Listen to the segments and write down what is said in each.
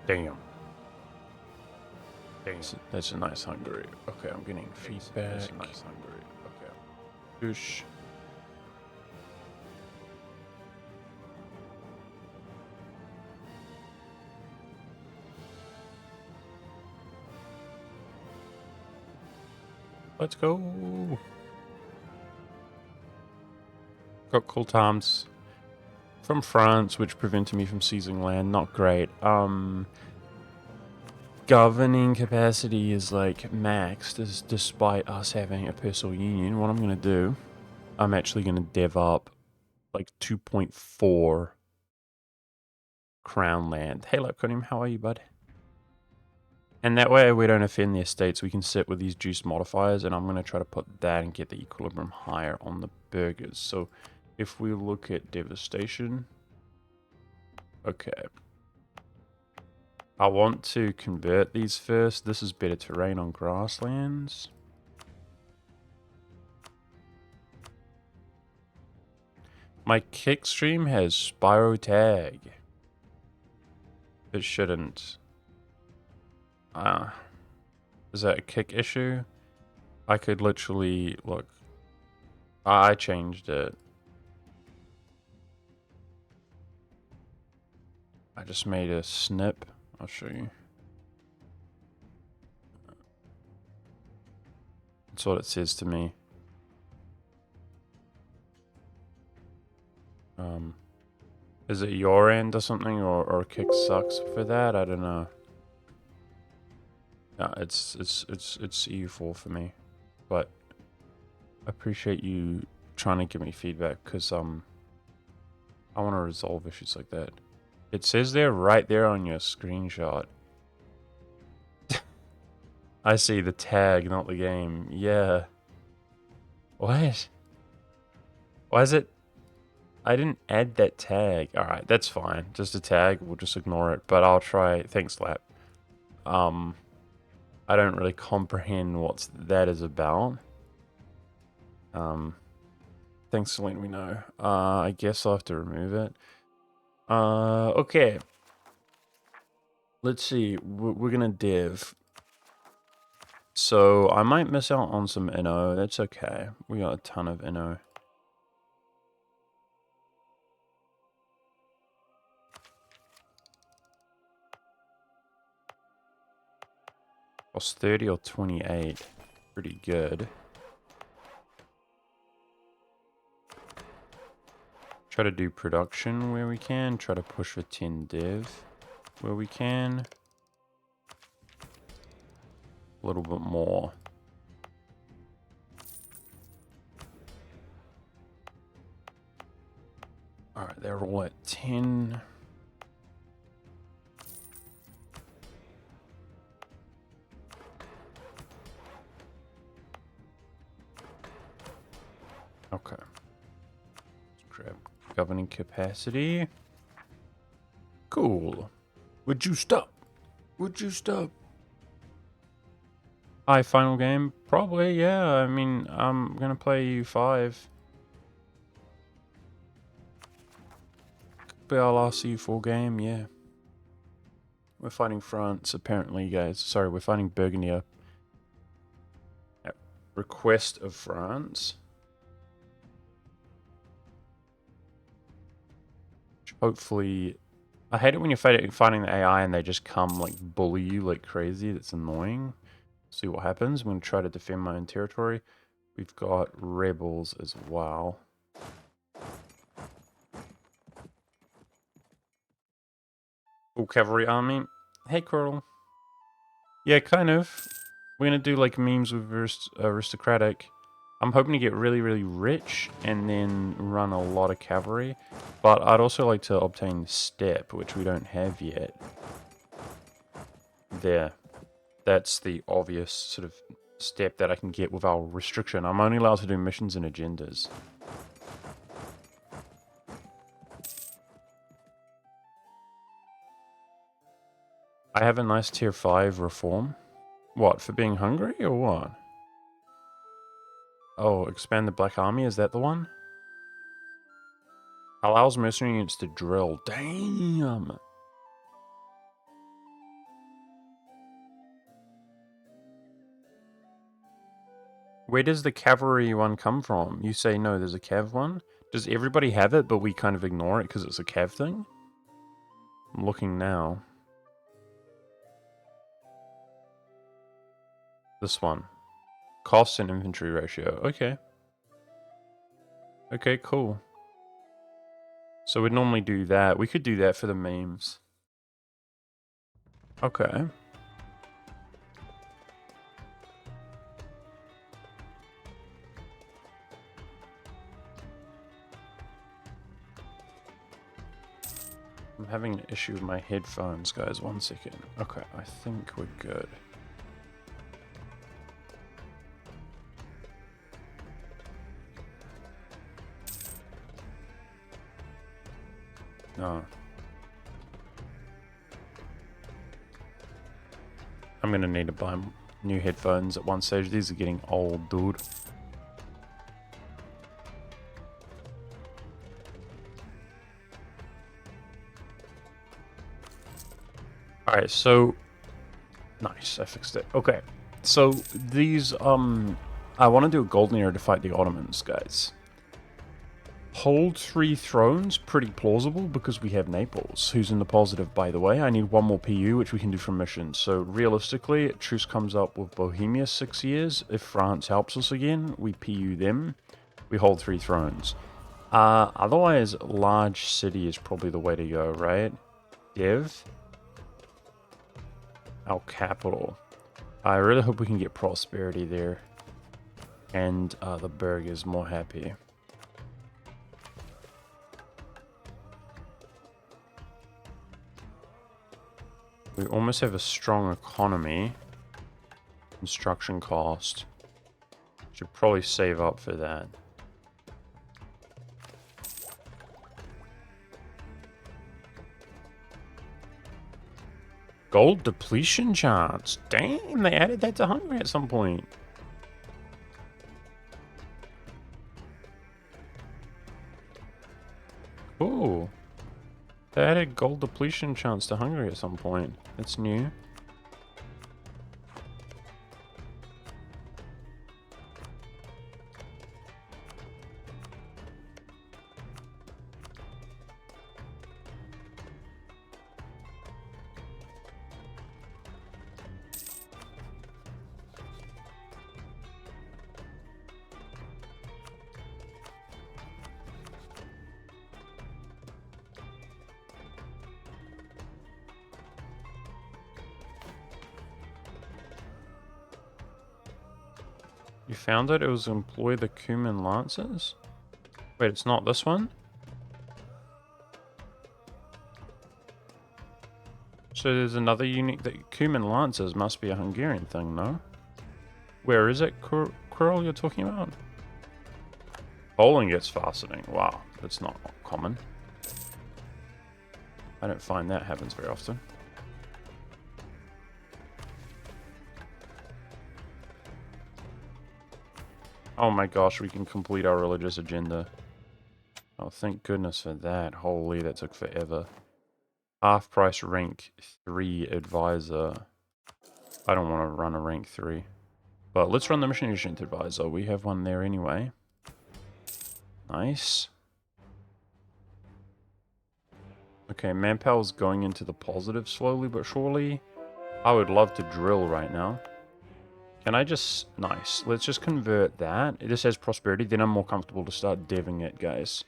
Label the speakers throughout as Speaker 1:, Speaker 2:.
Speaker 1: Damn. That's a nice Hungary. Okay, I'm getting feedback. That's a nice Hungary. Okay. Push. Let's go. Got cool times from France, which prevented me from seizing land. Not great. Governing capacity is like maxed, despite us having a personal union. What I'm gonna do, I'm actually gonna dev up like 2.4 crown land. Hey, Lapconium, how are you, bud? And that way we don't offend the estates. We can sit with these juice modifiers, and I'm going to try to put that and get the equilibrium higher on the burghers. So if we look at devastation, okay. I want to convert these first. This is better terrain on grasslands. My kick stream has Spyro tag. It shouldn't. Is that a kick issue? I could literally, look, I changed it. I just made a snip. I'll show you. That's what it says to me. Is it your end or something, or kick sucks for that? I don't know. No, it's EU4 for me, but I appreciate you trying to give me feedback, because I want to resolve issues like that. It says there right there on your screenshot. I see the tag, not the game. Yeah. What? Why is it? I didn't add that tag. Alright, that's fine. Just a tag, we'll just ignore it. But I'll try. Thanks, Lap. I don't really comprehend what that is about. Thanks for letting me know. I guess I'll have to remove it. Okay. Let's see. We're gonna div. So I might miss out on some inno. That's okay. We got a ton of inno. Was 30 or 28. Pretty good. Try to do production where we can. Try to push for 10 div where we can. A little bit more. Alright, they're all at 10. Okay. Let's grab governing capacity. Cool. Would you stop? Would you stop? Hi, final game? Probably, yeah. I mean, I'm gonna play EU5. Could be our last EU4 game, yeah. We're fighting France, apparently, guys. Sorry, we're fighting Burggonia. At request of France. Hopefully... I hate it when you're fighting the AI and they just come, like, bully you like crazy. That's annoying. See what happens. I'm going to try to defend my own territory. We've got rebels as well. Full cavalry army. Hey, Coral. Yeah, kind of. We're going to do, like, memes with aristocratic. I'm hoping to get really, really rich and then run a lot of cavalry. But I'd also like to obtain steppe, which we don't have yet. There. That's the obvious sort of step that I can get with our restriction. I'm only allowed to do missions and agendas. I have a nice tier 5 reform. What, for being hungry or what? Oh, expand the Black Army, is that the one? Allows mercenary units to drill. Damn! Where does the cavalry one come from? You say no, there's a cav one. Does everybody have it, but we kind of ignore it because it's a cav thing? I'm looking now. This one. Cost and infantry ratio. Okay. Okay, cool. So we'd normally do that. We could do that for the memes. Okay. I'm having an issue with my headphones, guys. 1 second. Okay, I think we're good. No. I'm gonna need to buy new headphones at one stage. These are getting old, dude. Alright, so... Nice, I fixed it. Okay, so these, I want to do a golden era to fight the Ottomans, guys. Hold 3 thrones, pretty plausible because we have Naples, who's in the positive, by the way. I need 1 more PU, which we can do from missions. So realistically, truce comes up with Bohemia 6 years. If France helps us again, we PU them. We hold 3 thrones. Otherwise, large city is probably the way to go, right? Dev. Our capital. I really hope we can get prosperity there. And the Burg is more happy. We almost have a strong economy. Construction cost. Should probably save up for that. Gold depletion chance. Damn, they added that to Hungary at some point. Ooh. They added gold depletion chance to Hungary at some point. That's new. You found it? It was employ the Cuman Lancers? Wait, it's not this one? So there's another unique... The Cuman Lancers must be a Hungarian thing, no? Where is it, Quirrell, you're talking about? Bowling gets fastening. Wow, that's not common. I don't find that happens very often. Oh my gosh, we can complete our religious agenda. Oh, thank goodness for that. Holy, that took forever. Half price rank 3 advisor. I don't want to run a rank 3. But let's run the mission agent advisor. We have one there anyway. Nice. Okay, manpower's going into the positive slowly but surely. I would love to drill right now. Can I just... Nice. Let's just convert that. This has prosperity. Then I'm more comfortable to start deving it, guys.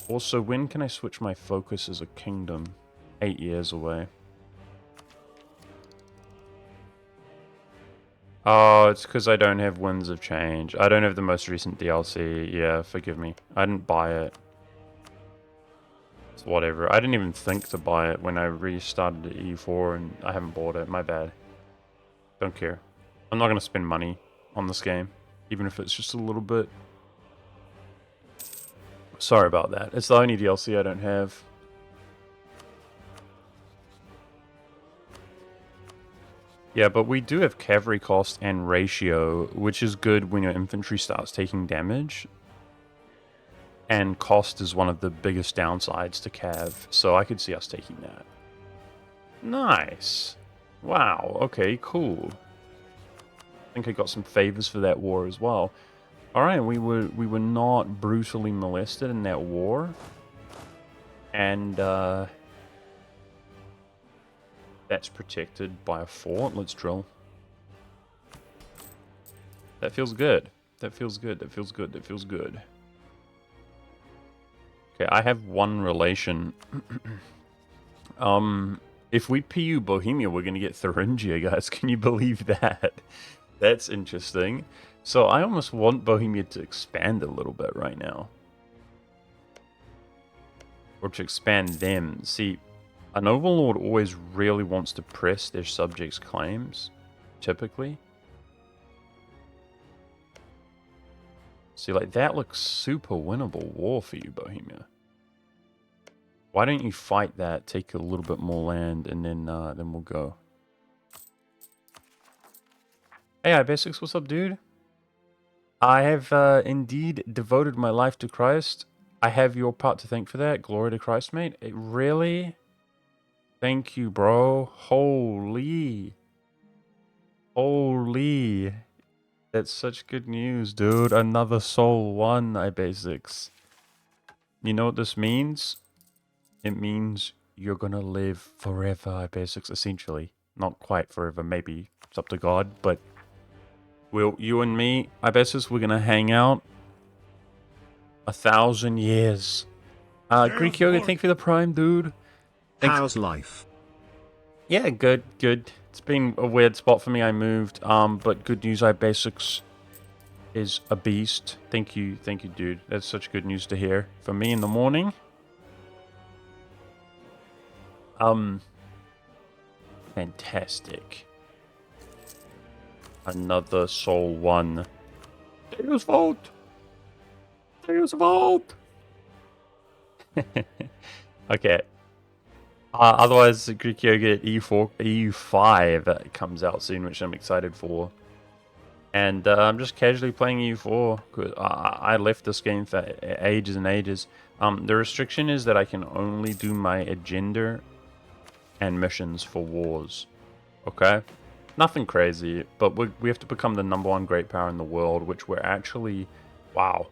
Speaker 1: Also, when can I switch my focus as a kingdom? 8 years away. Oh, it's because I don't have Winds of Change. I don't have the most recent DLC. Yeah, forgive me. I didn't buy it. It's whatever. I didn't even think to buy it when I restarted the EU4 and I haven't bought it. My bad. Don't care. I'm not going to spend money on this game, even if it's just a little bit. Sorry about that. It's the only DLC I don't have. Yeah, but we do have cavalry cost and ratio, which is good when your infantry starts taking damage. And cost is one of the biggest downsides to cav, so I could see us taking that. Nice. Wow, okay, cool. think I got some favors for that war as well. All right, we were not brutally molested in that war, and that's protected by a fort. Let's drill. That feels good. That feels good. That feels good. That feels good. Okay, I have one relation. If we PU Bohemia, we're gonna get Thuringia, guys. Can you believe that? That's interesting. So I almost want Bohemia to expand a little bit right now. Or to expand them. See, an overlord always really wants to press their subjects' claims, typically. See, like, that looks super winnable war for you, Bohemia. Why don't you fight that, take a little bit more land, and then we'll go. Hey, I-Basics, what's up, dude? I have indeed devoted my life to Christ. I have your part to thank for that. Glory to Christ, mate. It really? Thank you, bro. Holy. Holy. That's such good news, dude. Another soul won, I-Basics. You know what this means? It means you're gonna live forever, I-Basics, essentially. Not quite forever, maybe. It's up to God, but... Will you and me, I-Basics, we're gonna hang out 1,000 years. Greek Yoga, thank you for the prime, dude. Thanks.
Speaker 2: How's life?
Speaker 1: Yeah, good, good. It's been a weird spot for me. I moved, but good news. I-Basics is a beast. Thank you, dude. That's such good news to hear for me in the morning. Fantastic. Another soul won. Deus vote. Deus vote. Okay. Otherwise, Greek Yoga EU4, EU5 comes out soon, which I'm excited for. And I'm just casually playing EU4 because I left this game for ages and ages. The restriction is that I can only do my agenda and missions for wars. Okay? Nothing crazy, but we have to become the #1 great power in the world, which we're actually... Wow.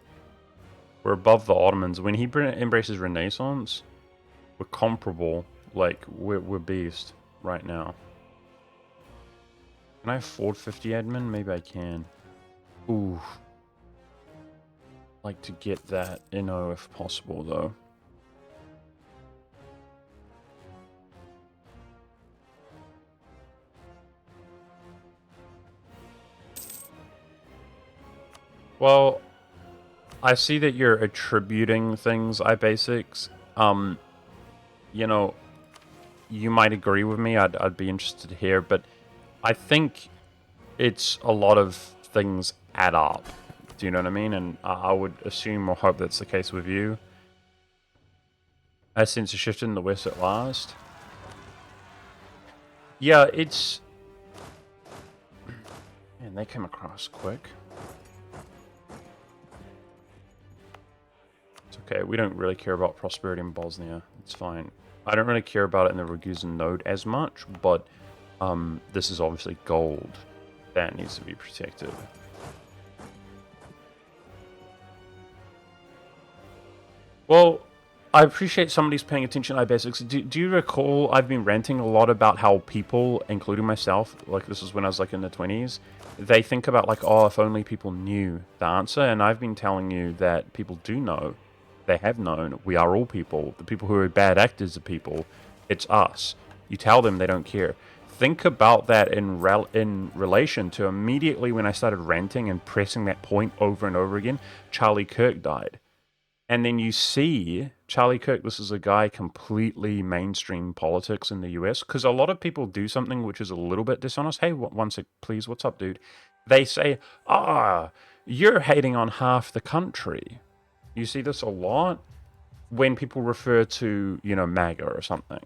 Speaker 1: We're above the Ottomans. When he embraces Renaissance, we're comparable. Like, we're beast right now. Can I afford 50 admin? Maybe I can. Ooh. Like to get that, you know, if possible, though. Well, I see that you're attributing things, I-Basics. You know, you might agree with me. I'd be interested to hear, but I think it's a lot of things add up. Do you know what I mean? And I would assume or hope that's the case with you. I sense a shift in the West at last. Yeah, it's... Man, they came across quick. It's okay, we don't really care about prosperity in Bosnia. It's fine. I don't really care about it in the Ragusan node as much, but this is obviously gold. That needs to be protected. Well, I appreciate somebody's paying attention, I-Basics. Do you recall I've been ranting a lot about how people, including myself, like this was when I was like in the 20s, they think about like, oh, if only people knew the answer, and I've been telling you that people do know. They have known. We are all people. The people who are bad actors are people. It's us. You tell them, they don't care. Think about that in relation to immediately when I started ranting and pressing that point over and over again, Charlie Kirk died. And then you see Charlie Kirk, this is a guy completely mainstream politics in the US, because a lot of people do something which is a little bit dishonest. Hey, one sec, please. What's up, dude? They say, you're hating on half the country. You see this a lot when people refer to, you know, MAGA or something.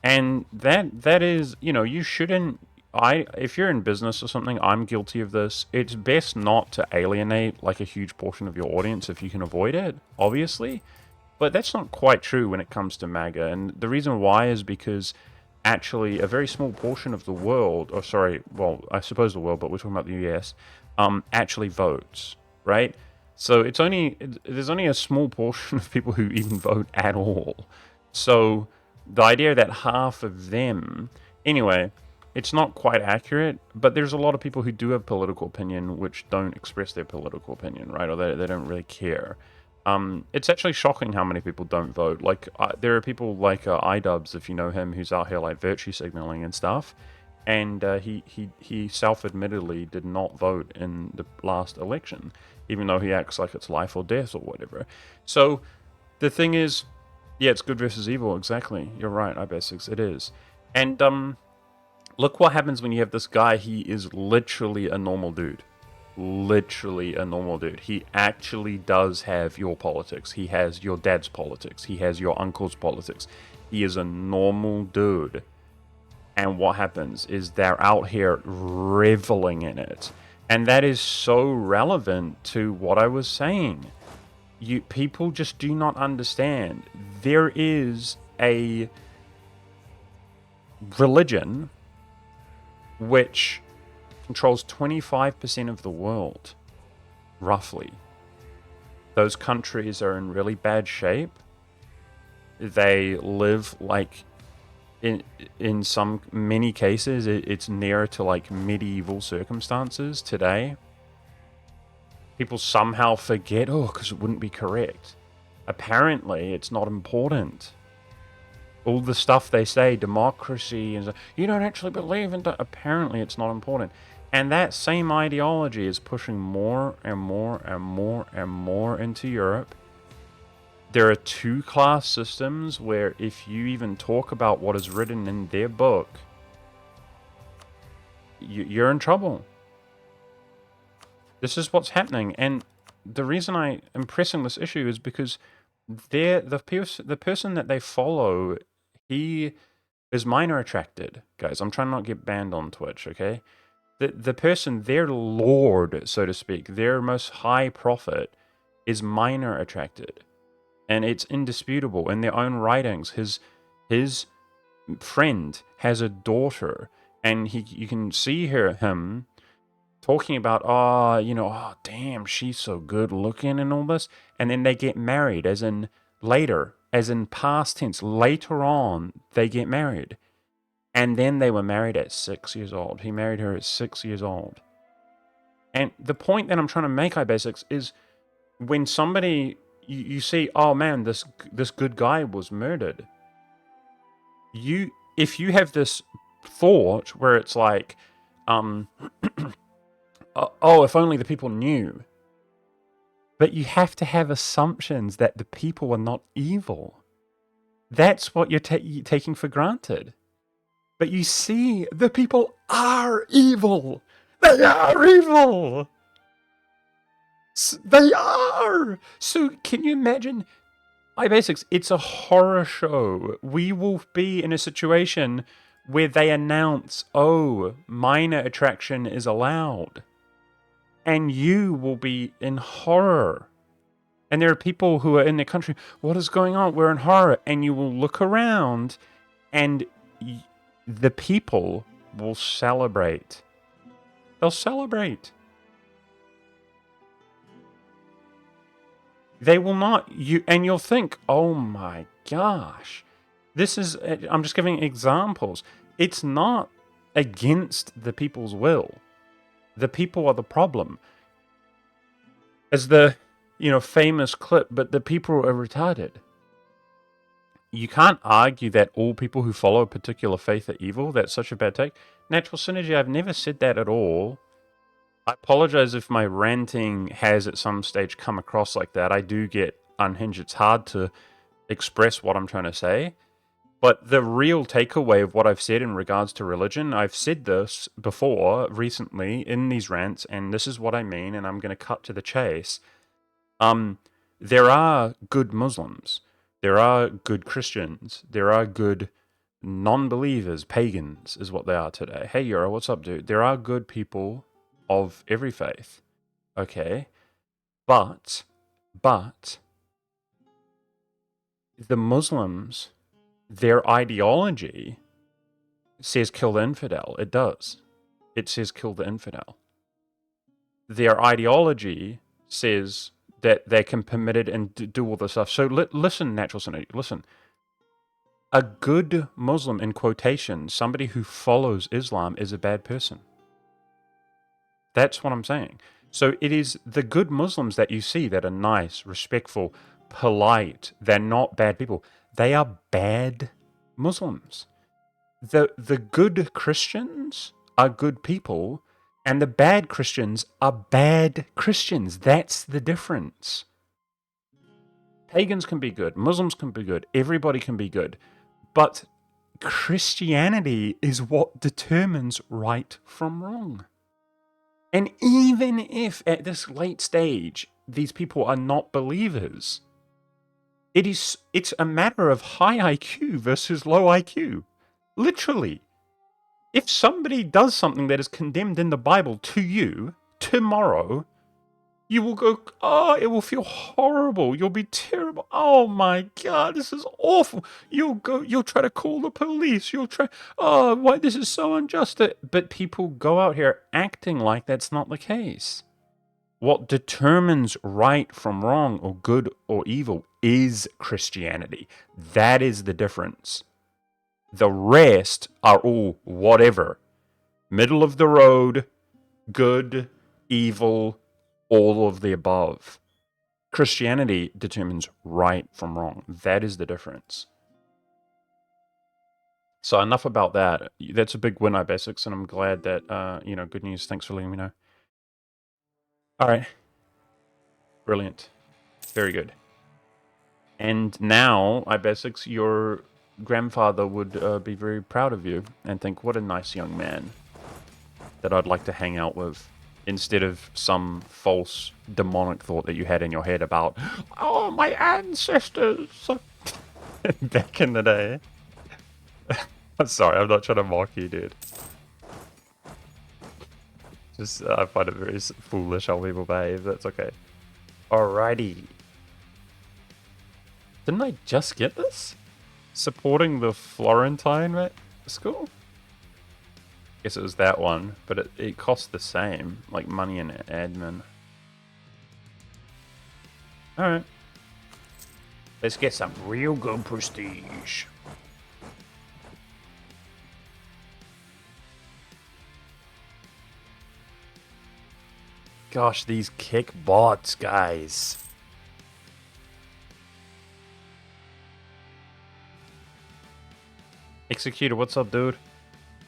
Speaker 1: And that is, you know, you shouldn't... if you're in business or something, I'm guilty of this. It's best not to alienate like a huge portion of your audience if you can avoid it, obviously. But that's not quite true when it comes to MAGA. And the reason why is because actually a very small portion of the world, or sorry, well, I suppose the world, but we're talking about the US, actually votes, right? So there's only a small portion of people who even vote at all. So the idea that half of them, anyway, it's not quite accurate, but there's a lot of people who do have political opinion which don't express their political opinion, right? Or they don't really care. It's actually shocking how many people don't vote. Like, there are people like iDubbbz, if you know him, who's out here like virtue signaling and stuff. And he self-admittedly did not vote in the last election, even though he acts like it's life or death or whatever. So the thing is, yeah, it's good versus evil. Exactly, you're right, iBasics, it is. And look what happens when you have this guy. He is literally a normal dude. Literally a normal dude. He actually does have your politics. He has your dad's politics. He has your uncle's politics. He is a normal dude. And what happens is they're out here reveling in it. And that is so relevant to what I was saying. People just do not understand. There is a religion which controls 25% of the world, roughly. Those countries are in really bad shape. They live like, in many cases, it's nearer to like medieval circumstances today. People somehow forget, because it wouldn't be correct. Apparently, it's not important. All the stuff they say, democracy, and you don't actually believe in. Apparently, it's not important. And that same ideology is pushing more and more and more and more into Europe. There are two-class systems where if you even talk about what is written in their book, you're in trouble. This is what's happening. And the reason I am pressing this issue is because the person that they follow, he is minor attracted. Guys, I'm trying not to get banned on Twitch, okay? The person, their lord, so to speak, their most high prophet, is minor attracted. And it's indisputable in their own writings. His friend has a daughter, and you can see him talking about, damn, she's so good looking and all this. And then they get married, as in later, as in past tense. Later on, they get married. And then they were married at 6 years old. He married her at 6 years old. And the point that I'm trying to make, iBasics, is when somebody, you see, oh man, this good guy was murdered. If you have this thought where it's like, if only the people knew. But you have to have assumptions that the people are not evil. That's what you're taking for granted. But you see, the people are evil. They are evil. They are. So can you imagine? iBasics, it's a horror show. We will be in a situation where they announce, minor attraction is allowed. And you will be in horror. And there are people who are in the country, what is going on? We're in horror. And you will look around and the people will celebrate. They'll celebrate. They will not. And you'll think, oh my gosh. I'm just giving examples. It's not against the people's will. The people are the problem. As the, famous clip, but the people are retarded. You can't argue that all people who follow a particular faith are evil. That's such a bad take. Natural Synergy, I've never said that at all. I apologize if my ranting has at some stage come across like that. I do get unhinged. It's hard to express what I'm trying to say. But the real takeaway of what I've said in regards to religion, I've said this before recently in these rants, and this is what I mean, and I'm going to cut to the chase. There are good Muslims. There are good Christians. There are good non-believers. Pagans is what they are today. Hey, Euro, what's up, dude? There are good people of every faith. Okay? But the Muslims, their ideology says kill the infidel. It does. It says kill the infidel. Their ideology says that they can permit it and do all this stuff. So listen, natural sinner, listen. A good Muslim, in quotation, somebody who follows Islam, is a bad person. That's what I'm saying. So it is the good Muslims that you see that are nice, respectful, polite. They're not bad people. They are bad Muslims. The good Christians are good people, and the bad Christians are bad Christians. That's the difference. Pagans can be good. Muslims can be good. Everybody can be good. But Christianity is what determines right from wrong. And even if at this late stage these people are not believers, it's a matter of high IQ versus low IQ. Literally. If somebody does something that is condemned in the Bible to you tomorrow, you will go, oh, it will feel horrible. You'll be terrible. Oh my God, this is awful. You'll try to call the police. You'll try, oh, why, this is so unjust. But people go out here acting like that's not the case. What determines right from wrong or good or evil is Christianity. That is the difference. The rest are all whatever. Middle of the road, good, evil, all of the above. Christianity determines right from wrong. That is the difference. So enough about that. That's a big win, iBasics, and I'm glad that, good news. Thanks for letting me know. All right. Brilliant. Very good. And now, iBasics, your grandfather would be very proud of you and think, what a nice young man that I'd like to hang out with, instead of some false demonic thought that you had in your head about, oh, my ancestors back in the day. I'm sorry, I'm not trying to mock you, dude. Just, I find it very foolish how people behave. That's okay. Alrighty. Didn't I just get this? Supporting the Florentine school? Guess it was that one, but it cost the same, like money and admin. Alright. Let's get some real good prestige. Gosh, these kick bots, guys. Executor, what's up, dude?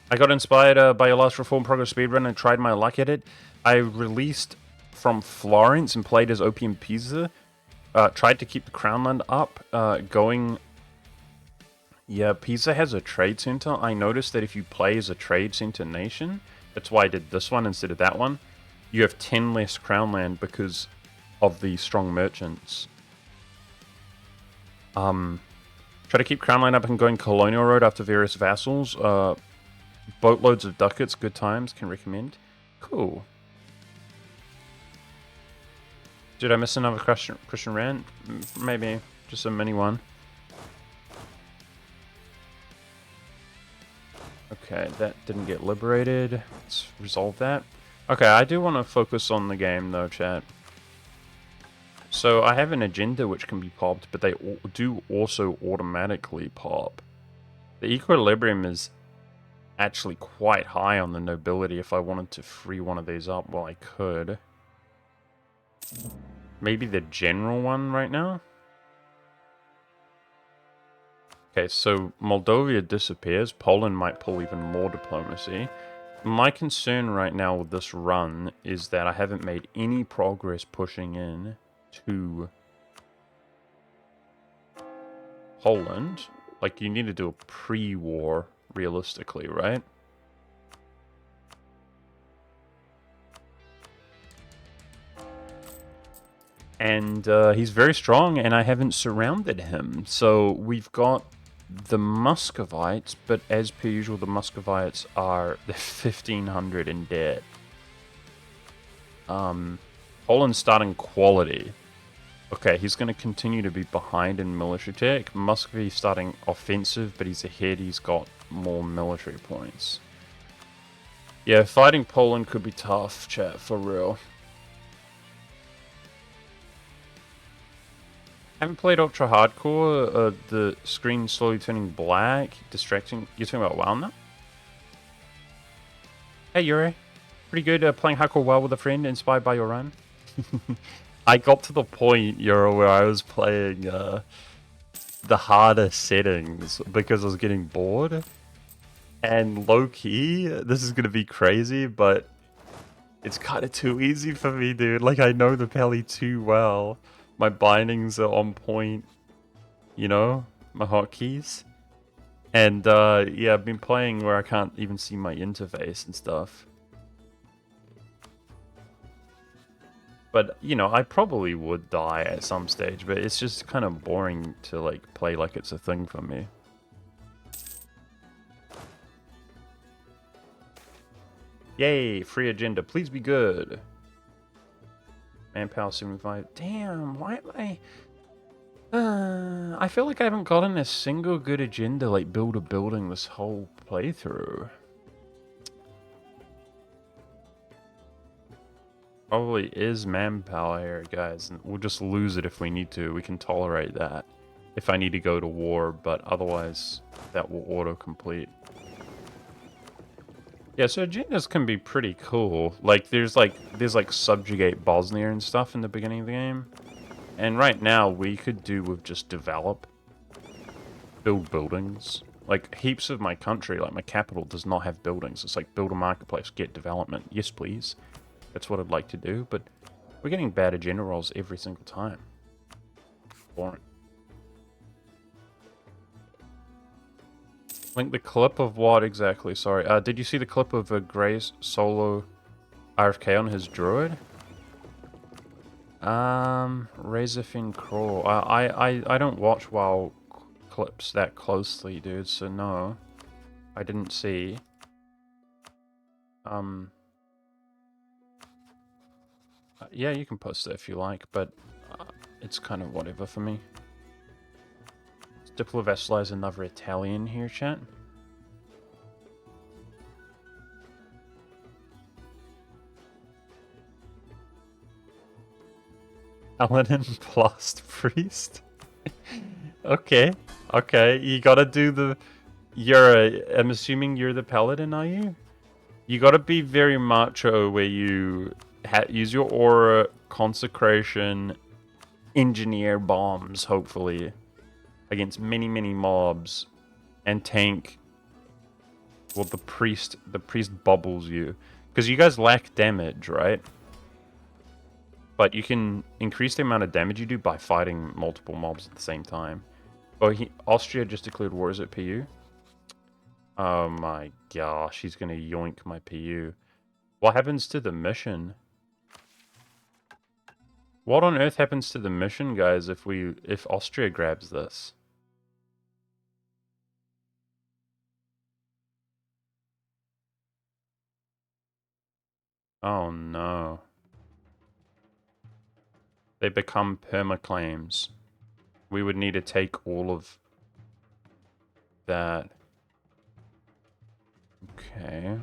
Speaker 1: I got inspired by your last Reform Progress speedrun and tried my luck at it. I released from Florence and played as Opium Pisa. Tried to keep the Crownland up, going... Yeah, Pisa has a trade center. I noticed that if you play as a trade center nation, that's why I did this one instead of that one, you have 10 less Crownland because of the strong merchants. Try to keep Crownland up and going Colonial Road after various vassals. Boatloads of ducats, good times, can recommend. Cool. Did I miss another Christian rant? Maybe, just a mini one. Okay, that didn't get liberated. Let's resolve that. Okay, I do want to focus on the game though, chat. So I have an agenda which can be popped, but they do also automatically pop. The equilibrium is actually quite high on the nobility. If I wanted to free one of these up, well, I could. Maybe the general one right now? Okay, so Moldova disappears. Poland might pull even more diplomacy. My concern right now with this run is that I haven't made any progress pushing in to Poland. Like, you need to do a pre-war, realistically, right? And he's very strong, and I haven't surrounded him. So we've got the Muscovites, but as per usual, the Muscovites are the 1,500 in debt. Poland's starting quality. Okay, he's going to continue to be behind in military tech. Muscovy starting offensive, but he's ahead. He's got more military points. Yeah, fighting Poland could be tough, chat, for real. Haven't played Ultra Hardcore. The screen slowly turning black, distracting. You're talking about WoW now? Hey, Yuri. Pretty good playing Hardcore WoW with a friend, inspired by your run. I got to the point, Yuri, where I was playing the harder settings because I was getting bored. And low-key, this is going to be crazy, but it's kind of too easy for me, dude. Like, I know the Pally too well. My bindings are on point, you know? My hotkeys. And, yeah, I've been playing where I can't even see my interface and stuff. But, you know, I probably would die at some stage, but it's just kind of boring to, like, play like it's a thing for me. Yay, free agenda. Please be good. Manpower 75. Damn, why am I feel like I haven't gotten a single good agenda, like build a building this whole playthrough. Probably is manpower here, guys. And we'll just lose it if we need to. We can tolerate that if I need to go to war, but otherwise that will auto-complete. Yeah, so agendas can be pretty cool. Like there's like subjugate Bosnia and stuff in the beginning of the game. And right now we could do with just develop. Build buildings. Like heaps of my country, like my capital does not have buildings. It's like build a marketplace, get development. Yes, please. That's what I'd like to do, but we're getting bad agenda rolls every single time. Boring. Link the clip of what exactly? Sorry. Did you see the clip of a Gray's solo RFK on his druid? Razorfin Crawl. I don't watch WoW clips that closely, dude, so no. I didn't see. Yeah, you can post it if you like, but it's kind of whatever for me. Diplo-vassalize another Italian here, chat. Paladin plus priest. Okay, okay. You gotta do the. I'm assuming you're the paladin, are you? You gotta be very macho, where you use your aura, consecration, engineer bombs, hopefully, against many mobs, and tank. Well, the priest bubbles you, because you guys lack damage, right? But you can increase the amount of damage you do by fighting multiple mobs at the same time. Oh, Austria just declared war. Is it PU? Oh my gosh, he's gonna yoink my PU. What happens to the mission? What on earth happens to the mission, guys, if Austria grabs this? Oh no. They become permaclaims. We would need to take all of that. Okay.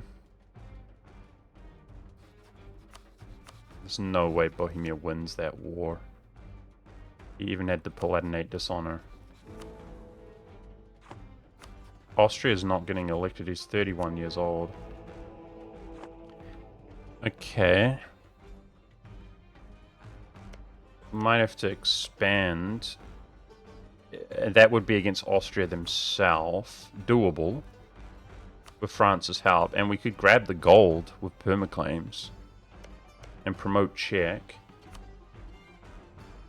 Speaker 1: There's no way Bohemia wins that war. He even had to Palatinate Dishonor. Austria is not getting elected. He's 31 years old. Okay. Might have to expand. That would be against Austria themselves. Doable. With France's help. And we could grab the gold with permaclaims. And promote Czech.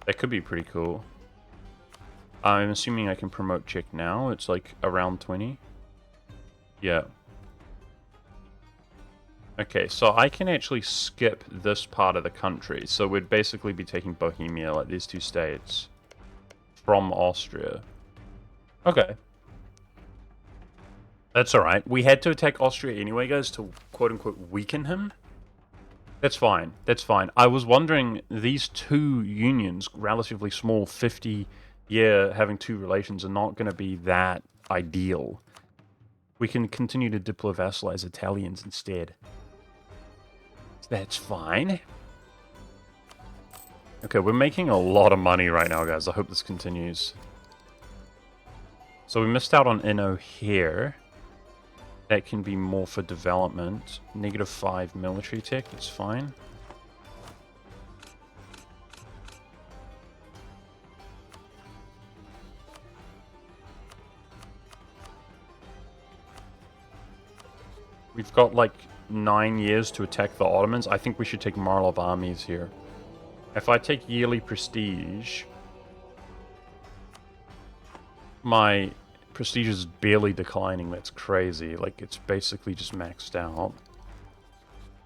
Speaker 1: That could be pretty cool. I'm assuming I can promote Czech now. It's like around 20. Yeah. Okay, so I can actually skip this part of the country. So we'd basically be taking Bohemia, like these two states, from Austria. Okay. That's alright. We had to attack Austria anyway, guys, to quote-unquote weaken him. That's fine. That's fine. I was wondering, these two unions, relatively small, 50-year, having two relations, are not going to be that ideal. We can continue to Diplo-vassalize Italians instead. That's fine. Okay, we're making a lot of money right now, guys. I hope this continues. So we missed out on Inno here. That can be more for development. -5 military tech, that's fine. We've got like 9 years to attack the Ottomans. I think we should take moral of armies here. If I take yearly prestige, my prestige is barely declining. That's crazy. Like, it's basically just maxed out.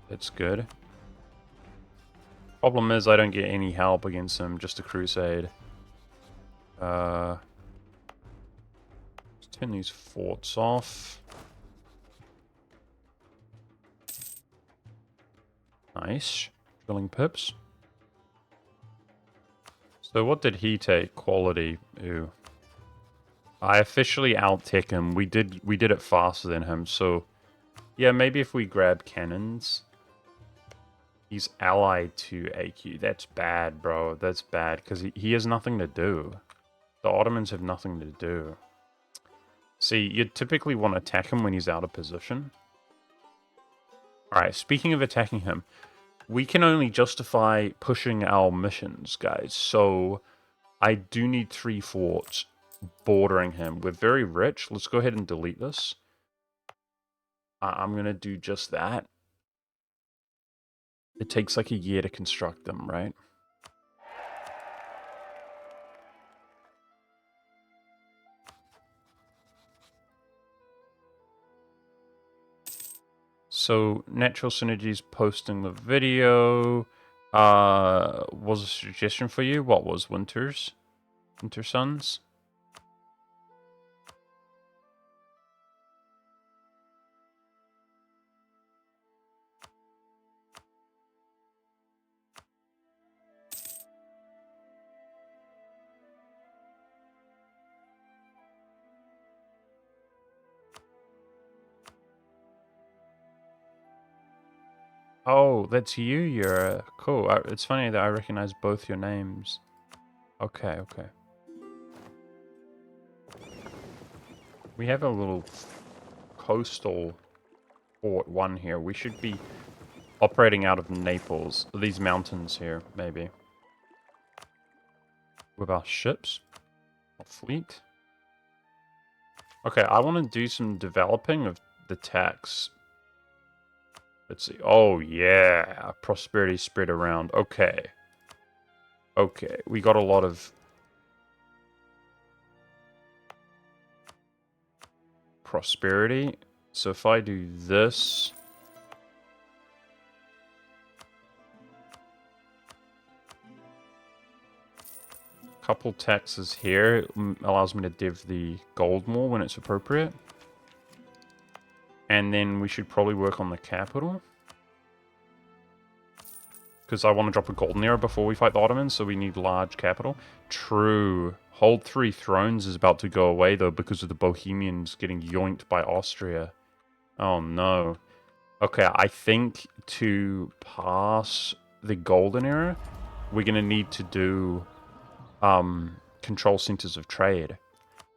Speaker 1: That's good. Problem is I don't get any help against him, just a crusade. Let's turn these forts off. Nice. Drilling pips. So what did he take? Quality. Ooh. I officially out-tech him. We did it faster than him, so yeah, maybe if we grab cannons. He's allied to AQ. That's bad, bro. That's bad, because he has nothing to do. The Ottomans have nothing to do. See, you typically want to attack him when he's out of position. Alright, speaking of attacking him, we can only justify pushing our missions, guys. So, I do need 3 forts bordering him. We're very rich. Let's go ahead and delete this. I'm going to do just that. It takes like a year to construct them, right? So, Natural Synergies posting the video. Was a suggestion for you? What was Winter Suns? Oh, that's you, Yura. Cool. It's funny that I recognize both your names. Okay, okay. We have a little coastal Fort 1 here. We should be operating out of Naples. These mountains here, maybe. With our ships. Our fleet. Okay, I want to do some developing of the tax. Let's see. Oh, yeah. Prosperity spread around. Okay. Okay. We got a lot of prosperity. So if I do this... couple taxes here allows me to div the gold more when it's appropriate. And then we should probably work on the capital. Because I want to drop a golden era before we fight the Ottomans, so we need large capital. True. Hold 3 thrones is about to go away, though, because of the Bohemians getting yoinked by Austria. Oh, no. Okay, I think to pass the golden era, we're going to need to do control centers of trade.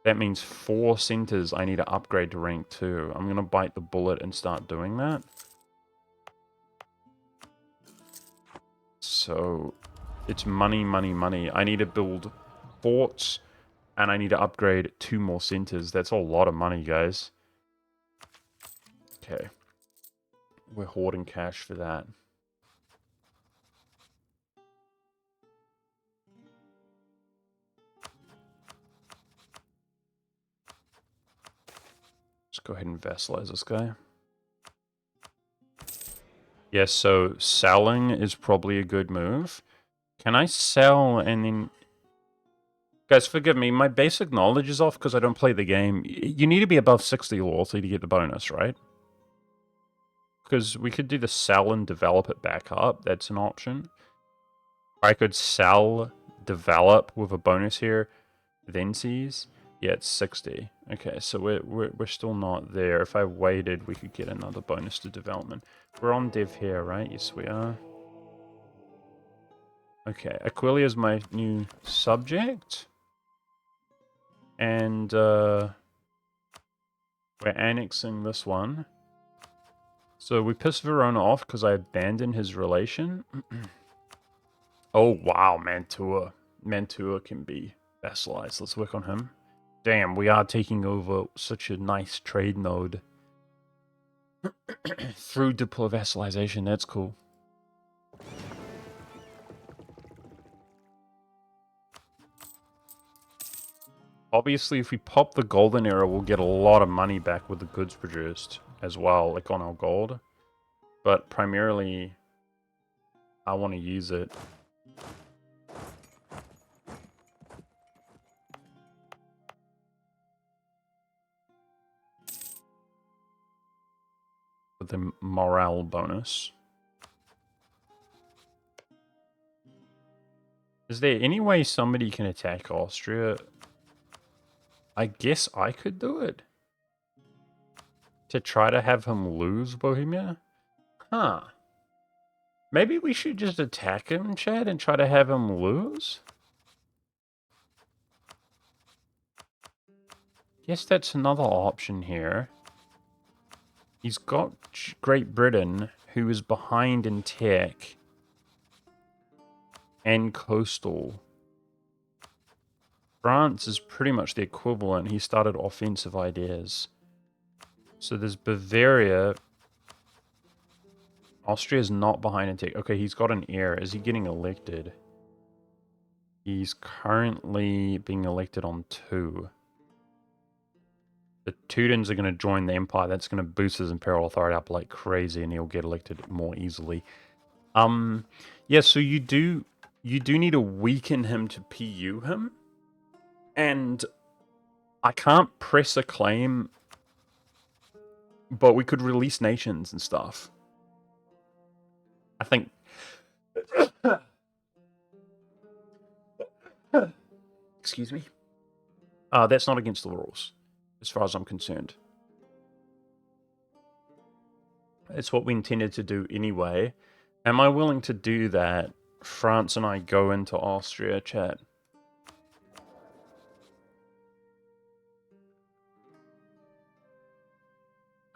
Speaker 1: That means 4 centers I need to upgrade to rank 2. I'm going to bite the bullet and start doing that. So, it's money, money, money. I need to build forts, and I need to upgrade 2 more centers. That's a lot of money, guys. Okay. We're hoarding cash for that. Let's go ahead and vassalize this guy. Yes, so selling is probably a good move. Can I sell and then... Guys, forgive me, my basic knowledge is off because I don't play the game. You need to be above 60 loyalty to get the bonus, right? Because we could do the sell and develop it back up. That's an option. I could sell, develop with a bonus here, then seize. Yeah, it's 60. Okay, so we're still not there. If I waited, we could get another bonus to development. We're on dev here, right? Yes, we are. Okay, Aquilia is my new subject. And we're annexing this one. So we pissed Verona off because I abandoned his relation. Oh, wow, Mantua. Mantua can be vassalized. Let's work on him. Damn, we are taking over such a nice trade node. Through Diplo-vassalization, that's cool. Obviously, if we pop the golden era, we'll get a lot of money back with the goods produced as well, like on our gold. But primarily, I want to use it. With the morale bonus. Is there any way somebody can attack Austria? I guess I could do it. To try to have him lose Bohemia? Huh. Maybe we should just attack him, Chad, and try to have him lose? Guess that's another option here. He's got Great Britain, who is behind in tech and coastal. France is pretty much the equivalent. He started offensive ideas. So there's Bavaria. Austria's not behind in tech. Okay, he's got an heir. Is he getting elected? He's currently being elected on 2. The Teutons are going to join the Empire. That's going to boost his imperial authority up like crazy, and he'll get elected more easily. Yeah, so you do need to weaken him to PU him. And I can't press a claim, but we could release nations and stuff. I think... Excuse me. That's not against the rules, as far as I'm concerned. It's what we intended to do anyway. Am I willing to do that? France and I go into Austria, chat.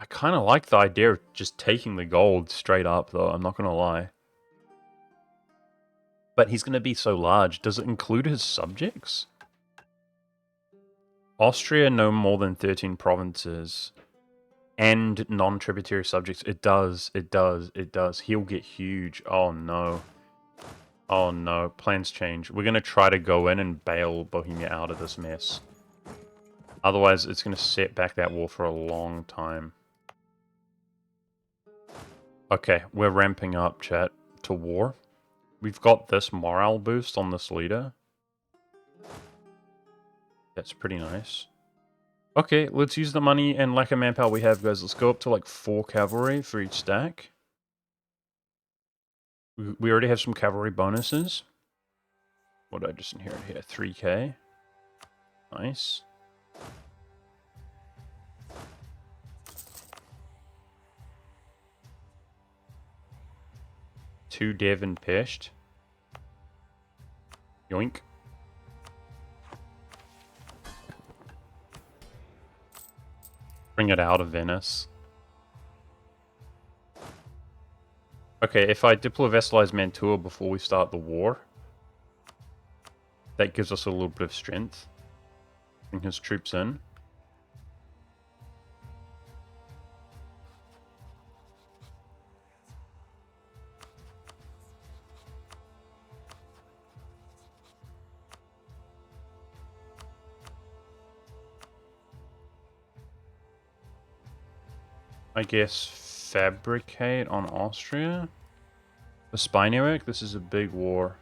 Speaker 1: I kind of like the idea of just taking the gold straight up, though. I'm not going to lie. But he's going to be so large. Does it include his subjects? Austria, no more than 13 provinces. And non-tributary subjects. It does. It does. It does. He'll get huge. Oh, no. Oh, no. Plans change. We're going to try to go in and bail Bohemia out of this mess. Otherwise, it's going to set back that war for a long time. Okay, we're ramping up, chat, to war. We've got this morale boost on this leader. That's pretty nice. Okay, let's use the money and lack of manpower we have, guys. Let's go up to like 4 cavalry for each stack. We already have some cavalry bonuses. What did I just inherit here? 3k. Nice. Two Dev and Pest. Yoink. Bring it out of Venice. Okay, if I Diplo-vassalize Mantua before we start the war, that gives us a little bit of strength. Bring his troops in. I guess fabricate on Austria. The spy network, this is a big war.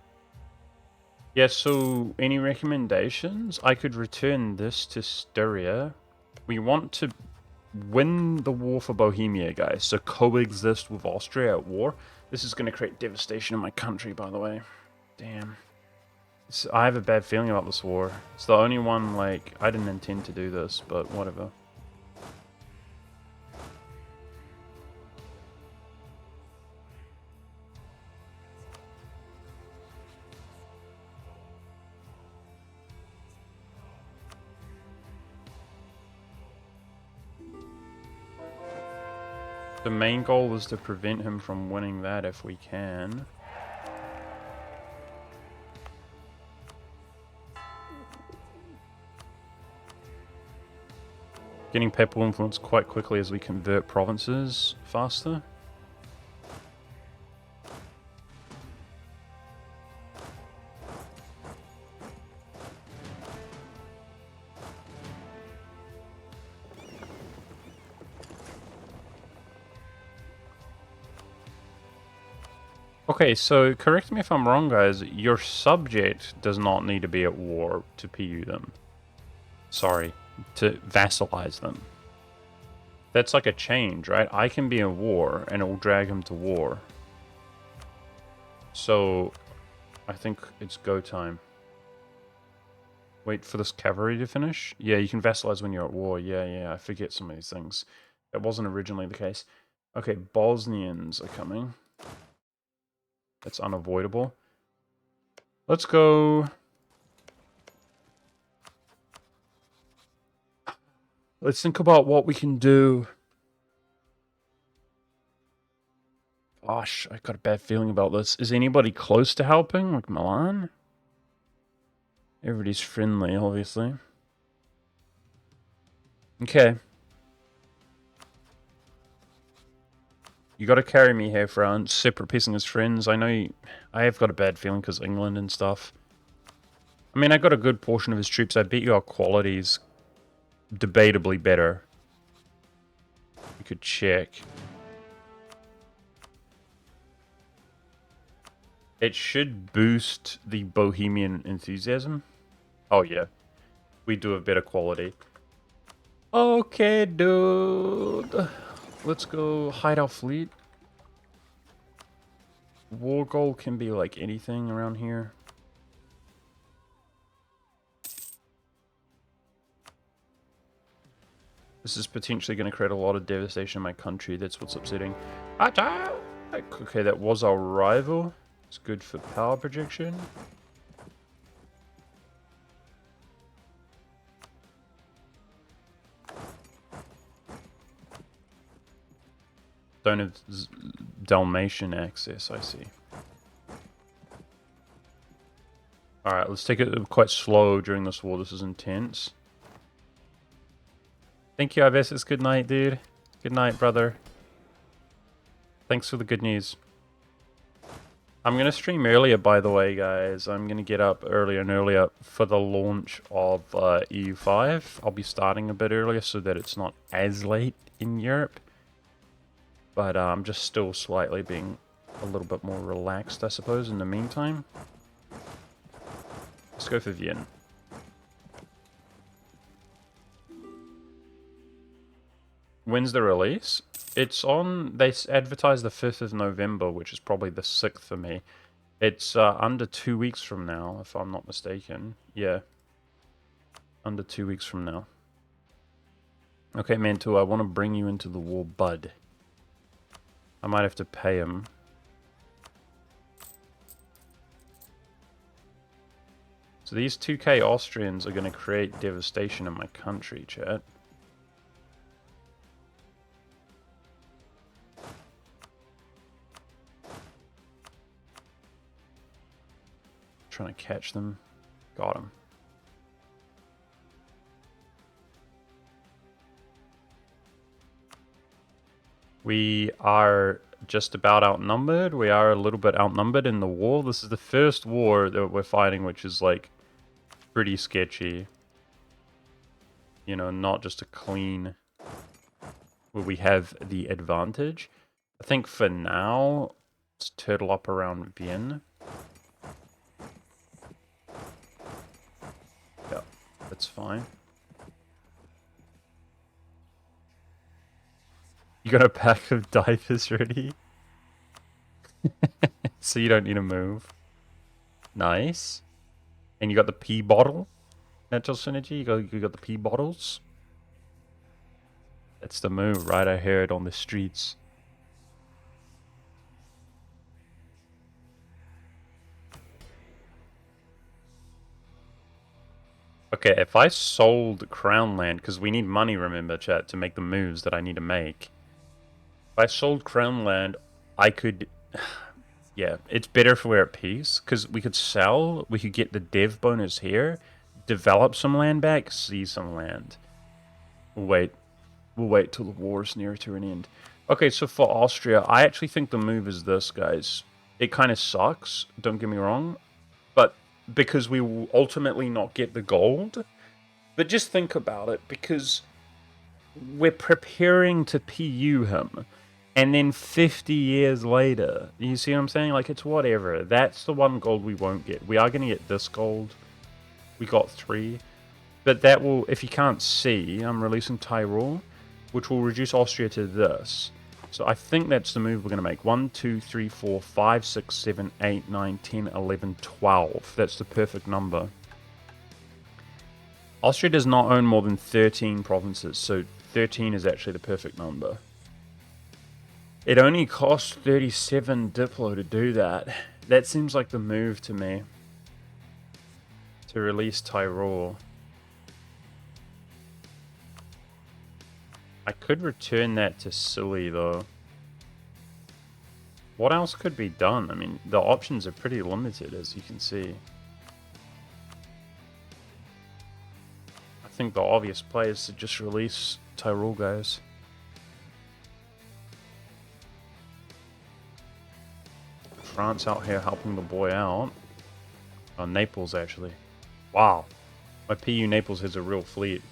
Speaker 1: Yeah, so any recommendations? I could return this to Styria. We want to win the war for Bohemia, guys. So coexist with Austria at war. This is going to create devastation in my country, by the way. Damn. I have a bad feeling about this war. It's the only one, like, I didn't intend to do this, but whatever. The main goal is to prevent him from winning that if we can. Getting papal influence quite quickly as we convert provinces faster. Okay, so correct me if I'm wrong, guys. Your subject does not need to be at war to PU them. Sorry, to vassalize them. That's like a change, right? I can be in war, and it will drag him to war. So, I think it's go time. Wait for this cavalry to finish? Yeah, you can vassalize when you're at war. Yeah, I forget some of these things. That wasn't originally the case. Okay, Bosnians are coming. That's unavoidable. Let's go... Let's think about what we can do. Gosh, I got a bad feeling about this. Is anybody close to helping? Like Milan? Everybody's friendly, obviously. Okay. You gotta carry me here, France. Separate piecing as friends. I know I have got a bad feeling because England and stuff. I mean, I got a good portion of his troops. I bet you our quality's debatably better. We could check. It should boost the Bohemian enthusiasm. Oh, yeah. We do have better quality. Okay, dude. Let's go hide our fleet. War goal can be like anything around here. This is potentially going to create a lot of devastation in my country. That's what's upsetting. Okay, that was our rival. It's good for power projection. Don't have Dalmatian access, I see. Alright, let's take it quite slow during this war. This is intense. Thank you, Ibesis. Good night, dude. Good night, brother. Thanks for the good news. I'm going to stream earlier, by the way, guys. I'm going to get up earlier and earlier for the launch of EU5. I'll be starting a bit earlier so that it's not as late in Europe. But I'm just still slightly being a little bit more relaxed, I suppose, in the meantime. Let's go for Vienna. When's the release? It's on... They advertised the 5th of November, which is probably the 6th for me. It's under 2 weeks from now, if I'm not mistaken. Yeah. Under 2 weeks from now. Okay, Mantua, I want to bring you into the war, bud. I might have to pay him. So these 2k Austrians are going to create devastation in my country, chat. Trying to catch them. Got him. We are just about outnumbered. We are a little bit outnumbered in the war. This is the first war that we're fighting, which is like pretty sketchy. You know, not just a clean where we have the advantage. I think for now, let's turtle up around Vienna. Yeah, that's fine. You got a pack of diapers ready? So you don't need to move. Nice. And you got the pee bottle. Natural synergy. You got the pee bottles. That's the move, right? I hear it on the streets. Okay, if I sold Crown Land, because we need money, remember, chat, to make the moves that I need to make. If I sold Crown Land, I could... Yeah, it's better if we're at peace, because we could sell, we could get the dev bonus here, develop some land back, seize some land. We'll wait till the war's near to an end. Okay, so for Austria, I actually think the move is this, guys. It kind of sucks, don't get me wrong, but because we will ultimately not get the gold. But just think about it, because we're preparing to PU him. And then 50 years later, you see what I'm saying? Like, it's whatever. That's the one gold we won't get. We are going to get this gold. We got 3. But that will, if you can't see, I'm releasing Tyrol, which will reduce Austria to this. So I think that's the move we're going to make. 1, 2, 3, 4, 5, 6, 7, 8, 9, 10, 11, 12. That's the perfect number. Austria does not own more than 13 provinces, so 13 is actually the perfect number. It only costs 37 Diplo to do that. That seems like the move to me. To release Tyrol. I could return that to Silly, though. What else could be done? I mean, the options are pretty limited, as you can see. I think the obvious play is to just release Tyrol, guys. France out here helping the boy out. Naples, actually. Wow. My PU Naples has a real fleet.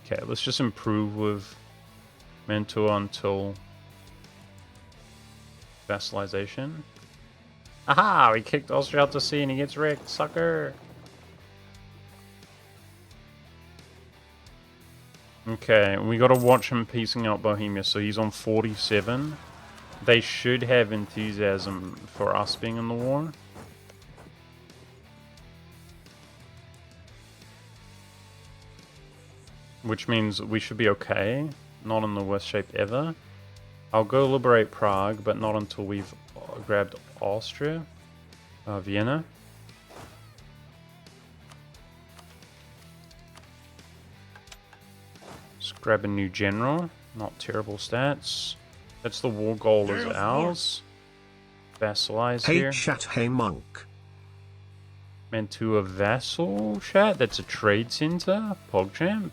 Speaker 1: Okay, let's just improve with Mantua until vassalization. Aha! We kicked Austria out to sea and he gets wrecked, sucker! Okay, we gotta watch him piecing out Bohemia, so he's on 47. They should have enthusiasm for us being in the war. Which means we should be okay. Not in the worst shape ever. I'll go liberate Prague, but not until we've grabbed Austria. Vienna. Let's grab a new general. Not terrible stats. That's the war goal is ours. Vassalize here.
Speaker 2: Hey chat, hey monk.
Speaker 1: Mantua vassal chat. That's a trade center. PogChamp.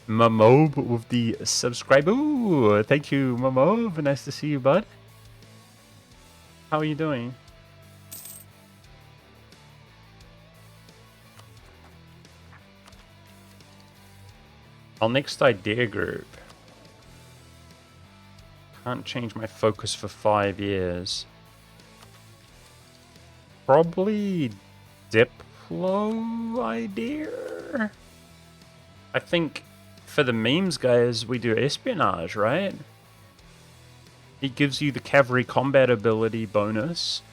Speaker 1: Mamob with the subscribe. Ooh, thank you, Mamob. Nice to see you, bud. How are you doing? Our next idea group. Can't change my focus for 5 years. Probably Diplo idea? I think for the memes, guys, we do espionage, right? It gives you the cavalry combat ability bonus.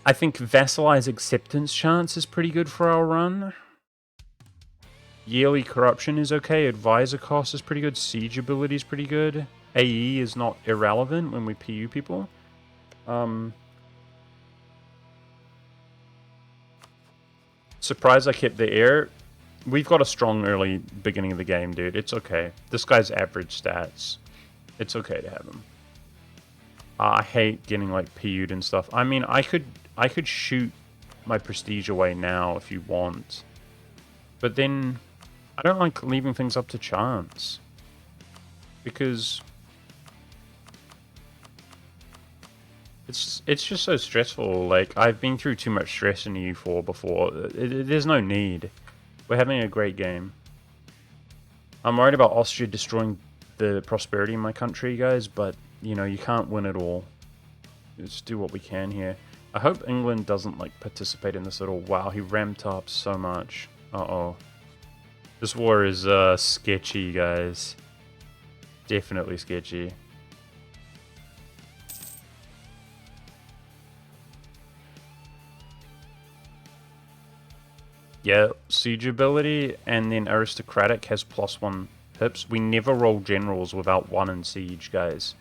Speaker 1: I think vassalize acceptance chance is pretty good for our run. Yearly corruption is okay. Advisor cost is pretty good. Siege ability is pretty good. AE is not irrelevant when we PU people. Surprised I kept the air. We've got a strong early beginning of the game, dude. It's okay. This guy's average stats. It's okay to have him. I hate getting like PU'd and stuff. I mean, I could shoot my prestige away now if you want. But then I don't like leaving things up to chance. Because it's just so stressful. Like, I've been through too much stress in EU4 before. There's no need. We're having a great game. I'm worried about Austria destroying the prosperity in my country, guys, but, you know, you can't win it all. Let's do what we can here. I hope England doesn't, like, participate in this at all. Wow, he ramped up so much. Uh-oh. This war is, sketchy, guys. Definitely sketchy. Yeah, siege ability, and then aristocratic has +1 pips. We never roll generals without 1 in siege, guys.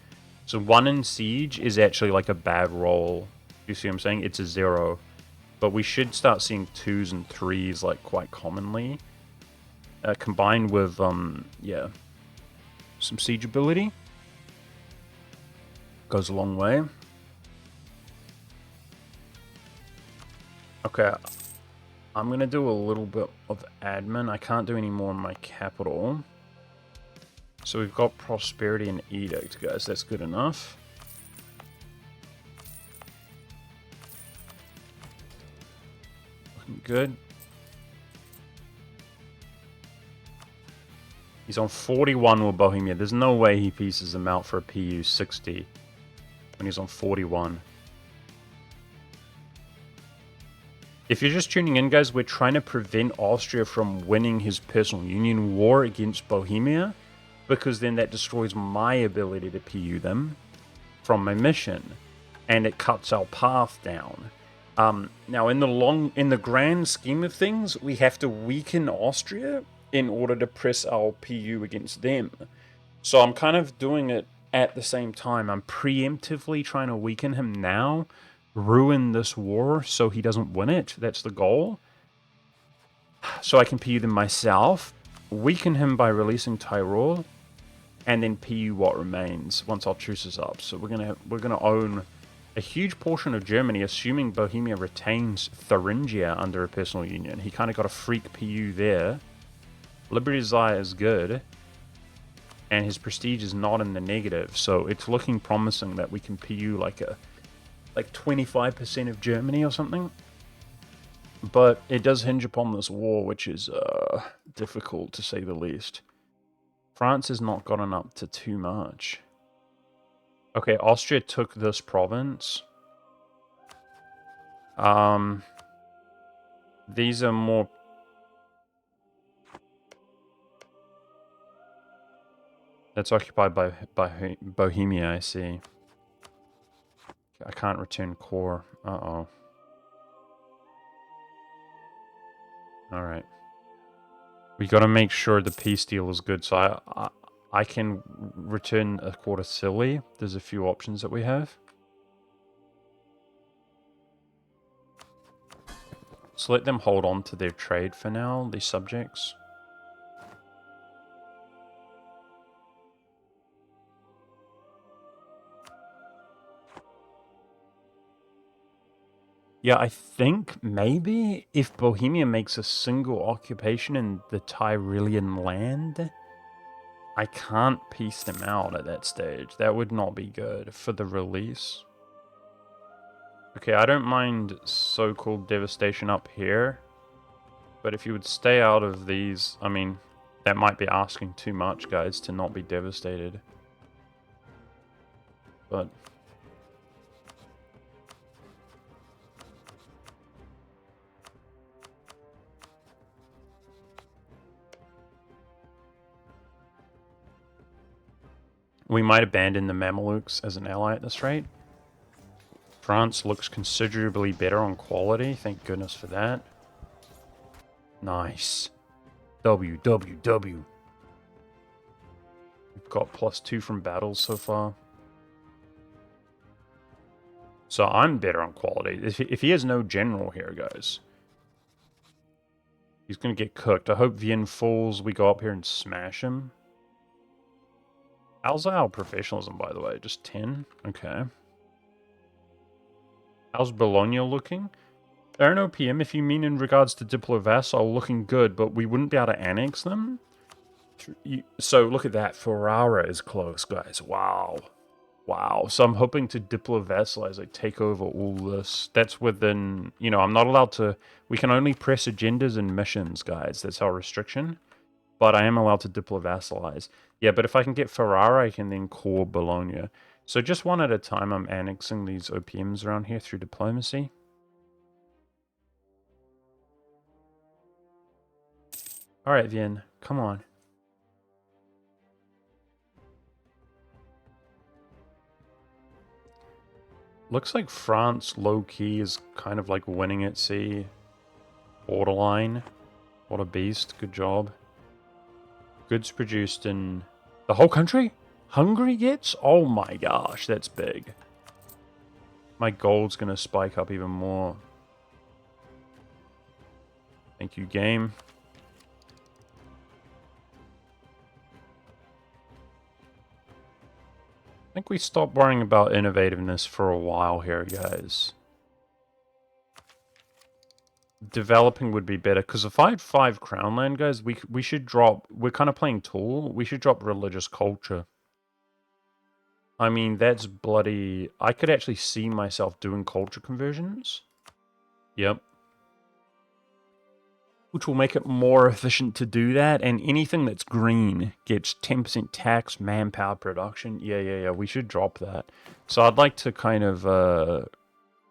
Speaker 1: So 1 in siege is actually like a bad roll. You see what I'm saying? It's a 0. But we should start seeing 2s and 3s like quite commonly. Combined with, yeah, some siege ability. Goes a long way. Okay, I'm going to do a little bit of admin. I can't do any more in my capital. So we've got prosperity and edict, guys. That's good enough. Looking good. He's on 41 with Bohemia. There's no way he pieces them out for a PU 60 when he's on 41. If you're just tuning in, guys, we're trying to prevent Austria from winning his personal union war against Bohemia, because then that destroys my ability to PU them from my mission, and it cuts our path down. Now, in the grand scheme of things, we have to weaken Austria in order to press our PU against them. So I'm kind of doing it at the same time. I'm preemptively trying to weaken him now, ruin this war so he doesn't win it. That's the goal. So I can PU them myself, weaken him by releasing Tyrol, and then PU what remains once our truce is up. So we're gonna own a huge portion of Germany, assuming Bohemia retains Thuringia under a personal union. He kind of got a freak PU there. Liberty Desire is good, and his prestige is not in the negative, so it's looking promising that we can PU like 25% of Germany or something. But it does hinge upon this war, which is difficult to say the least. France has not gotten up to too much. Okay, Austria took this province. These are more... That's occupied by Bohemia, I see. I can't return core. Uh-oh. Alright. We gotta make sure the peace deal is good, so I can return a quarter silly. There's a few options that we have. So let them hold on to their trade for now, these subjects. Yeah, I think maybe if Bohemia makes a single occupation in the Tyrolean land, I can't piece them out at that stage. That would not be good for the release. Okay, I don't mind so-called devastation up here, but if you would stay out of these, I mean, that might be asking too much, guys, to not be devastated. But... we might abandon the Mamelukes as an ally at this rate. France looks considerably better on quality. Thank goodness for that. Nice. W. We've got +2 from battles so far. So I'm better on quality. If he has no general here, guys, he's going to get cooked. I hope Vienne falls. We go up here and smash him. How's our professionalism, by the way? Just 10? Okay. How's Bologna looking? They're an OPM, if you mean in regards to Diplo-vassal, looking good, but we wouldn't be able to annex them. So look at that. Ferrara is close, guys. Wow. Wow. So I'm hoping to Diplo-vassalize, like take over all this. That's within, you know, I'm not allowed to... We can only press agendas and missions, guys. That's our restriction. but I am allowed to Diplo-vassalize. Yeah, but if I can get Ferrara, I can then core Bologna. So just one at a time, I'm annexing these OPMs around here through diplomacy. Alright, Vienne, come on. Looks like France, low-key, is kind of like winning at sea. Borderline. What a beast, good job. Goods produced in the whole country? Hungary gets? Oh my gosh, that's big. My gold's gonna spike up even more. Thank you, game. I think we stopped worrying about innovativeness for a while here, guys. Developing would be better, because if I had 5 crown land, guys, we should drop... We're kind of playing Tool. We should drop religious culture. I mean, that's bloody... I could actually see myself doing culture conversions. Yep. Which will make it more efficient to do that, and anything that's green gets 10% tax, manpower, production. Yeah, we should drop that. So I'd like to kind of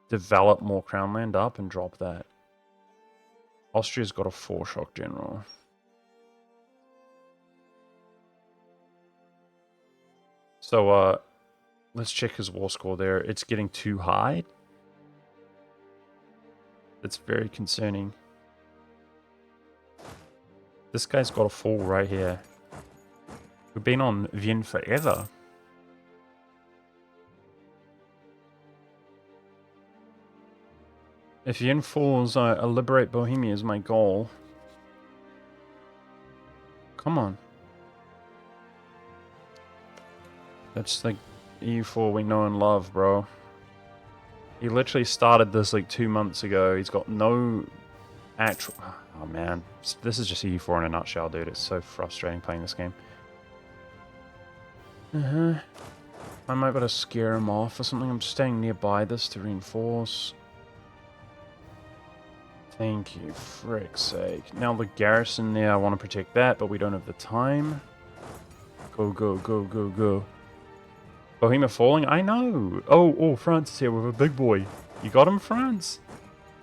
Speaker 1: develop more crown land up and drop that. Austria's got a 4-shock general. So, let's check his war score there. It's getting too high. That's very concerning. This guy's got a fall right here. We've been on Vienne forever. If Vienne falls, I liberate Bohemia is my goal. Come on. That's like EU4 we know and love, bro. He literally started this like 2 months ago. He's got no actual... Oh man, this is just EU4 in a nutshell, dude. It's so frustrating playing this game. I might be able to scare him off or something. I'm staying nearby this to reinforce. Thank you, frick's sake. Now the garrison there, I want to protect that, but we don't have the time. Go, go, go, go, go. Bohemia falling? I know! Oh, France is here with a big boy. You got him, France?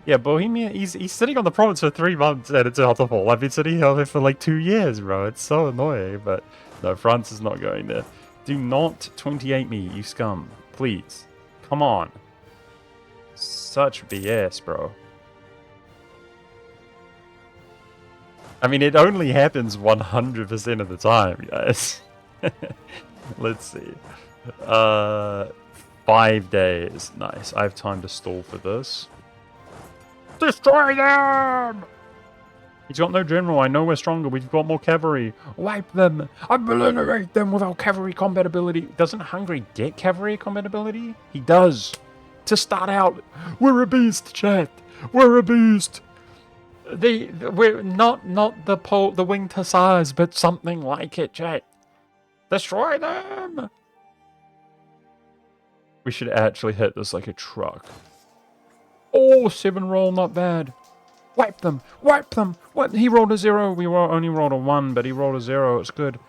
Speaker 1: Yeah, Bohemia, he's sitting on the province for 3 months and it's about to fall. I've been sitting here for like 2 years, bro. It's so annoying, but no, France is not going there. Do not 28 me, you scum. Please. Come on. Such BS, bro. I mean, it only happens 100% of the time, guys. Let's see. 5 days. Nice. I have time to stall for this. Destroy them! He's got no general. I know we're stronger. We've got more cavalry. Wipe them. Obliterate them with our cavalry combat ability. Doesn't Hungary get cavalry combat ability? He does. To start out, we're a beast, chat. We're a beast. We're not the winged hussars, but something like it, chat. Destroy them. We should actually hit this like a truck. Oh, 7 roll, not bad. Wipe them! Wipe them! What? He rolled a 0. We only rolled a 1, but he rolled a 0. It's good.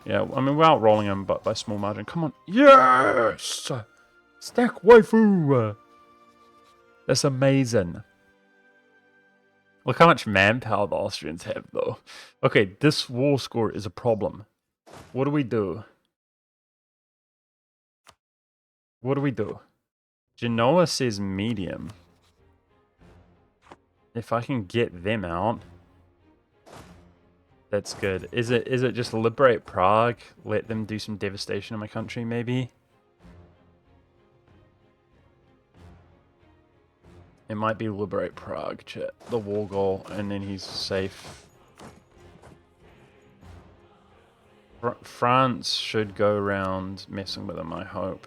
Speaker 1: Yeah, I mean, we're outrolling him, but by small margin. Come on. Yes! Stack waifu! That's amazing. Look how much manpower the Austrians have, though. Okay, this war score is a problem. What do we do? What do we do? Genoa says medium. If I can get them out, that's good. Is it just liberate Prague? Let them do some devastation in my country, maybe? It might be liberate Prague, chat. The war goal, and then he's safe. France should go around messing with him, I hope.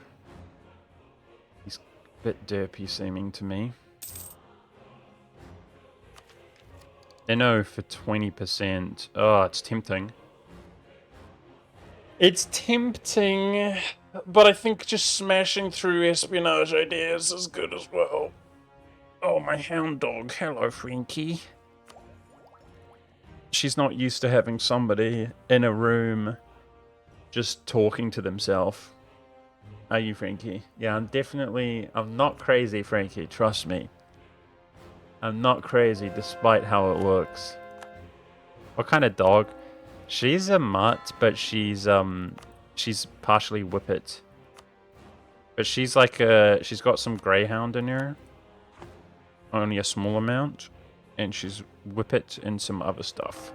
Speaker 1: He's a bit derpy seeming to me. No, for 20%. Oh, it's tempting. It's tempting, but I think just smashing through espionage ideas is good as well. Oh, my hound dog. Hello, Frankie. she's not used to having somebody in a room just talking to themselves. Are you, Frankie? Yeah, I'm not crazy, Frankie, trust me. I'm not crazy despite how it looks. What kind of dog? She's a mutt, but she's partially whippet. But she's like she's got some greyhound in her. Only a small amount. And she's whippet and some other stuff.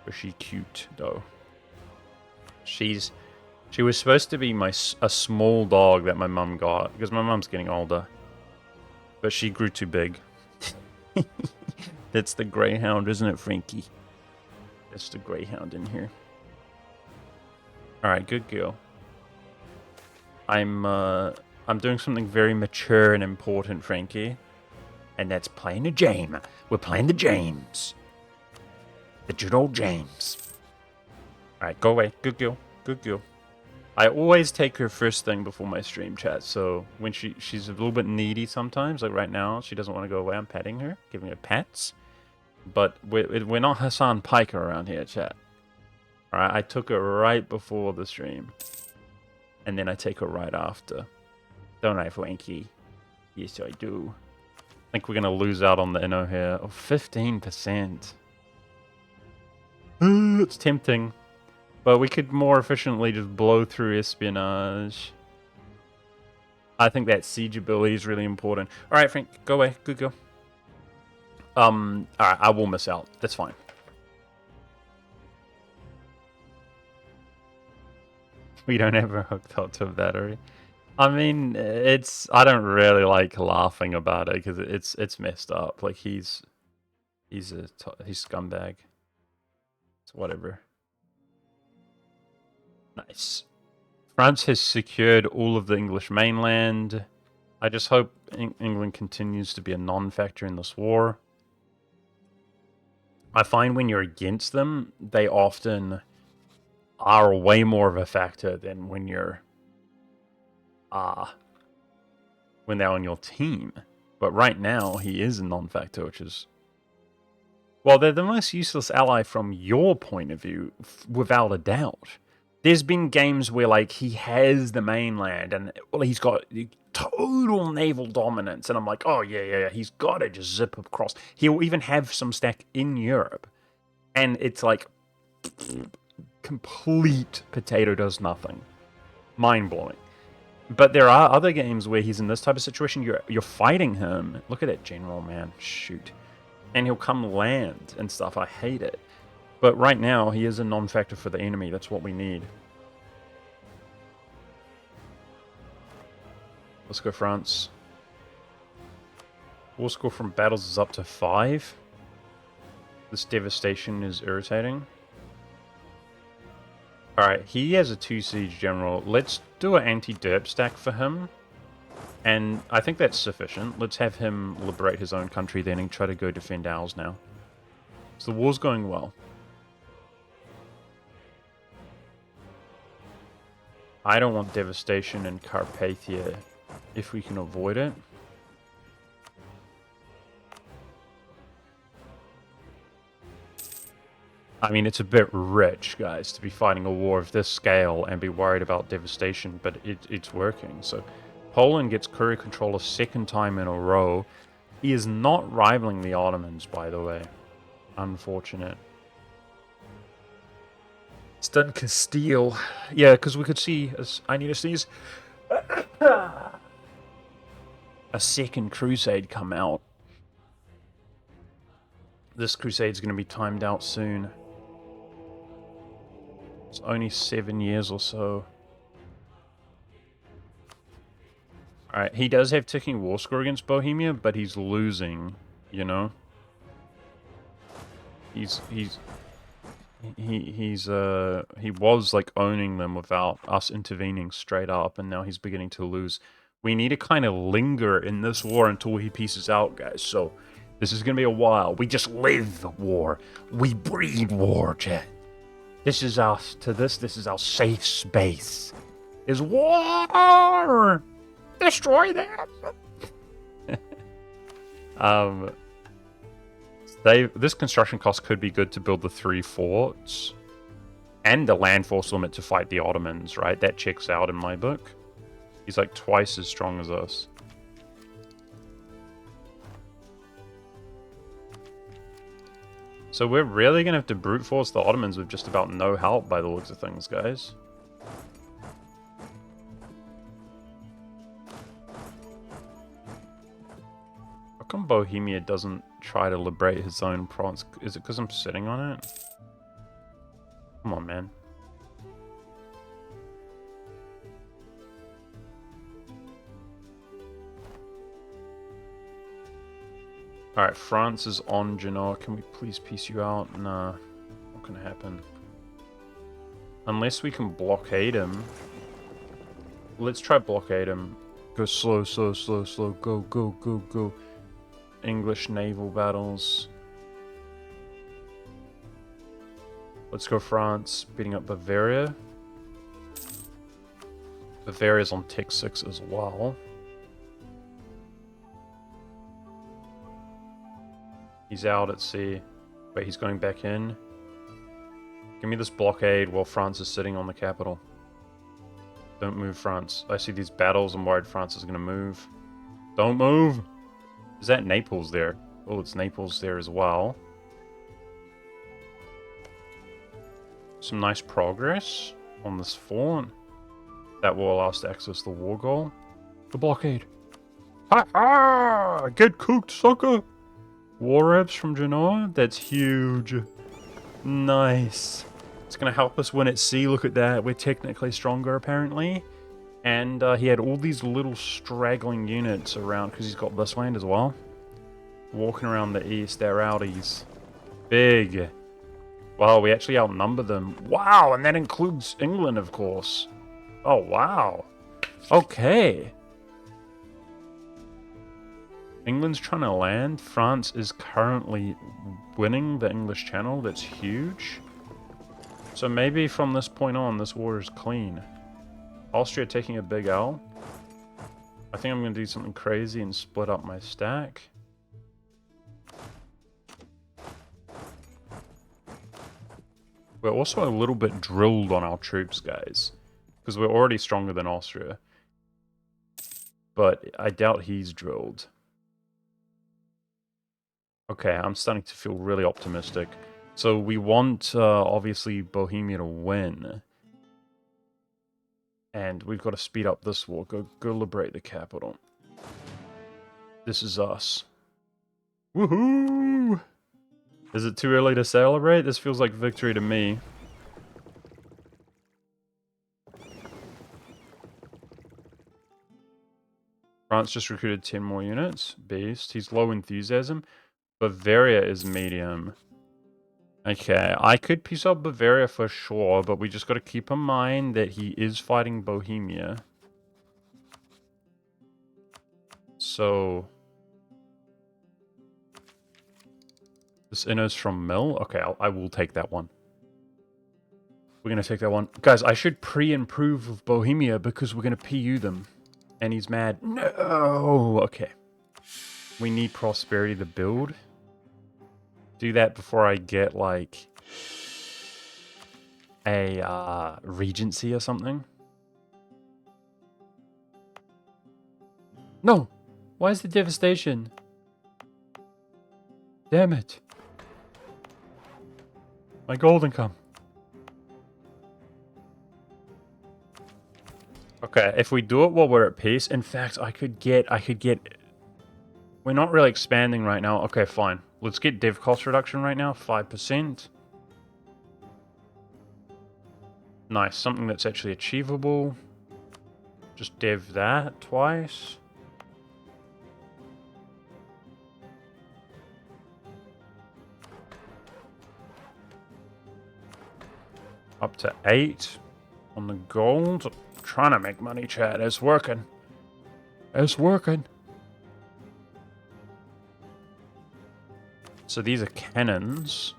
Speaker 1: But she's cute though. She was supposed to be a small dog that my mum got because my mum's getting older. But she grew too big. That's the greyhound, isn't it, Frankie? That's the greyhound in here. Alright, good girl. I'm doing something very mature and important, Frankie. And that's playing a game. We're playing the James. The good old James. Alright, go away. Good girl. Good girl. I always take her first thing before my stream chat, so when she's a little bit needy sometimes, like right now, she doesn't want to go away, I'm petting her, giving her pets. But we're not Hassan Piker around here, chat. Alright, I took her right before the stream. And then I take her right after. Don't I, Frankie? Yes, I do. I think we're going to lose out on the inno here. Oh, 15%. It's tempting. But we could more efficiently just blow through espionage. I think that siege ability is really important. Alright, Frank, go away. Good girl. Alright, I will miss out. That's fine. We don't have her hooked up to a battery. I mean, I don't really like laughing about it because it's messed up. Like he's scumbag. It's whatever. Nice. France has secured all of the English mainland. I just hope England continues to be a non-factor in this war. I find when you're against them, they often are way more of a factor than when you're when they're on your team. But right now, he is a non-factor, which is... Well, they're the most useless ally from your point of view, without a doubt. There's been games where, like, he has the mainland, and he's got total naval dominance, and I'm like, oh, yeah, he's got to just zip across. He'll even have some stack in Europe, and it's like... complete potato does nothing. Mind-blowing. But there are other games where he's in this type of situation. You're fighting him. Look at that general, man. Shoot. And he'll come land and stuff. I hate it. But right now, he is a non-factor for the enemy. That's what we need. Let's go France. War score from battles is up to 5. This devastation is irritating. Alright, he has a 2 siege general. Let's do an anti-derp stack for him. And I think that's sufficient. Let's have him liberate his own country then and try to go defend ours now. So the war's going well. I don't want devastation in Carpathia if we can avoid it. I mean, it's a bit rich, guys, to be fighting a war of this scale and be worried about devastation, but it's working. So Poland gets courier control a second time in a row. He is not rivaling the Ottomans, by the way. Unfortunate. It's done Castile. Yeah, because we could see, I need to sneeze, a second crusade come out. This crusade's going to be timed out soon. It's only 7 years or so. Alright, he does have ticking war score against Bohemia, but he's losing, you know? He was like owning them without us intervening straight up, and now he's beginning to lose. We need to kind of linger in this war until he pieces out, guys, so this is going to be a while. We just live war. We breed war, chat. This is our safe space. Is war! Destroy them! this construction cost could be good to build the 3 forts and the land force limit to fight the Ottomans, right? That checks out in my book. He's like twice as strong as us. So we're really going to have to brute force the Ottomans with just about no help by the looks of things, guys. How come Bohemia doesn't try to liberate his own province? Is it because I'm sitting on it? Come on, man. Alright, France is on Genoa. Can we please peace you out? Nah, not gonna happen. Unless we can blockade him. Let's try blockade him. Go slow, slow, slow, slow. Go, go, go, go. English naval battles. Let's go France, beating up Bavaria. Bavaria's on tick 6 as well. He's out at sea. Wait, he's going back in. Give me this blockade while France is sitting on the capital. Don't move, France. I see these battles. I'm worried France is going to move. Don't move! Is that Naples there? Oh, it's Naples there as well. Some nice progress on this fort. That will allow us to access the war goal. The blockade. Ha ha! Get cooked, sucker! War reps from Genoa? That's huge. Nice. It's going to help us win at sea. Look at that. We're technically stronger, apparently. And he had all these little straggling units around, because he's got this land as well. Walking around the east. They're outies. Big. Wow, we actually outnumber them. Wow, and that includes England, of course. Oh, wow. Okay. England's trying to land. France is currently winning the English Channel. That's huge. So maybe from this point on, this war is clean. Austria taking a big L. I think I'm going to do something crazy and split up my stack. We're also a little bit drilled on our troops, guys. Because we're already stronger than Austria. But I doubt he's drilled. Okay, I'm starting to feel really optimistic. So we want, obviously, Bohemia to win. And we've got to speed up this war. Go liberate the capital. This is us. Woohoo! Is it too early to celebrate? This feels like victory to me. France just recruited 10 more units. Beast. He's low enthusiasm. Bavaria is medium. Okay, I could piece up Bavaria for sure, but we just got to keep in mind that he is fighting Bohemia. So... this inno's from Mill? Okay, I will take that one. We're going to take that one. Guys, I should pre-improve with Bohemia because we're going to PU them. And he's mad. No! Okay. We need prosperity to build. Do that before I get, like, a regency or something. No! Why is the devastation? Damn it. My gold income. Okay, if we do it while we're at peace, in fact, I could get... We're not really expanding right now. Okay, fine. Let's get dev cost reduction right now, 5%. Nice, something that's actually achievable. Just dev that twice. Up to 8 on the gold. I'm trying to make money, chat. It's working. It's working. So these are cannons.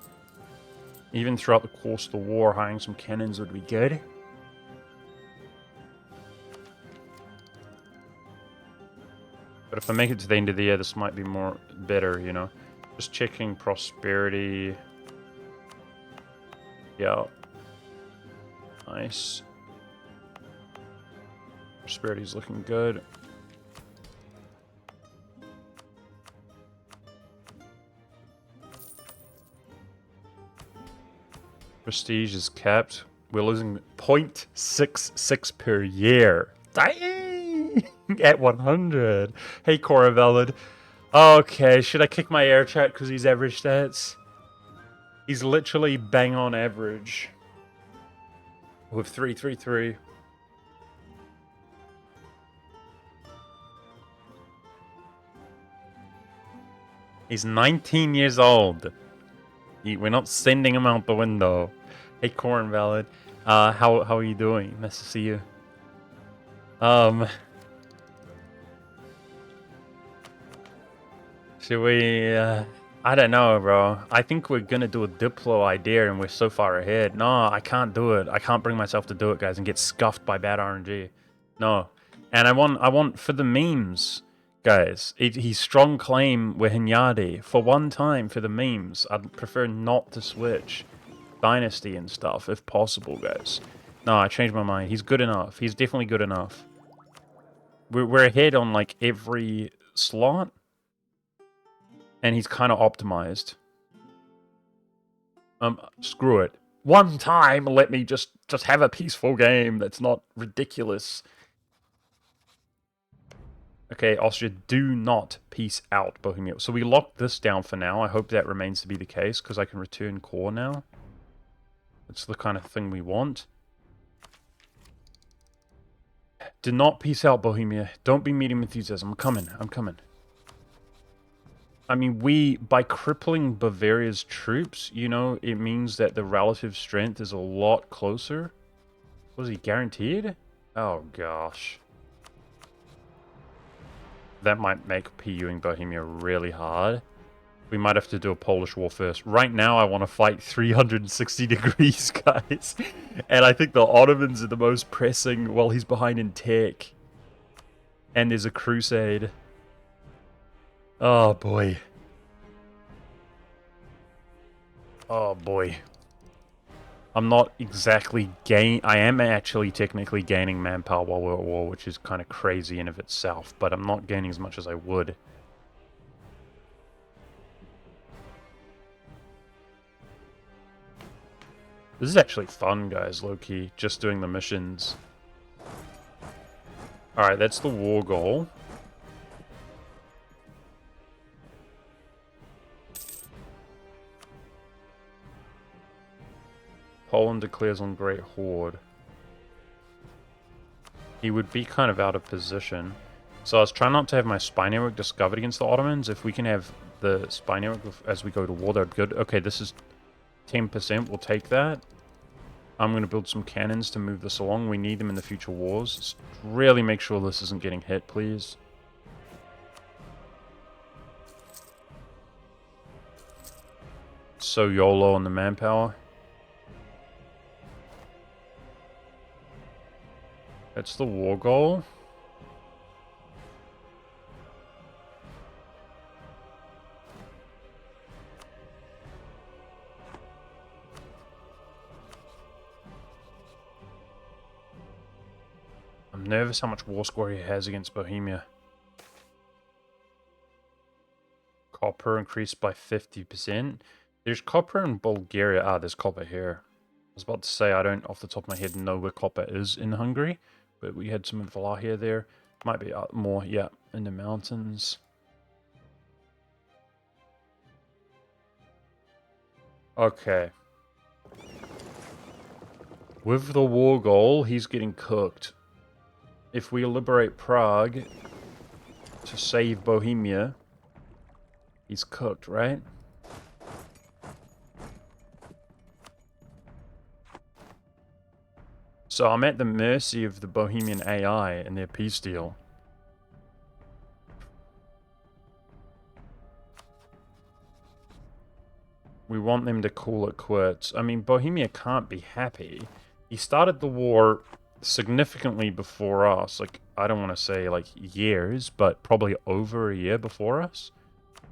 Speaker 1: Even throughout the course of the war, hiring some cannons would be good. But if I make it to the end of the year, this might be better, you know. Just checking prosperity. Yeah. Nice. Prosperity's looking good. Prestige is capped. We're losing 0.66 per year. Dang! At 100. Hey, Cora Valid. Okay, should I kick my air chat because he's average stats? He's literally bang on average. With 333. He's 19 years old. We're not sending him out the window. Hey, Corn Valid. How are you doing? Nice to see you. Should we, I don't know, bro. I think we're gonna do a Diplo idea and we're so far ahead. No, I can't do it. I can't bring myself to do it, guys, and get scuffed by bad RNG. No. And I want for the memes, guys. He's strong claim with Hinyadi. For one time, for the memes, I'd prefer not to switch Dynasty and stuff, if possible, guys. No, I changed my mind. He's good enough. He's definitely good enough. We're ahead on, like, every slot. And he's kind of optimized. Screw it. One time, let me just have a peaceful game that's not ridiculous. Okay, Austria, do not peace out, Bohemia. So we locked this down for now. I hope that remains to be the case, because I can return core now. It's the kind of thing we want. Do not peace out, Bohemia. Don't be medium enthusiasm. I'm coming. I'm coming. I mean, by crippling Bavaria's troops, you know, it means that the relative strength is a lot closer. Was he guaranteed? Oh, gosh. That might make PUing Bohemia really hard. We might have to do a Polish war first. Right now, I want to fight 360 degrees, guys. And I think the Ottomans are the most pressing while he's behind in tech. And there's a Crusade. Oh, boy. Oh, boy. I'm not exactly I am actually technically gaining manpower while we're at war, which is kind of crazy in of itself, but I'm not gaining as much as I would. This is actually fun, guys, low-key, just doing the missions. Alright, that's the war goal. Poland declares on Great Horde. He would be kind of out of position. So I was trying not to have my spy network discovered against the Ottomans. If we can have the spy network as we go to war, that'd be good. Okay, this is 10%. We'll take that. I'm going to build some cannons to move this along. We need them in the future wars. Just really make sure this isn't getting hit, please. So YOLO on the manpower. That's the war goal. I'm nervous how much war score he has against Bohemia. Copper increased by 50%. There's copper in Bulgaria. Ah, there's copper here. I was about to say I don't off the top of my head know where copper is in Hungary. But we had some in Wallachia there. Might be more, yeah, in the mountains. Okay. With the war goal, he's getting cooked. If we liberate Prague to save Bohemia, he's cooked, right? So I'm at the mercy of the Bohemian AI and their peace deal. We want them to call it quits. I mean, Bohemia can't be happy. He started the war significantly before us. Like, I don't want to say, like, years, but probably over a year before us.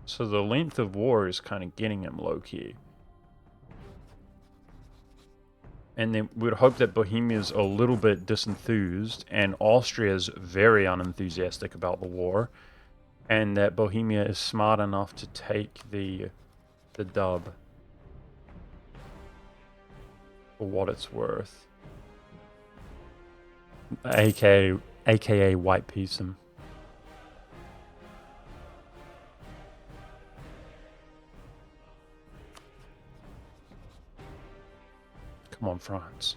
Speaker 1: So the length of war is kind of getting him low-key. And then we'd hope that Bohemia's a little bit disenthused, and Austria's very unenthusiastic about the war, and that Bohemia is smart enough to take the dub for what it's worth. AKA white piece him. Come on, France.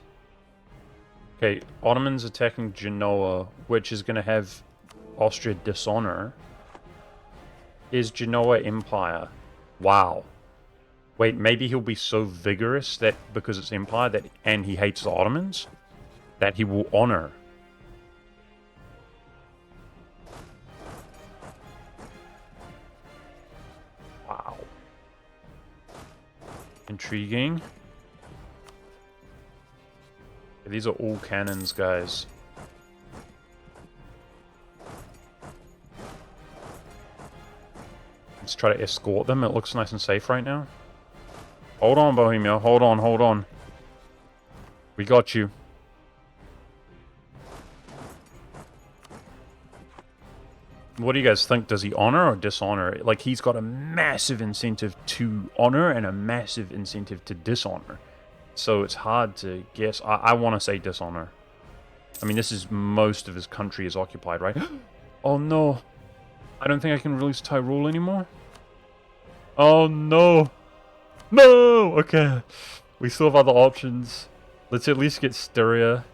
Speaker 1: Okay, Ottomans attacking Genoa, which is going to have Austria dishonor. Is Genoa Empire? Wow. Wait, maybe he'll be so vigorous that because it's Empire that and he hates the Ottomans that he will honor. Wow. Intriguing. These are all cannons, guys. Let's try to escort them. It looks nice and safe right now. Hold on, Bohemia. Hold on, hold on. We got you. What do you guys think? Does he honor or dishonor? Like, he's got a massive incentive to honor and a massive incentive to dishonor. So it's hard to guess. I want to say dishonor. I mean, this is most of his country is occupied, right? Oh, no. I don't think I can release Tyrol anymore. Oh, no. No! Okay. We still have other options. Let's at least get Styria.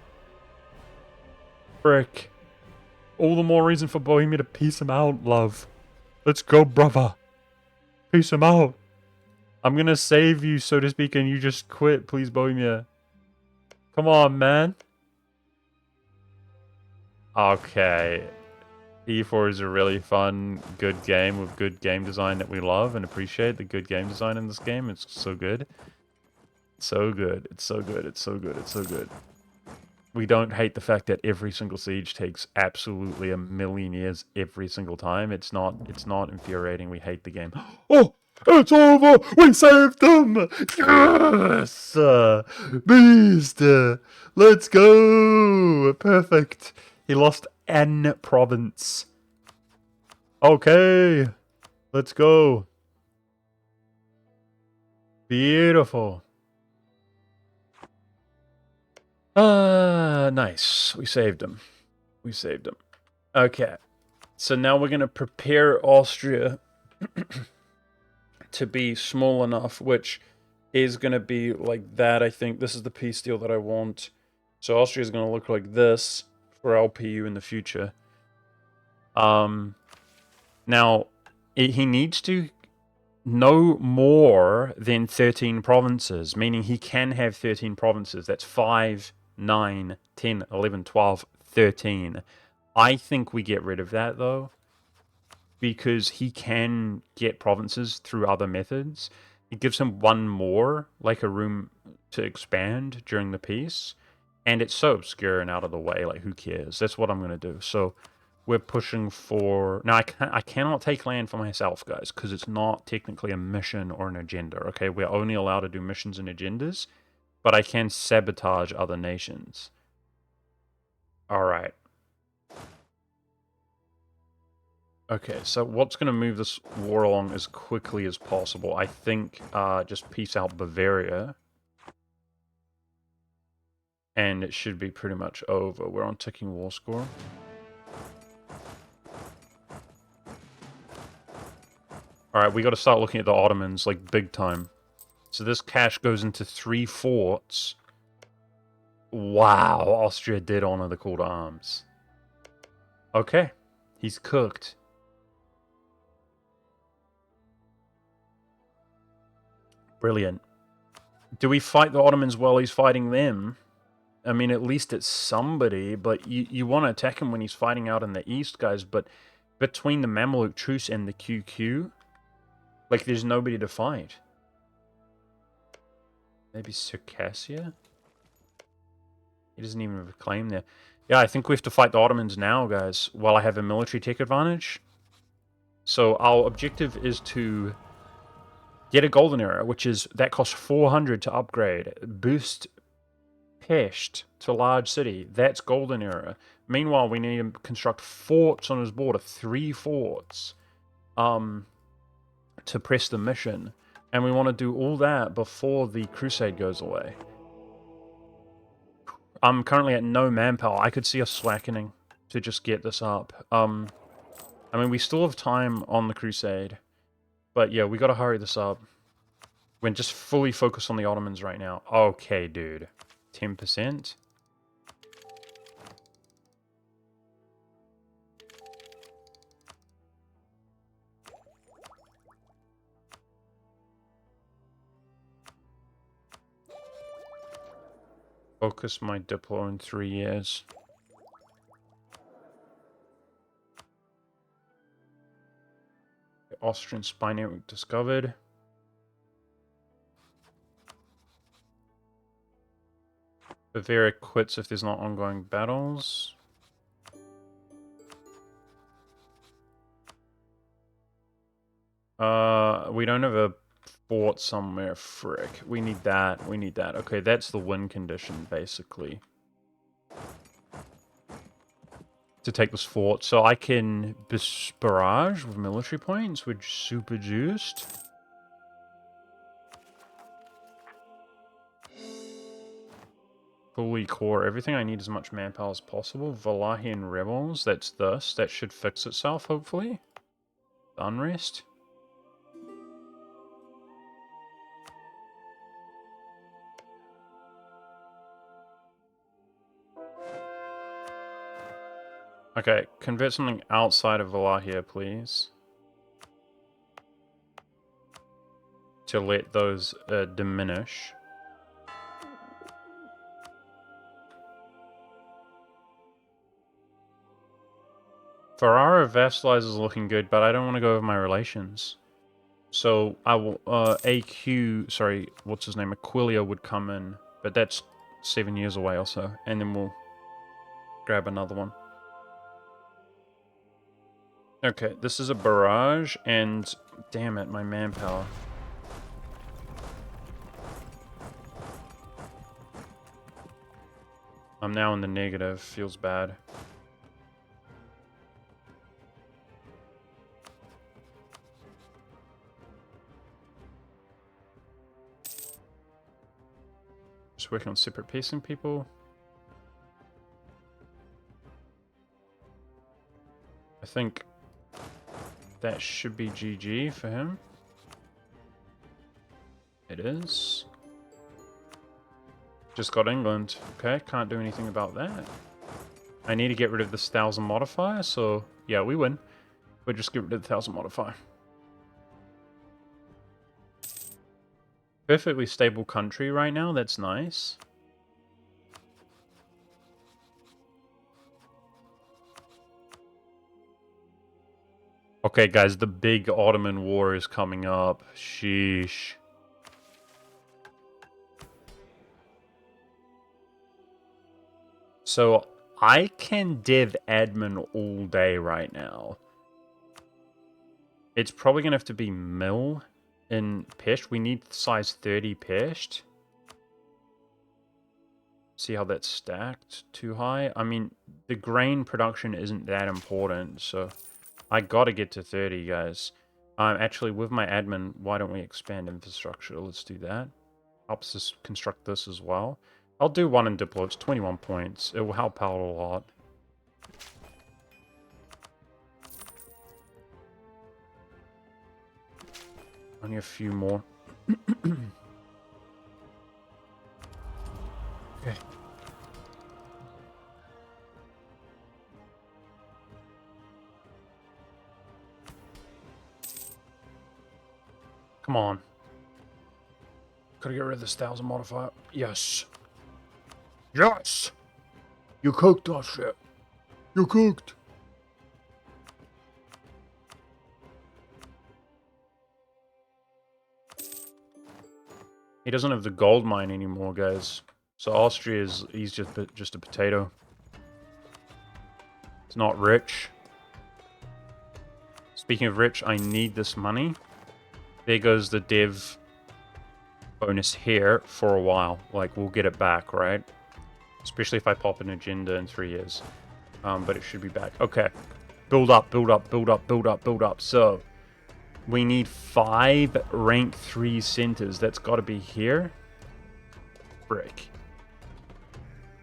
Speaker 1: Frick. All the more reason for Bohemia to peace him out, love. Let's go, brother. Peace him out. I'm gonna save you, so to speak, and you just quit, please, Bohemia. Come on, man. Okay. E4 is a really fun, good game with good game design that we love and appreciate. The good game design in this game, it's so good. So good. It's so good. It's so good. It's so good. We don't hate the fact that every single siege takes absolutely a million years every single time. It's not infuriating. We hate the game. Oh! It's over! We saved them! Yes! Beast! Let's go! Perfect. He lost an province. Okay. Let's go. Beautiful. Nice. We saved him. We saved him. Okay. So now we're going to prepare Austria to be small enough, which is going to be like that, I think. This is the peace deal that I want. So Austria is going to look like this for LPU in the future. Now, he needs to no more than 13 provinces, meaning he can have 13 provinces. That's 5, 9, 10, 11, 12, 13. I think we get rid of that, though, because he can get provinces through other methods. It gives him one more, like a room to expand during the peace, and it's so obscure and out of the way, like, who cares? That's what I'm going to do. So we're pushing for... Now, I cannot take land for myself, guys, because it's not technically a mission or an agenda, okay? We're only allowed to do missions and agendas, but I can sabotage other nations. Alright. Okay, so what's going to move this war along as quickly as possible? I think just peace out Bavaria. And it should be pretty much over. We're on ticking war score. Alright, we got to start looking at the Ottomans, like, big time. So this cash goes into 3 forts. Wow, Austria did honor the call to arms. Okay, he's cooked. Brilliant. Do we fight the Ottomans while he's fighting them? I mean, at least it's somebody, but you want to attack him when he's fighting out in the east, guys, but between the Mamluk truce and the QQ, like, there's nobody to fight. Maybe Circassia? He doesn't even have a claim there. Yeah, I think we have to fight the Ottomans now, guys, while I have a military tech advantage. So our objective is to get a golden era, which is that costs 400 to upgrade. Boost Pest to large city. That's golden era. Meanwhile, we need to construct forts on his border, 3 forts, to press the mission. And we want to do all that before the Crusade goes away. I'm currently at no manpower. I could see us slackening to just get this up. I mean, we still have time on the Crusade. But yeah, we gotta hurry this up. We're just fully focused on the Ottomans right now. Okay, dude. 10%? Focus my Diplo in 3 years. The Austrian spy network discovered. Bavaria quits if there's not ongoing battles. We don't have a fort somewhere. Frick. We need that. We need that. Okay, that's the win condition, basically. To take this fort. So I can barrage with military points, which is super juiced. Fully core everything. I need as much manpower as possible. Wallachian rebels. That's this. That should fix itself, hopefully. Unrest. Okay, convert something outside of Wallachia, please. To let those diminish. Ferrara vassalize is looking good, but I don't want to go over my relations. So I will AQ, sorry, what's his name? Aquilia would come in, but that's 7 years away also, and then we'll grab another one. Okay, this is a barrage, and damn it, my manpower. I'm now in the negative, feels bad. Just working on separate pacing people. I think that should be GG for him. It is. Just got England. Okay, can't do anything about that. I need to get rid of this 1000 modifier, so yeah, we win. We'll just get rid of the 1000 modifier. Perfectly stable country right now, that's nice. Okay, guys, the big Ottoman war is coming up. Sheesh. So, I can dev admin all day right now. It's probably going to have to be mill in Pest. We need size 30 Pest. See how that's stacked too high? I mean, the grain production isn't that important, so I gotta get to 30, guys. Actually, with my admin, why don't we expand infrastructure? Let's do that. Helps us construct this as well. I'll do one in Diplo. It's 21 points. It will help out a lot. Only a few more. Okay. Come on. Gotta get rid of this 1000 modifier. Yes. Yes! You cooked that shit. You cooked. He doesn't have the gold mine anymore, guys. So Austria he's just a potato. It's not rich. It's Speaking of rich, I need this money. There goes the dev bonus here for a while. Like, we'll get it back, right? Especially if I pop an agenda in 3 years. But it should be back. Okay. Build up, build up, build up, build up, build up. So, we need 5 rank 3 centers. That's got to be here. Frick.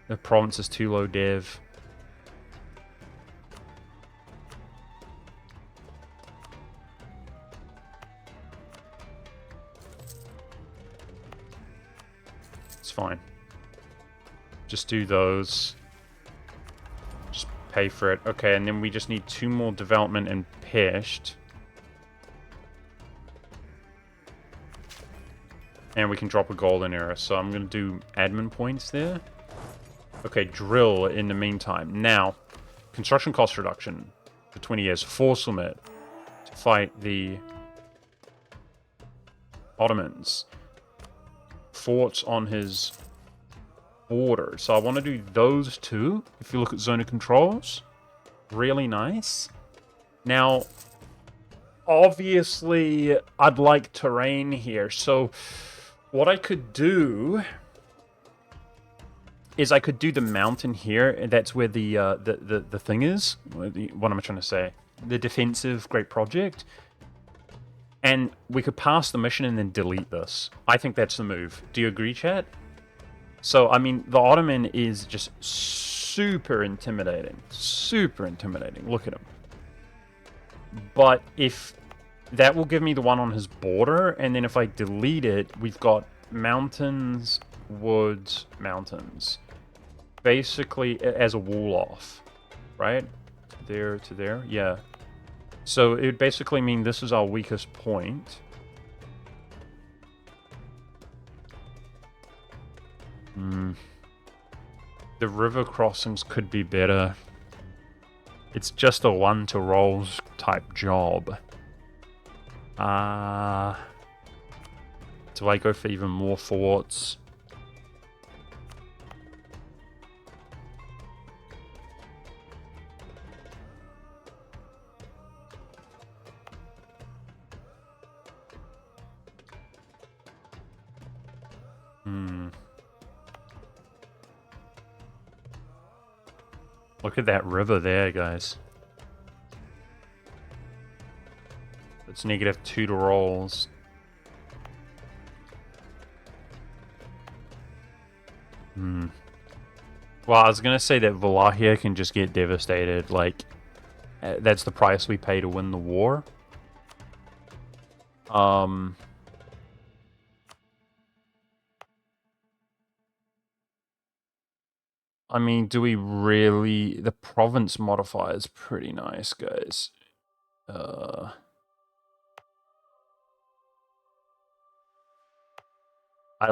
Speaker 1: The province is too low dev. It's fine. Just do those. Just pay for it. Okay, and then we just need 2 more development and Pest. And we can drop a golden era. So I'm going to do admin points there. Okay, drill in the meantime. Now, construction cost reduction for 20 years. Force limit to fight the Ottomans. Forts on his border. So I want to do those 2. If you look at zone of controls. Really nice. Now, obviously, I'd like terrain here. So what I could do is I could do the mountain here, and that's where the thing is. What am I trying to say? The defensive great project. And we could pass the mission and then delete this. I think that's the move. Do you agree, chat? So, I mean, the Ottoman is just super intimidating. Super intimidating. Look at him. But if that will give me the one on his border, and then if I delete it, we've got mountains, woods, mountains. Basically, as a wall off, right? There to there, yeah. So it would basically mean this is our weakest point. The river crossings could be better. It's just a 1 to rolls type job. Do I go for even more forts? Look at that river there, guys. It's -2 to rolls. Well, I was going to say that Wallachia can just get devastated. Like, that's the price we pay to win the war. I mean, do we really... The province modifier is pretty nice, guys. I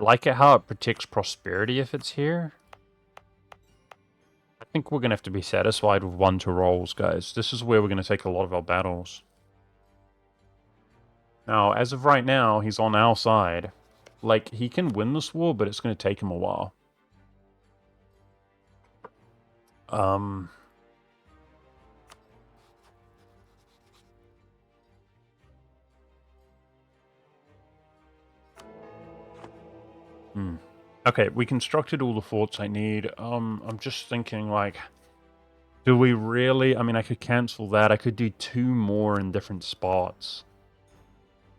Speaker 1: like it how it protects prosperity if it's here. I think we're going to have to be satisfied with 1 to rolls, guys. This is where we're going to take a lot of our battles. Now, as of right now, he's on our side. Like, he can win this war, but it's going to take him a while. Okay, we constructed all the forts I need. I'm just thinking, like, do we really... I mean, I could cancel that. I could do 2 more in different spots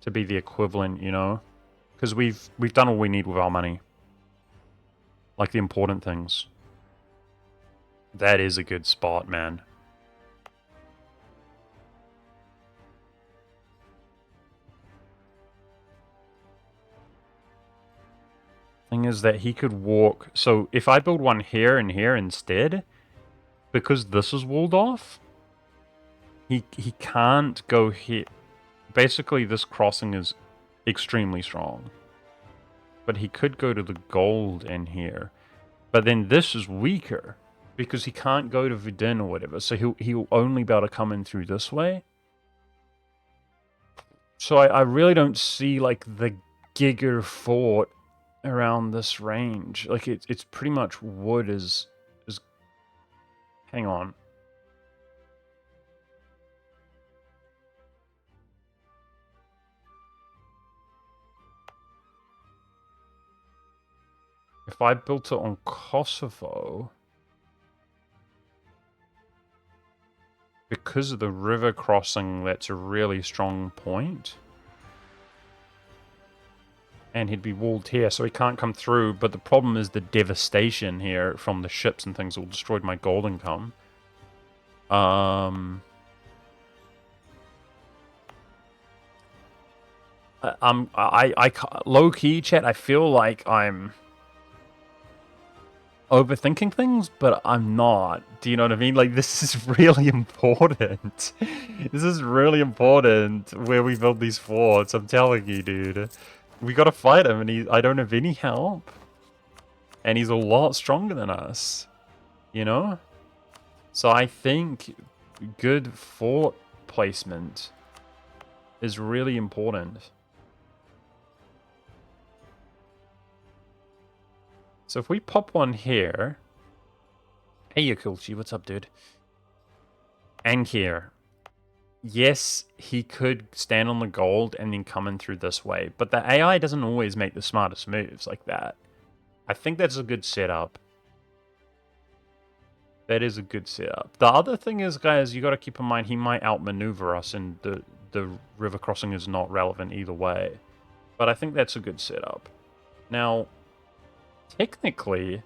Speaker 1: to be the equivalent, you know? Because we've done all we need with our money. Like, the important things. That is a good spot, man. Thing is that he could walk... So, if I build one here and here instead, because this is walled off, he can't go here. Basically, this crossing is extremely strong. But he could go to the gold in here. But then this is weaker, because he can't go to Verdun or whatever. So he'll only be able to come in through this way. So I really don't see, like, the Giger fort around this range. Like, it's pretty much wood is... Hang on. if I built it on Kosovo, because of the river crossing, that's a really strong point. And he'd be walled here, so he can't come through. But the problem is the devastation here from the ships and things all destroyed my gold income. Low key, chat. I feel like I'm overthinking things, but I'm not. Do you know what I mean? Like, this is really important. This is really important where we build these forts. I'm telling you, dude. We gotta fight him, and I don't have any help. And he's a lot stronger than us. You know? So I think good fort placement is really important. So if we pop one here... Hey, Yakulchi, what's up, dude? And here. Yes, he could stand on the gold and then come in through this way. But the AI doesn't always make the smartest moves like that. I think that's a good setup. That is a good setup. The other thing is, guys, you got to keep in mind he might outmaneuver us, and the river crossing is not relevant either way. But I think that's a good setup. Now, technically,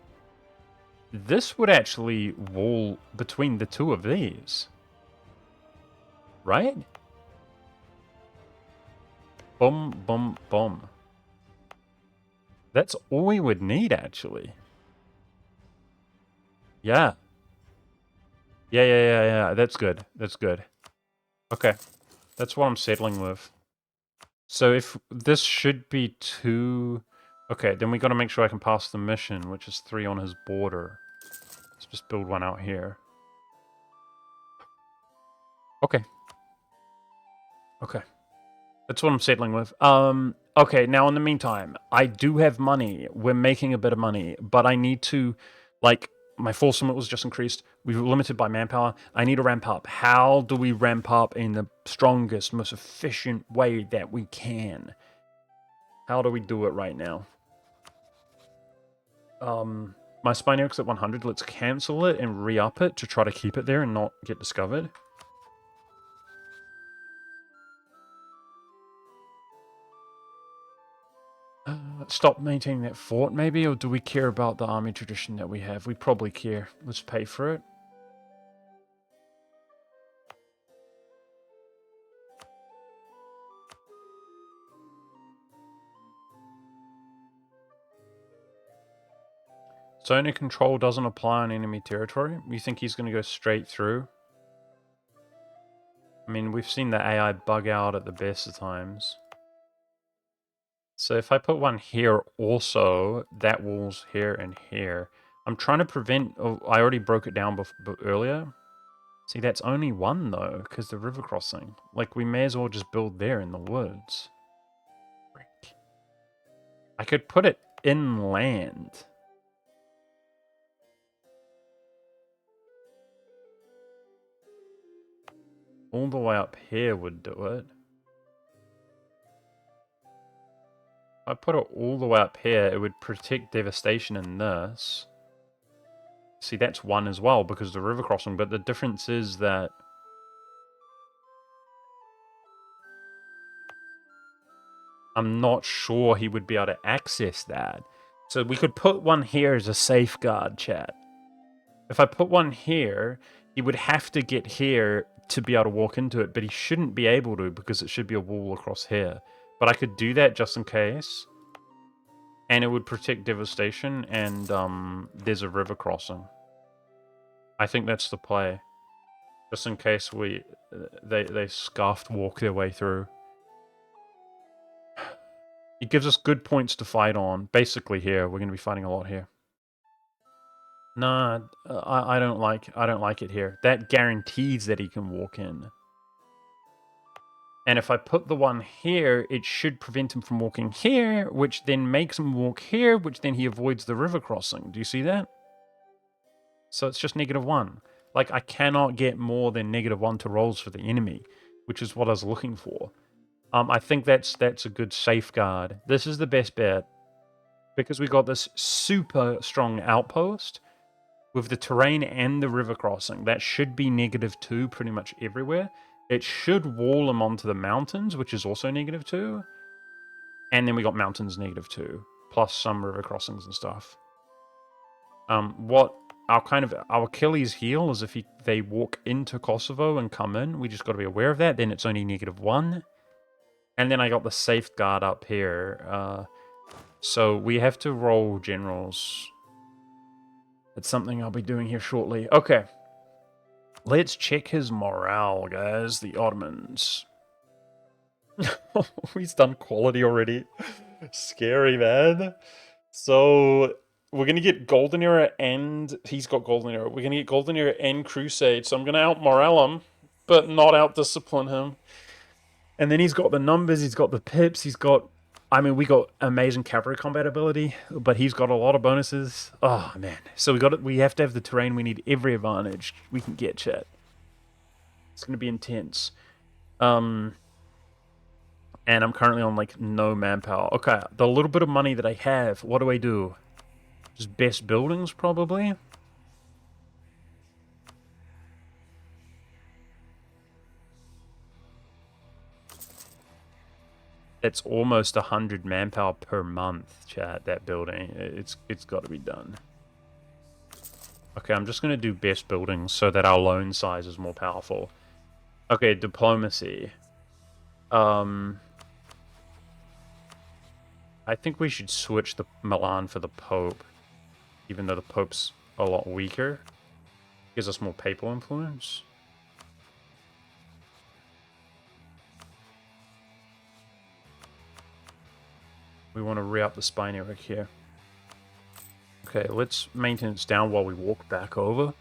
Speaker 1: this would actually wall between the two of these. Right? Boom, boom, boom. That's all we would need, actually. Yeah. Yeah. That's good. That's good. Okay. That's what I'm settling with. So if this should be 2... Okay, then we got to make sure I can pass the mission, which is 3 on his border. Let's just build one out here. Okay. Okay. That's what I'm settling with. Okay, now in the meantime, I do have money. We're making a bit of money, but I need to, like, my force limit was just increased. We were limited by manpower. I need to ramp up. How do we ramp up in the strongest, most efficient way that we can? How do we do it right now? My Spinoak's at 100. Let's cancel it and re-up it to try to keep it there and not get discovered. Stop maintaining that fort, maybe? Or do we care about the army tradition that we have? We probably care. Let's pay for it. Zone of control doesn't apply on enemy territory. You think he's going to go straight through? I mean, we've seen the AI bug out at the best of times. So if I put one here also, that wall's here and here. I'm trying to prevent... Oh, I already broke it down earlier. See, that's only one, though, because the river crossing. Like, we may as well just build there in the woods. Frick. I could put it inland. All the way up here would do it. If I put it all the way up here, it would protect devastation in this. See, that's one as well because of the river crossing, but the difference is that I'm not sure he would be able to access that. So we could put one here as a safeguard, chat. If I put one here, he would have to get here to be able to walk into it, but he shouldn't be able to because it should be a wall across here. But I could do that just in case. And it would protect devastation, and there's a river crossing. I think that's the play. Just in case they scuffed walk their way through. It gives us good points to fight on. Basically here, we're going to be fighting a lot here. Nah, I don't like it here. That guarantees that he can walk in. And if I put the one here, it should prevent him from walking here, which then makes him walk here, which then he avoids the river crossing. Do you see that? So it's just -1. Like, I cannot get more than -1 to rolls for the enemy, which is what I was looking for. I think that's a good safeguard. This is the best bet. because we got this super strong outpost with the terrain and the river crossing. That should be -2 pretty much everywhere. It should wall them onto the mountains, which is also -2. And then we got mountains -2, plus some river crossings and stuff. What our Achilles heel is if they walk into Kosovo and come in. We just got to be aware of that. Then it's only -1. And then I got the safeguard up here. So we have to roll generals. It's something I'll be doing here shortly. Okay. Let's check his morale, guys. The Ottomans. He's done quality already. Scary, man. So we're going to get Golden Era and... He's got Golden Era. We're going to get Golden Era and Crusade. So I'm going to out-morale him, but not out-discipline him. And then he's got the numbers. He's got the pips. He's got... I mean, we got amazing cavalry combat ability, but he's got a lot of bonuses. Oh, man. So we have to have the terrain. We need every advantage we can get, chat. It's going to be intense. And I'm currently on, like, no manpower. Okay, the little bit of money that I have, what do I do? Just best buildings, probably? It's almost 100 manpower per month, chat, that building. It's got to be done. Okay, I'm just going to do best buildings so that our loan size is more powerful. Okay, diplomacy. I think we should switch the Milan for the Pope, even though the Pope's a lot weaker. Gives us more papal influence. We want to re-up the spine Eric here. Okay, let's maintenance down while we walk back over.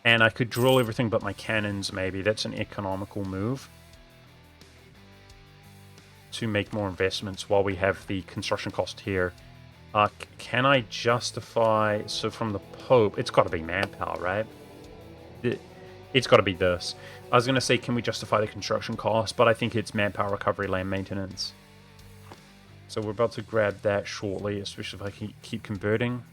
Speaker 1: And I could drill everything but my cannons, maybe. That's an economical move. To make more investments while we have the construction cost here. Can I justify... So from the Pope... It's got to be manpower, right? It's got to be this. I was going to say, can we justify the construction cost? But I think it's manpower, recovery, land maintenance. So we're about to grab that shortly, especially if I can keep converting.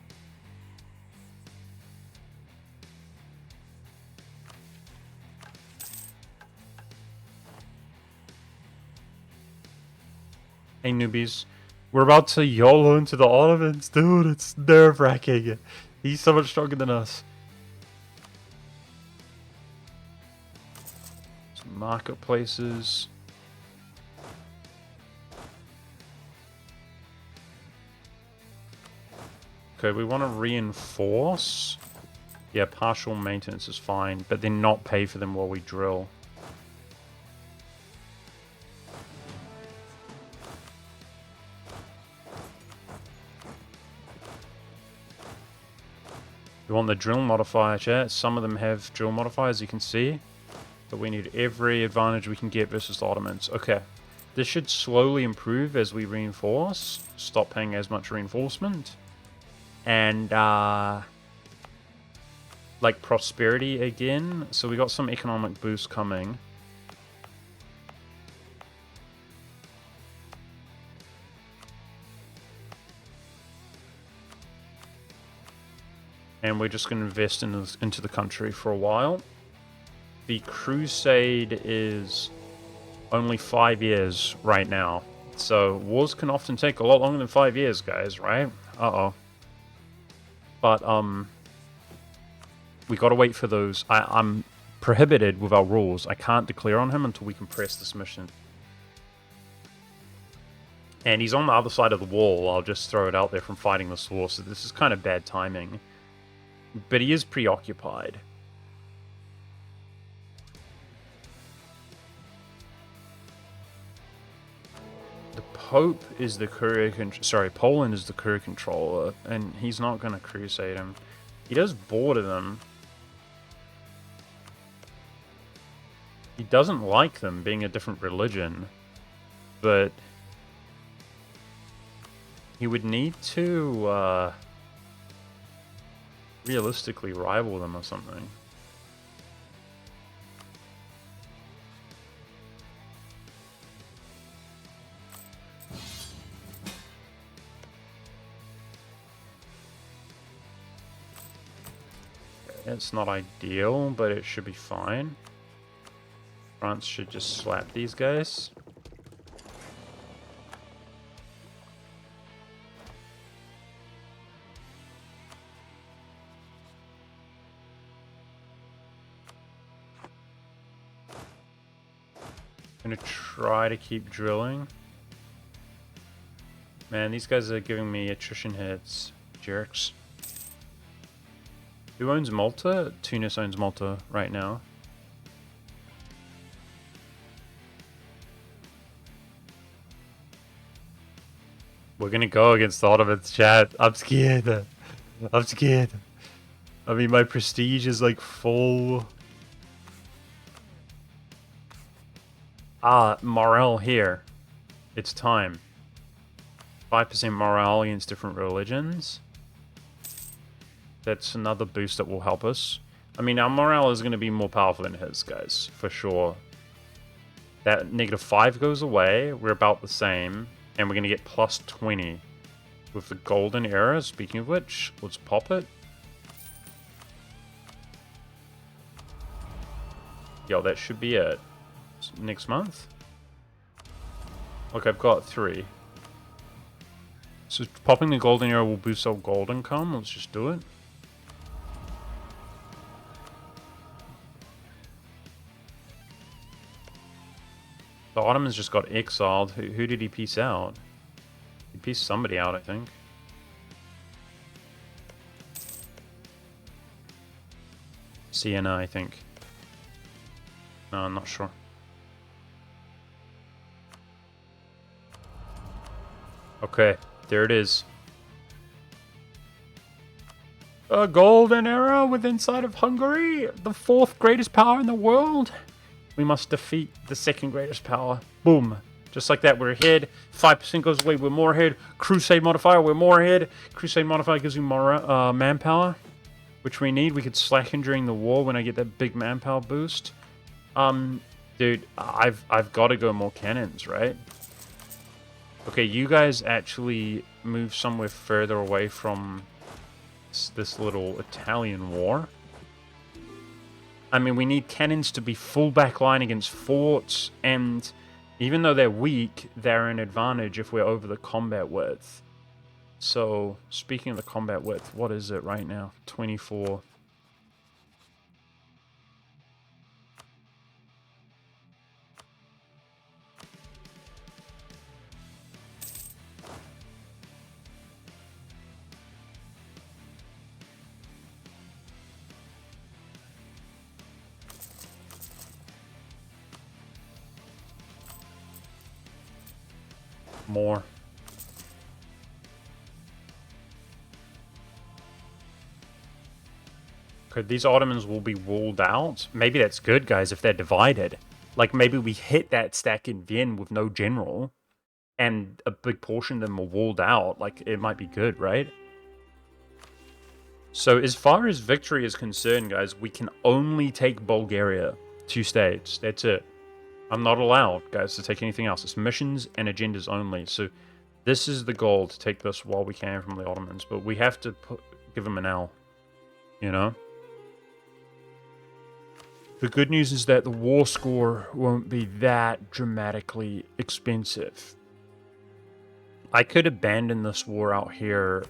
Speaker 1: Hey newbies, we're about to YOLO into the Ottomans, dude. It's nerve-wracking. He's so much stronger than us. Some marketplaces. Okay, we want to reinforce. Yeah, partial maintenance is fine, but then not pay for them while we drill. We want the drill modifier, chat. Some of them have drill modifiers, you can see. But we need every advantage we can get versus the Ottomans. Okay. This should slowly improve as we reinforce. Stop paying as much reinforcement. And, like, prosperity again. So we got some economic boost coming. And we're just going to invest into the country for a while. The Crusade is only 5 years right now. So wars can often take a lot longer than 5 years, guys, right? Uh-oh. But, we gotta wait for those. I'm prohibited with our rules. I can't declare on him until we can press this mission. And he's on the other side of the wall. I'll just throw it out there from fighting this war. So this is kind of bad timing. But he is preoccupied. The Pope is the courier... Poland is the courier controller. And he's not going to crusade him. He does border them. He doesn't like them being a different religion. But... he would need to... realistically rival them or something. It's not ideal, but it should be fine. France should just slap these guys. Gonna try to keep drilling. Man, these guys are giving me attrition hits. Jerks. Who owns Malta? Tunis owns Malta right now. We're gonna go against the Ottomans, chat. I'm scared. I'm scared. I mean, my prestige is like full. Morale here. It's time. 5% morale against different religions. That's another boost that will help us. I mean, our morale is going to be more powerful than his, guys, for sure. That -5 goes away. We're about the same. And we're going to get plus 20 with the golden era. Speaking of which, let's pop it. Yo, that should be it. Next month? Look, I've got 3. So popping the golden era will boost our gold income. Let's just do it. The Ottomans just got exiled. Who did he peace out? He pieced somebody out, I think. Siena, I think. No, I'm not sure. Okay, there it is. A golden era within sight of Hungary, the 4th greatest power in the world. We must defeat the 2nd greatest power. Boom. Just like that, we're ahead. 5% goes away, we're more ahead. Crusade modifier, we're more ahead. Crusade modifier gives you more manpower, which we need. We could slacken during the war when I get that big manpower boost. Dude, I've got to go more cannons, right? Okay, you guys actually move somewhere further away from this little Italian war. I mean, we need cannons to be full back line against forts, and even though they're weak, they're an advantage if we're over the combat width. So, speaking of the combat width, what is it right now? 24. More. Okay, these Ottomans will be walled out. Maybe that's good, guys, if they're divided. Like, maybe we hit that stack in Vienna with no general, and a big portion of them are walled out. Like, it might be good, right? So, as far as victory is concerned, guys, we can only take Bulgaria. 2 states. That's it. I'm not allowed, guys, to take anything else. It's missions and agendas only. So this is the goal, to take this while we can from the Ottomans. But we have to give them an L, you know? The good news is that the war score won't be that dramatically expensive. I could abandon this war out here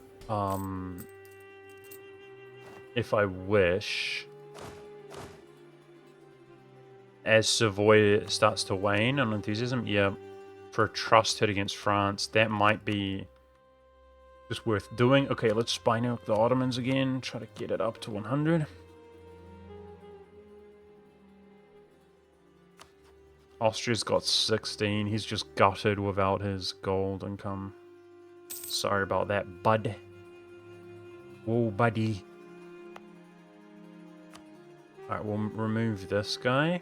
Speaker 1: if I wish. As Savoy starts to wane on enthusiasm, yeah, for a trust hit against France, that might be just worth doing. Okay, let's spy nuke the Ottomans again, try to get it up to 100. Austria's got 16, he's just gutted without his gold income. Sorry about that, bud. Whoa, buddy. Alright, we'll remove this guy.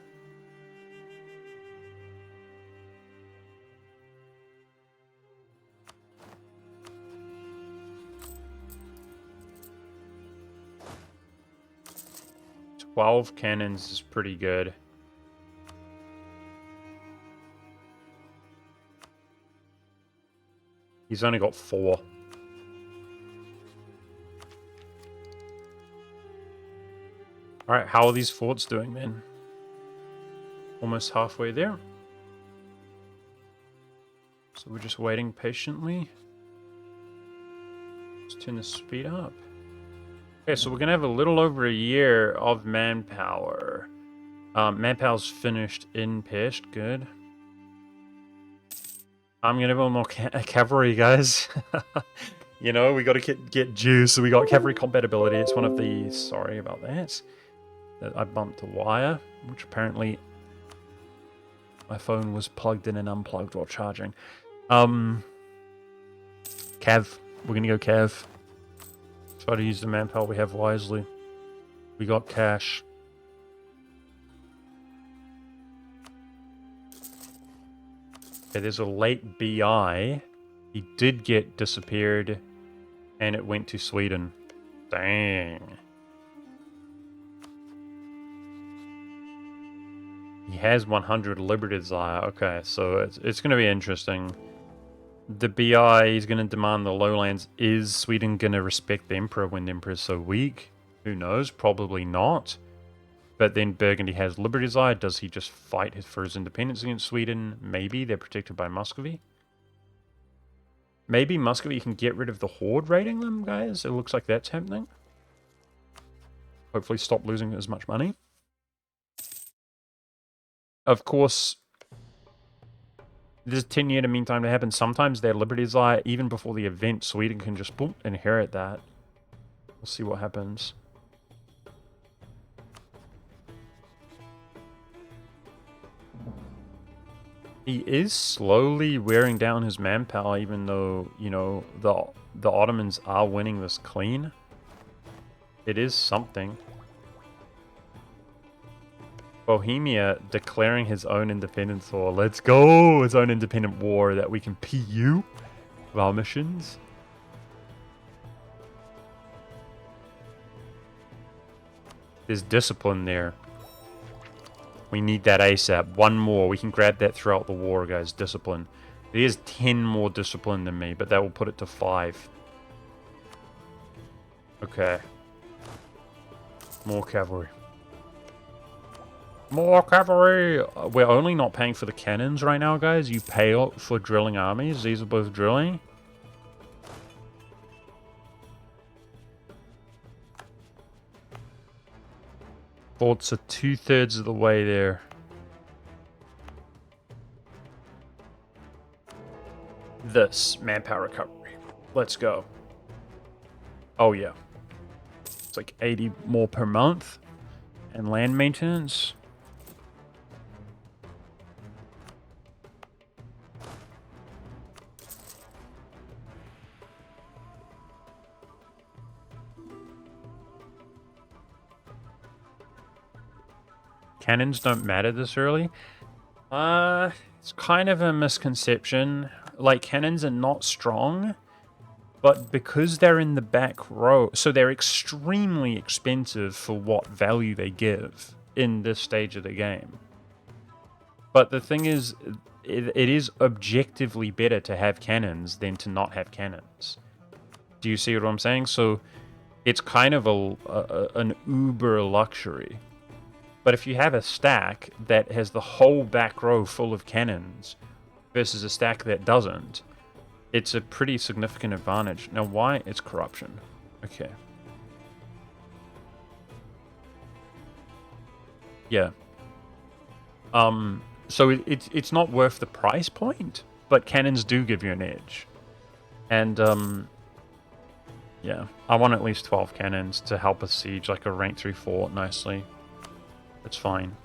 Speaker 1: Twelve cannons is pretty good. He's only got 4. Alright, how are these forts doing then? Almost halfway there. So we're just waiting patiently. Let's turn the speed up. Okay, so we're going to have a little over a year of manpower. Manpower's finished in Pest. Good. I'm going to have a more cavalry, guys. You know, we got to get juice, so we got cavalry compatibility. It's one of the... Sorry about that. I bumped a wire, which apparently my phone was plugged in and unplugged while charging. Cav. We're going to go Cav. Try to use the manpower we have wisely. We got cash. Okay, there's a late BI. He did get disappeared, and it went to Sweden. Dang. He has 100 Liberty Desire. Okay, so it's going to be interesting. The BI is going to demand the lowlands. Is Sweden going to respect the Emperor when the Emperor is so weak? Who knows? Probably not. But then Burgundy has Liberty Desire. Does he just fight for his independence against Sweden? Maybe. They're protected by Muscovy. Maybe Muscovy can get rid of the Horde raiding them, guys. It looks like that's happening. Hopefully stop losing as much money. Of course, there's 10 year to meantime to happen. Sometimes their Liberty Desire, even before the event, Sweden can just boom, inherit that. We'll see what happens. He is slowly wearing down his manpower, even though, you know, the Ottomans are winning this clean. It is something. Bohemia declaring his own independence war. Let's go! His own independent war that we can PU with our missions. There's discipline there. We need that ASAP. One more. We can grab that throughout the war, guys. Discipline. There's 10 more discipline than me, but that will put it to 5. Okay. More cavalry. More cavalry! We're only not paying for the cannons right now, guys. You pay for drilling armies. These are both drilling. Forts are 2/3 of the way there. This, manpower recovery. Let's go. Oh yeah. It's like 80 more per month. And land maintenance. Cannons don't matter this early. It's kind of a misconception. Like, cannons are not strong, but because they're in the back row, so they're extremely expensive for what value they give in this stage of the game. But the thing is, it is objectively better to have cannons than to not have cannons. Do you see what I'm saying? So it's kind of an uber luxury. But if you have a stack that has the whole back row full of cannons versus a stack that doesn't, it's a pretty significant advantage. Now, why? It's corruption. Okay. Yeah. So it's not worth the price point, but cannons do give you an edge. And, yeah. I want at least 12 cannons to help us siege like a rank 3 fort nicely. It's fine.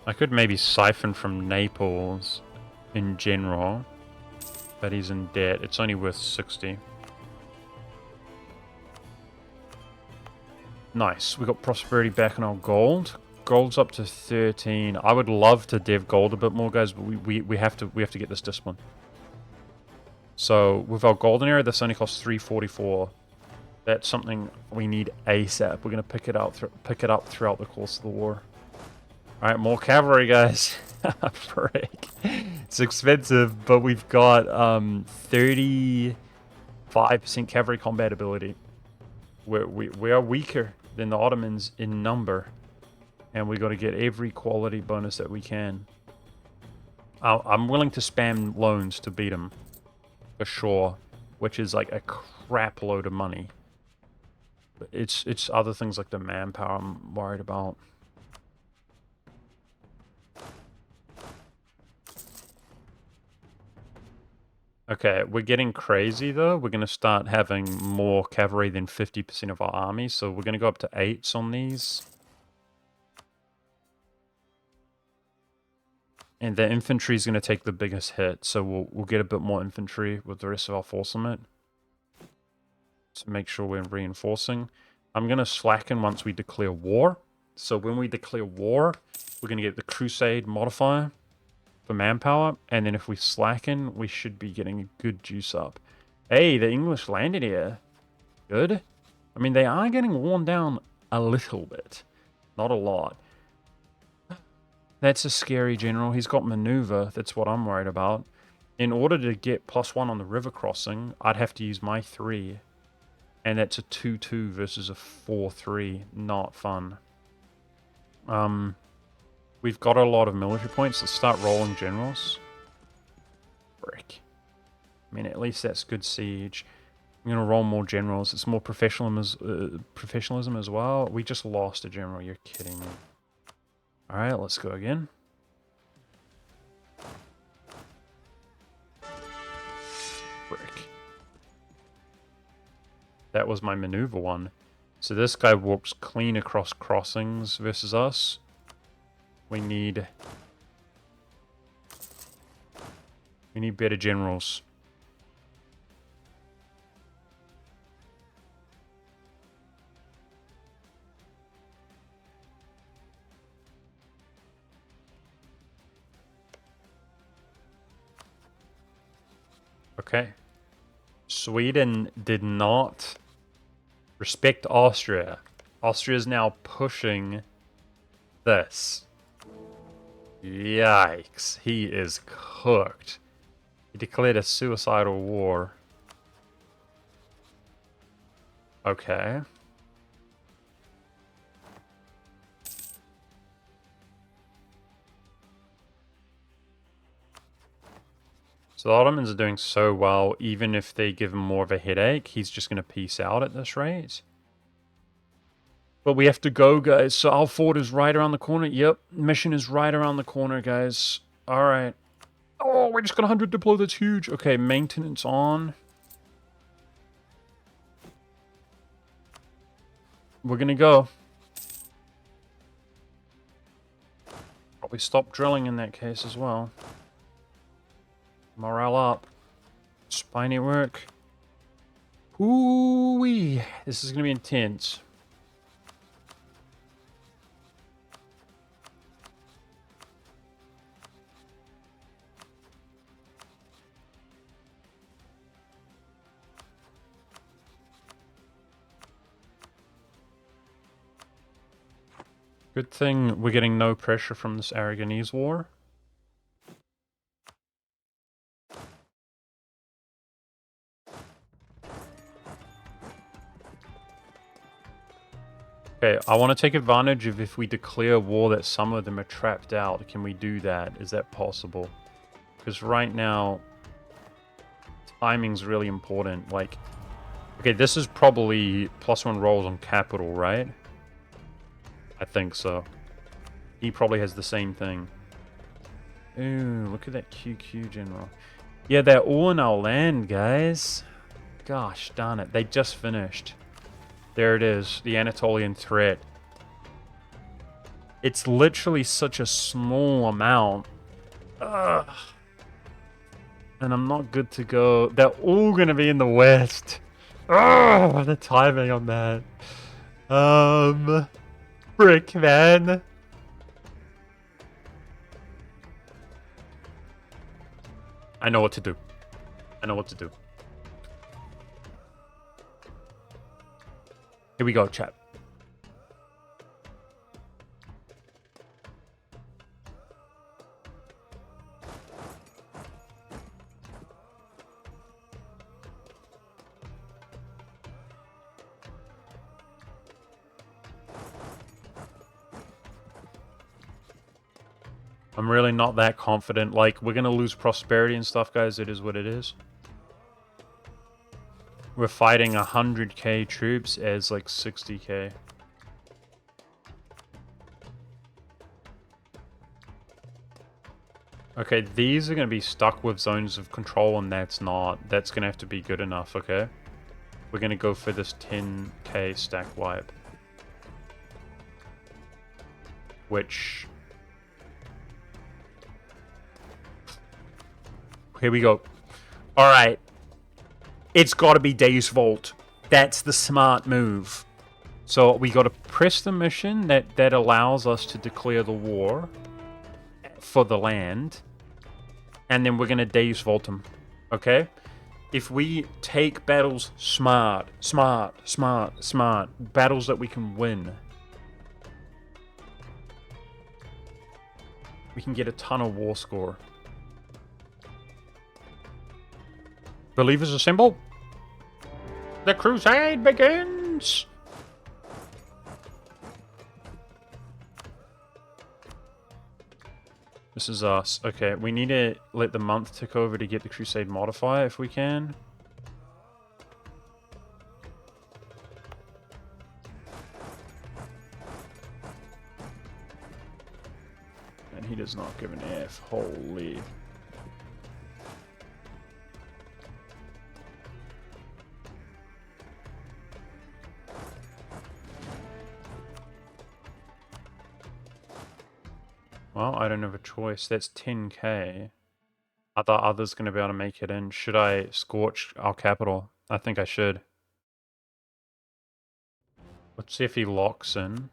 Speaker 1: I could maybe siphon from Naples in general, but he's in debt. It's only worth 60. Nice. We got prosperity back in our gold. Gold's up to 13. I would love to dev gold a bit more, guys, but we have to get this discipline. So with our golden area, this only costs 344. That's something we need ASAP. We're gonna pick it up throughout the course of the war. All right, more cavalry, guys. Frick. It's expensive, but we've got 30 5% cavalry combat ability. We are weaker than the Ottomans in number, and we got to get every quality bonus that we can. I'm willing to spam loans to beat them, for sure, which is like a crap load of money. But it's other things like the manpower I'm worried about. Okay, we're getting crazy though. We're going to start having more cavalry than 50% of our army, so we're going to go up to 8s on these. And the infantry is going to take the biggest hit, so we'll get a bit more infantry with the rest of our force on it. To make sure we're reinforcing. I'm going to slacken once we declare war. So when we declare war, we're going to get the Crusade modifier for manpower, and then if we slacken, we should be getting a good juice up. Hey, the English landed here. Good. I mean, they are getting worn down a little bit. Not a lot. That's a scary general. He's got maneuver. That's what I'm worried about. In order to get +1 on the river crossing, I'd have to use my 3. And that's a 2-2 versus a 4-3. Not fun. We've got a lot of military points. Let's start rolling generals. Frick. I mean, at least that's good siege. I'm going to roll more generals. It's more professionalism as well. We just lost a general. You're kidding me. Alright, let's go again. Frick. That was my maneuver one. So this guy walks clean across crossings versus us. We need better generals. Okay. Sweden did not respect Austria. Austria is now pushing this. Yikes. He is cooked. He declared a suicidal war. Okay. So the Ottomans are doing so well, even if they give him more of a headache, he's just going to peace out at this rate. But we have to go, guys. So our fort is right around the corner. Yep, mission is right around the corner, guys. All right. Oh, we just got 100 deploy. That's huge. Okay, maintenance on. We're going to go. Probably stop drilling in that case as well. Morale up. Spy network. Ooh-wee. This is going to be intense. Good thing we're getting no pressure from this Aragonese war. Okay, I want to take advantage of if we declare war that some of them are trapped out. Can we do that? Is that possible? Because right now, timing's really important. Like, okay, this is probably +1 rolls on capital, right? I think so. He probably has the same thing. Ooh, look at that QQ general. Yeah, they're all in our land, guys. Gosh darn it. They just finished. There it is. The Anatolian threat. It's literally such a small amount. Ugh. And I'm not good to go. They're all going to be in the west. Ugh, the timing on that. Frick, man. I know what to do. I know what to do. Here we go, chat. I'm really not that confident. Like, we're going to lose prosperity and stuff, guys. It is what it is. We're fighting 100k troops as like 60k. Okay, these are going to be stuck with zones of control, and that's not. That's going to have to be good enough, okay? We're going to go for this 10k stack wipe. Which... Here we go. Alright. It's got to be Deus Vault. That's the smart move. So we got to press the mission that allows us to declare the war for the land. And then we're going to Deus Vault them. Okay? If we take battles smart, battles that we can win, we can get a ton of war score. Believers assemble. The crusade begins. This is us. Okay, we need to let the month tick over to get the crusade modifier if we can. And he does not give an F. Holy. Well, I don't have a choice. That's 10k. Are the others going to be able to make it in? Should I scorch our capital? I think I should. Let's see if he locks in.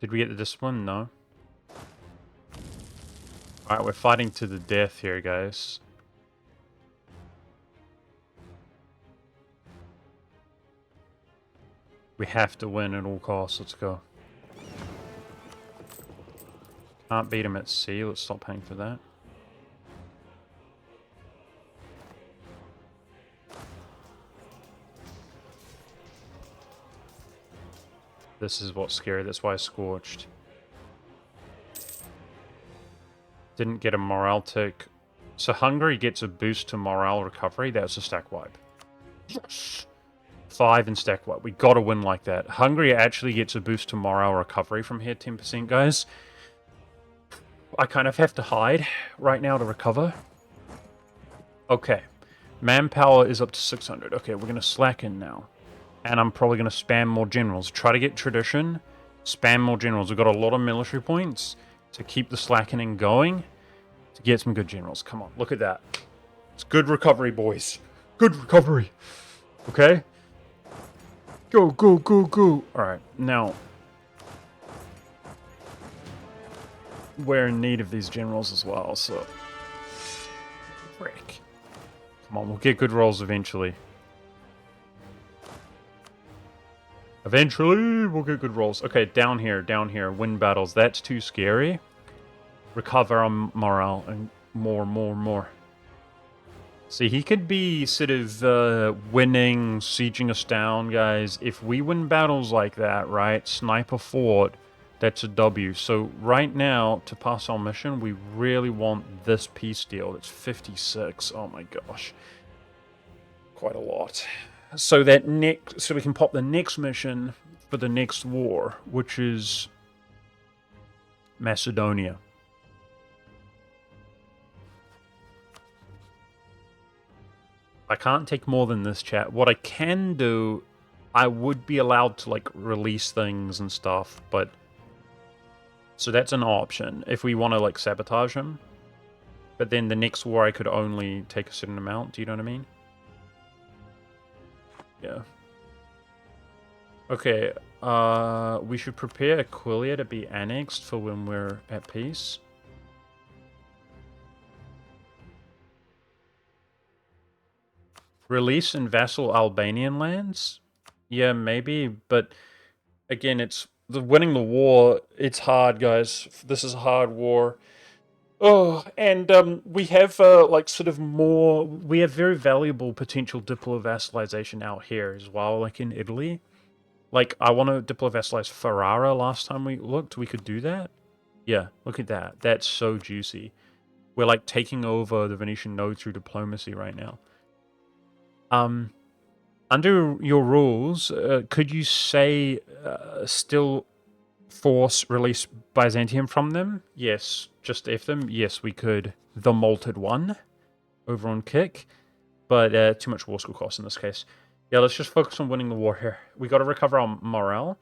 Speaker 1: Did we get the discipline? No. Alright, we're fighting to the death here, guys. We have to win at all costs. Let's go. Can't beat him at sea. Let's stop paying for that. This is what's scary. That's why I scorched. Didn't get a morale tick. So Hungary gets a boost to morale recovery. That was a stack wipe. Yes! 5 in stack wipe. We gotta win like that. Hungary actually gets a boost to morale recovery from here, 10%, guys. I kind of have to hide right now to recover. Okay. Manpower is up to 600. Okay, we're gonna slacken now. And I'm probably gonna spam more generals. Try to get tradition. Spam more generals. We've got a lot of military points to keep the slackening going. To get some good generals. Come on, look at that. It's good recovery, boys. Good recovery. Okay? Go, go, go, go. Alright, now. We're in need of these generals as well, so. Frick. Come on, we'll get good rolls eventually. Eventually, we'll get good rolls. Okay, down here, win battles. That's too scary. Recover our morale and more. See, he could be sort of winning, sieging us down, guys. If we win battles like that, right? Sniper fort, that's a W. So right now, to pass our mission, we really want this peace deal. It's 56. Oh my gosh. Quite a lot. So that so we can pop the next mission for the next war, which is Macedonia. I can't take more than this, chat. What I can do, I would be allowed to, like, release things and stuff, but... So that's an option, if we want to, like, sabotage him. But then the next war I could only take a certain amount, do you know what I mean? Yeah. Okay, we should prepare Aquileia to be annexed for when we're at peace. Release in vassal Albanian lands? Yeah, maybe, but again, it's winning the war. It's hard, guys. This is a hard war. Oh, and we have like sort of more. We have very valuable potential Diplo-vassalization out here as well, like in Italy. Like, I want to Diplo-vassalize Ferrara last time we looked. We could do that. Yeah, look at that. That's so juicy. We're, like, taking over the Venetian node through diplomacy right now. Under your rules, could you say still force release Byzantium from them? Yes. Just F them? Yes, we could. The Malted One over on Kick. But too much war school cost in this case. Yeah, let's just focus on winning the war here. We got to recover our morale.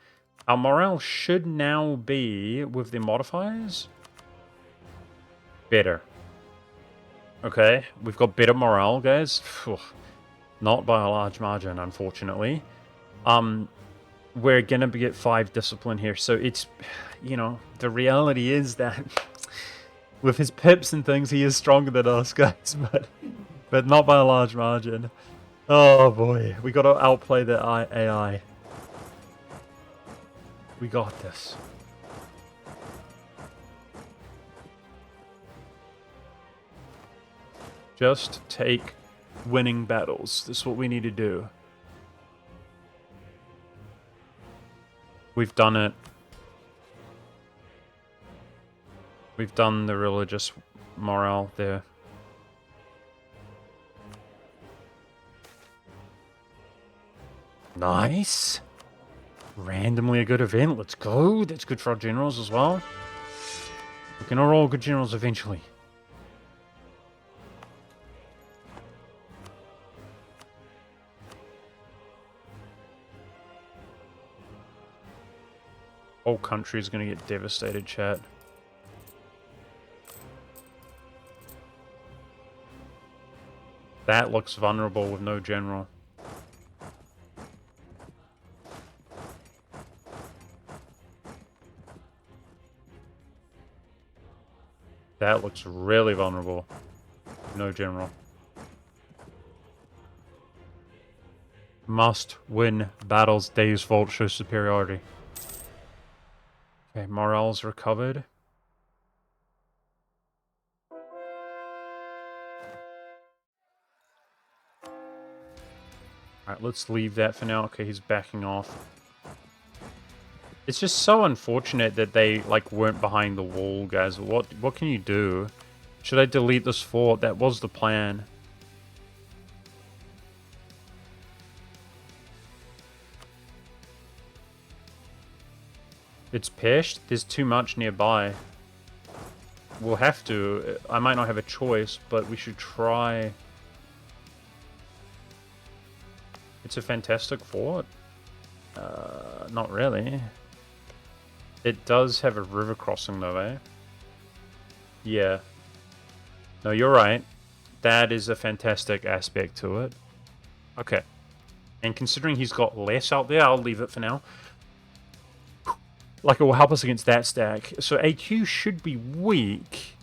Speaker 1: Our morale should now be, with the modifiers, better. Okay, we've got better morale, guys. Not by a large margin, unfortunately. We're gonna get 5 discipline here, so it's, you know, the reality is that with his pips and things, he is stronger than us, guys, but not by a large margin. Oh boy, we gotta outplay the AI. We got this. Just take winning battles. This is what we need to do. We've done it. We've done the religious morale there. Nice. Randomly a good event. Let's go. That's good for our generals as well. We can all roll good generals eventually. Whole country is going to get devastated, chat. That looks vulnerable with no general. That looks really vulnerable. No general. Must win battles. Dave's fault shows superiority. Okay, morale's recovered. Alright, let's leave that for now. Okay, he's backing off. It's just so unfortunate that they, like, weren't behind the wall, guys. What can you do? Should I delete this fort? That was the plan. It's peshed. There's too much nearby. We'll have to. I might not have a choice, but we should try. It's a fantastic fort. Not really. It does have a river crossing though, eh? Yeah. No, you're right. That is a fantastic aspect to it. Okay. And considering he's got less out there, I'll leave it for now. Like, it will help us against that stack. So AQ should be weak.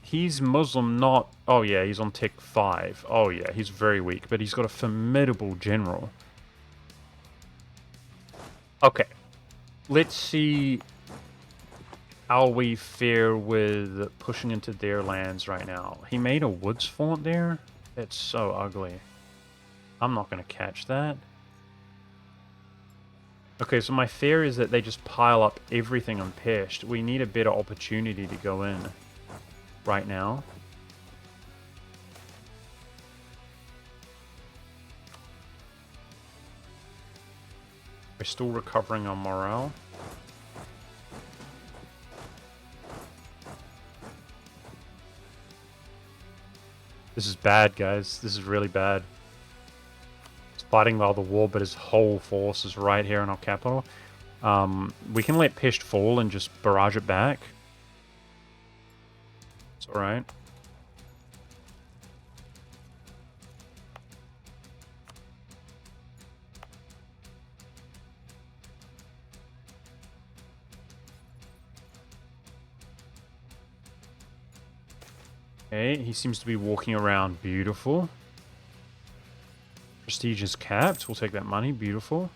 Speaker 1: He's Muslim, not... Oh, yeah, he's on Tech 5. Oh, yeah, he's very weak. But he's got a formidable general. Okay. Let's see how we fare with pushing into their lands right now. He made a woods fort there? That's so ugly. I'm not going to catch that. Okay, so my fear is that they just pile up everything unpeshed. We need a better opportunity to go in right now. We're still recovering our morale. This is bad, guys. This is really bad. He's fighting while the war, but his whole force is right here in our capital. We can let Pest fall and just barrage it back. It's alright. Okay, he seems to be walking around. Beautiful. Prestige is capped. We'll take that money. Beautiful.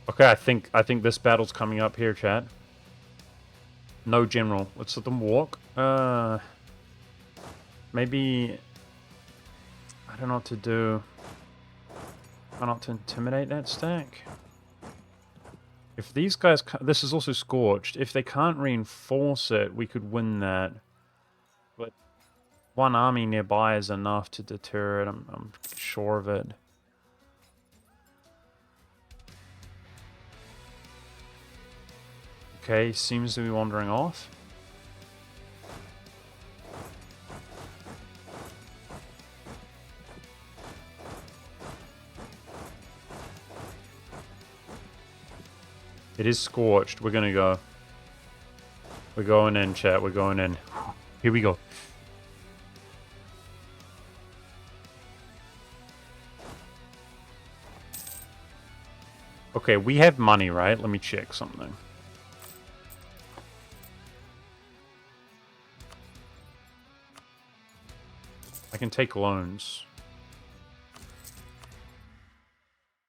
Speaker 1: Okay, I think this battle's coming up here, chat. No general. Let's let them walk. Maybe... I don't know what to do. Why not to intimidate that stack? If these guys... This is also scorched. If they can't reinforce it, we could win that. But one army nearby is enough to deter it. I'm sure of it. Okay, seems to be wandering off. It is scorched. We're gonna go. We're going in, chat. We're going in. Here we go. Okay, we have money, right? Let me check something. I can take loans.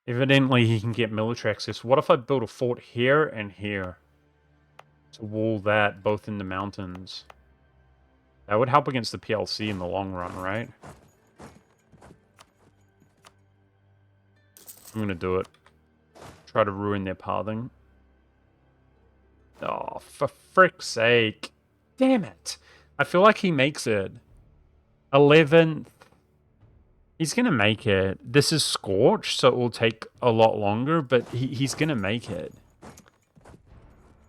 Speaker 1: Evidently, he can get military access. What if I build a fort here and here? To wall that, both in the mountains. That would help against the PLC in the long run, right? I'm gonna do it. Try to ruin their pathing. Oh, for frick's sake. Damn it. I feel like he makes it. 11th. He's gonna make it. This is scorched, so it will take a lot longer, but he's gonna make it.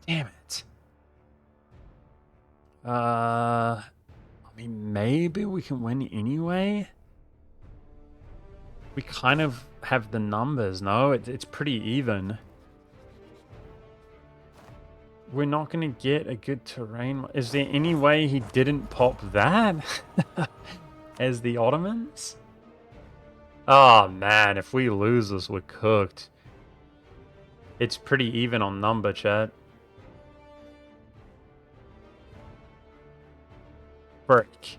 Speaker 1: Damn it. I mean, maybe we can win anyway. We kind of have the numbers, no? It's pretty even. We're not going to get a good terrain. Is there any way he didn't pop that? As the Ottomans? Oh, man. If we lose this, we're cooked. It's pretty even on number, chat. Frick.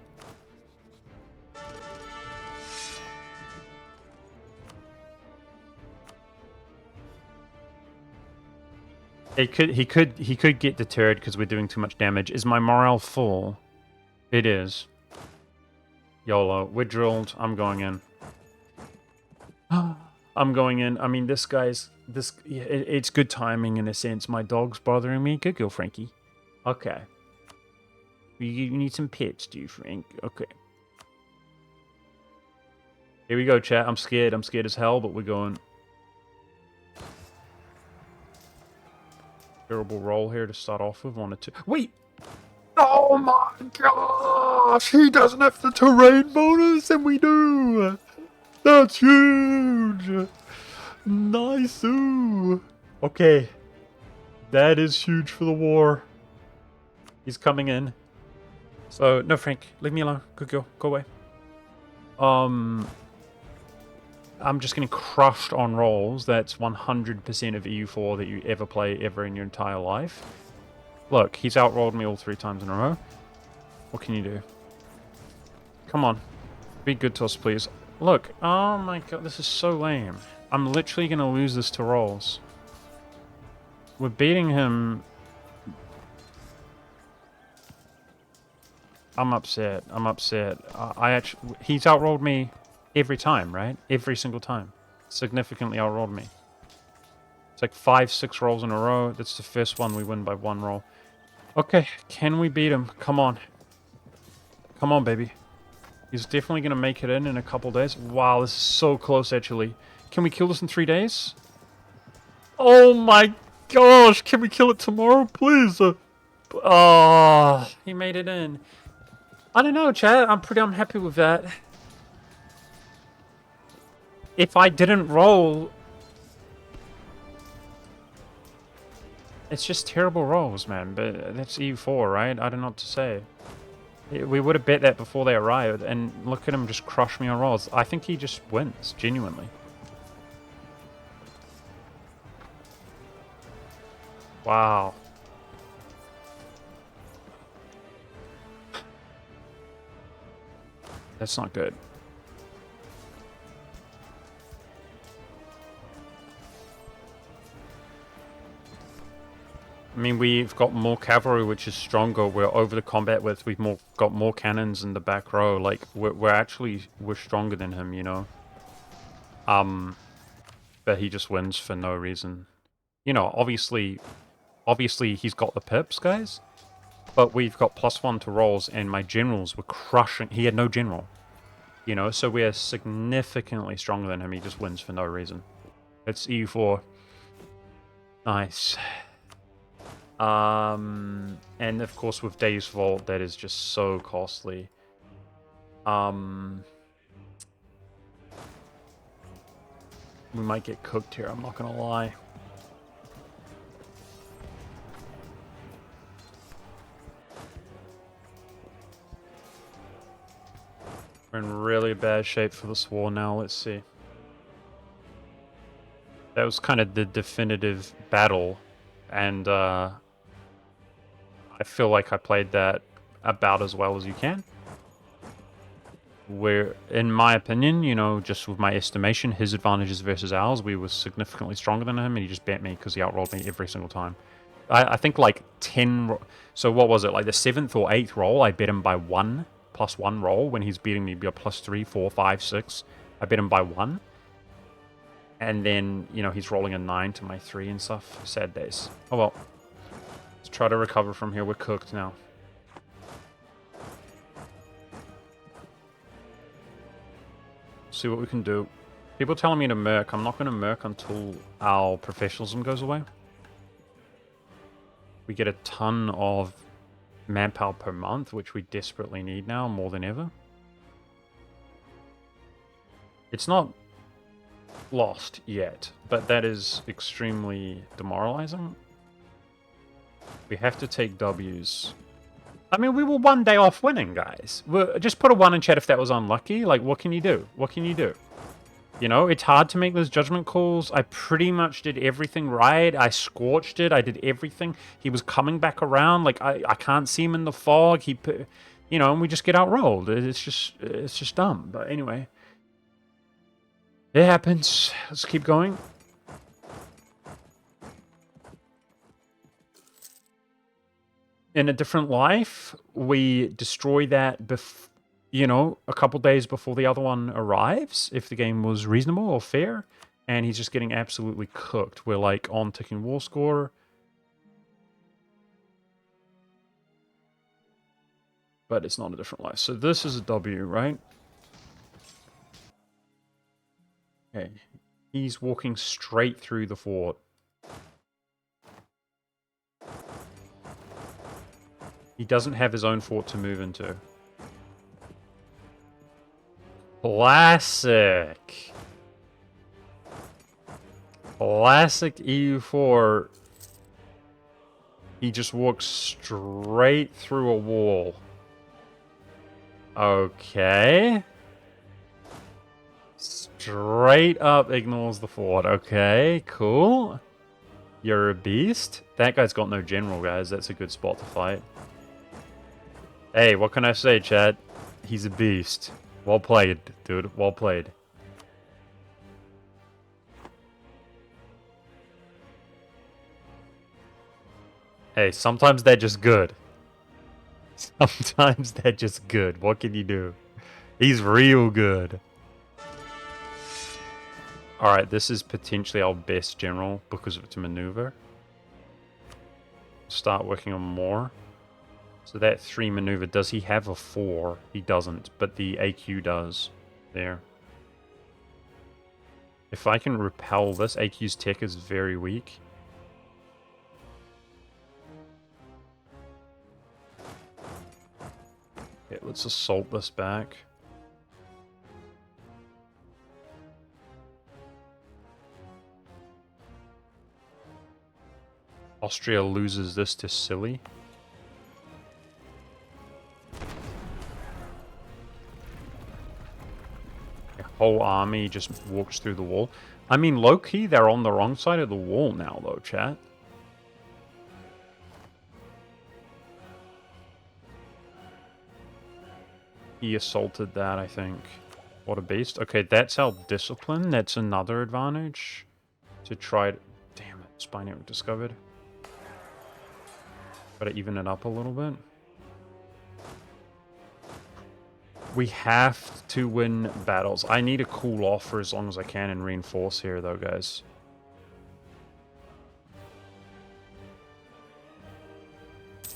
Speaker 1: He could get deterred because we're doing too much damage. Is my morale full? It is. YOLO. We're drilled. I'm going in. I'm going in. I mean, this guy's... It's good timing in a sense. My dog's bothering me. Good girl, Frankie. Okay. You need some pets, do you, Frank? Okay. Here we go, chat. I'm scared. I'm scared as hell, but we're going... Terrible roll here to start off with. 1 or 2. Wait! Oh my gosh! He doesn't have the terrain bonus, and we do! That's huge! Nice! Okay. That is huge for the war. He's coming in. So, no, Frank. Leave me alone. Good girl. Go away. I'm just getting crushed on rolls. That's 100% of EU4 that you ever play ever in your entire life. Look, he's outrolled me all 3 times in a row. What can you do? Come on. Be good to us, please. Look. Oh my god, this is so lame. I'm literally going to lose this to rolls. We're beating him. I'm upset. I'm upset. He's outrolled me every time, right? Every single time. Significantly outrolled me. It's like 5, 6 rolls in a row. That's the first one we win by 1 roll. Okay, can we beat him? Come on. Come on, baby. He's definitely going to make it in a couple days. Wow, this is so close, actually. Can we kill this in 3 days? Oh my gosh, can we kill it tomorrow, please? Oh, he made it in. I don't know, chat. I'm happy with that. If I didn't roll... It's just terrible rolls, man. But that's EU4, right? I don't know what to say. We would have bet that before they arrived. And look at him just crush me on rolls. I think he just wins, genuinely. Wow. That's not good. I mean, we've got more cavalry, which is stronger. We're over the combat width. We've got more cannons in the back row. Like, we're stronger than him, you know? But he just wins for no reason. You know, obviously he's got the pips, guys. But we've got +1 to rolls, and my generals were crushing. He had no general. You know, so we're significantly stronger than him. He just wins for no reason. It's EU4. Nice. And of course with Dave's Vault, that is just so costly. We might get cooked here, I'm not gonna lie. We're in really bad shape for this war now, let's see. That was kind of the definitive battle, and I feel like I played that about as well as you can. Where, in my opinion, you know, just with my estimation, his advantages versus ours, we were significantly stronger than him, and he just bet me because he outrolled me every single time. I think like 10... So what was it? Like the 7th or 8th roll, I bet him by 1, +1 roll, when he's beating me by +3, 4, 5, 6. I bet him by 1. And then, you know, he's rolling a 9 to my 3 and stuff. Sad days. Oh well. Let's try to recover from here. We're cooked now. See what we can do. People telling me to merc. I'm not going to merc until our professionalism goes away. We get a ton of manpower per month, which we desperately need now more than ever. It's not lost yet, but that is extremely demoralizing. We have to take W's. I mean, we were 1 day off winning, guys. Just put a 1 in chat if that was unlucky. Like, what can you do? What can you do? You know, it's hard to make those judgment calls. I pretty much did everything right. I scorched it. I did everything. He was coming back around. Like, I can't see him in the fog. You know, and we just get outrolled. It's just dumb. But anyway, it happens. Let's keep going. In a different life, we destroy that you know, a couple days before the other one arrives, if the game was reasonable or fair, and he's just getting absolutely cooked. We're like on ticking war score. But it's not a different life. So this is a W, right? Okay. He's walking straight through the fort. He doesn't have his own fort to move into. Classic. Classic EU4. He just walks straight through a wall. Okay. Straight up ignores the fort. Okay, cool. You're a beast. That guy's got no general, guys. That's a good spot to fight. Hey, what can I say, chat? He's a beast. Well played, dude. Well played. Hey, sometimes they're just good. Sometimes they're just good. What can you do? He's real good. Alright, this is potentially our best general because of its maneuver. Start working on more. So that 3 maneuver, does he have a 4? He doesn't, but the AQ does. There. If I can repel this, AQ's tech is very weak. Okay, let's assault this back. Austria loses this to Silly. The whole army just walks through the wall. I mean, low-key, they're on the wrong side of the wall now, though, chat. He assaulted that, I think. What a beast. Okay, that's our discipline. That's another advantage. To try to... Damn it, spy network discovered. Gotta even it up a little bit. We have to win battles. I need to cool off for as long as I can and reinforce here, though, guys.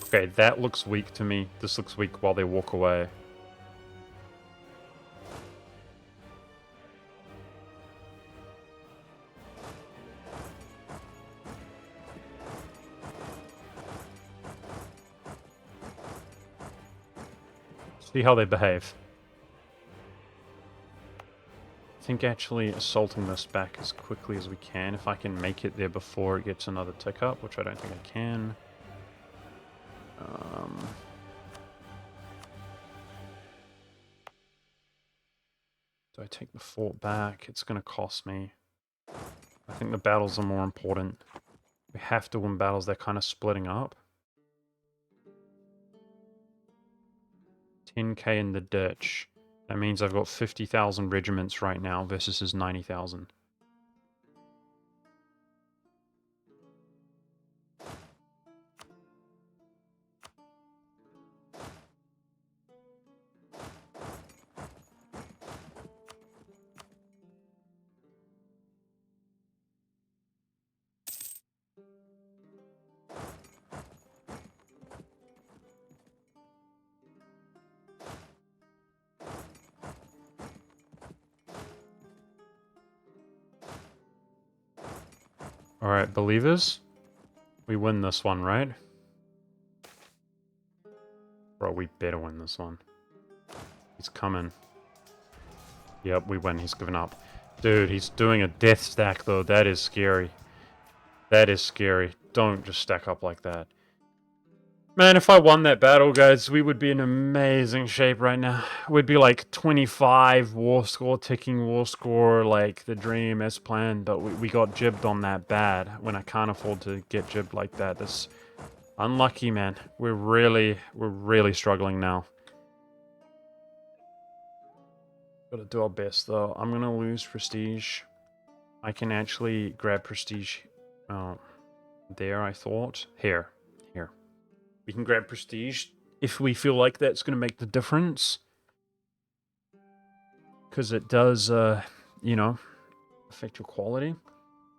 Speaker 1: Okay, that looks weak to me. This looks weak while they walk away. See how they behave. I think actually assaulting this back as quickly as we can, if I can make it there before it gets another tick up, which I don't think I can. Do I take the fort back? It's going to cost me. I think the battles are more important. We have to win battles. They're kind of splitting up. 10k in the ditch. That means I've got 50,000 regiments right now versus his 90,000. Alright, believers. We win this one, right? Bro, we better win this one. He's coming. Yep, we win. He's given up. Dude, he's doing a death stack, though. That is scary. That is scary. Don't just stack up like that. Man, if I won that battle, guys, we would be in amazing shape right now. We'd be like 25 war score, ticking war score, like the dream as planned, but we got jibbed on that bad when I can't afford to get jibbed like that. That's unlucky, man. We're really struggling now. Gotta do our best, though. I'm gonna lose prestige. I can actually grab prestige. There, I thought. Here. We can grab prestige if we feel like that's going to make the difference. Because it does, you know, affect your quality.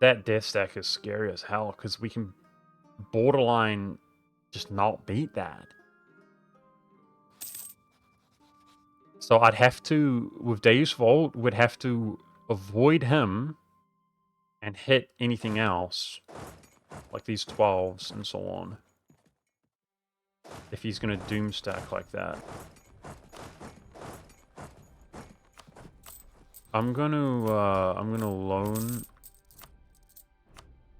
Speaker 1: That death stack is scary as hell because we can borderline just not beat that. So I'd have to, with Deus Vult, would have to avoid him and hit anything else. Like these 12s and so on. If he's going to doom stack like that. I'm gonna loan.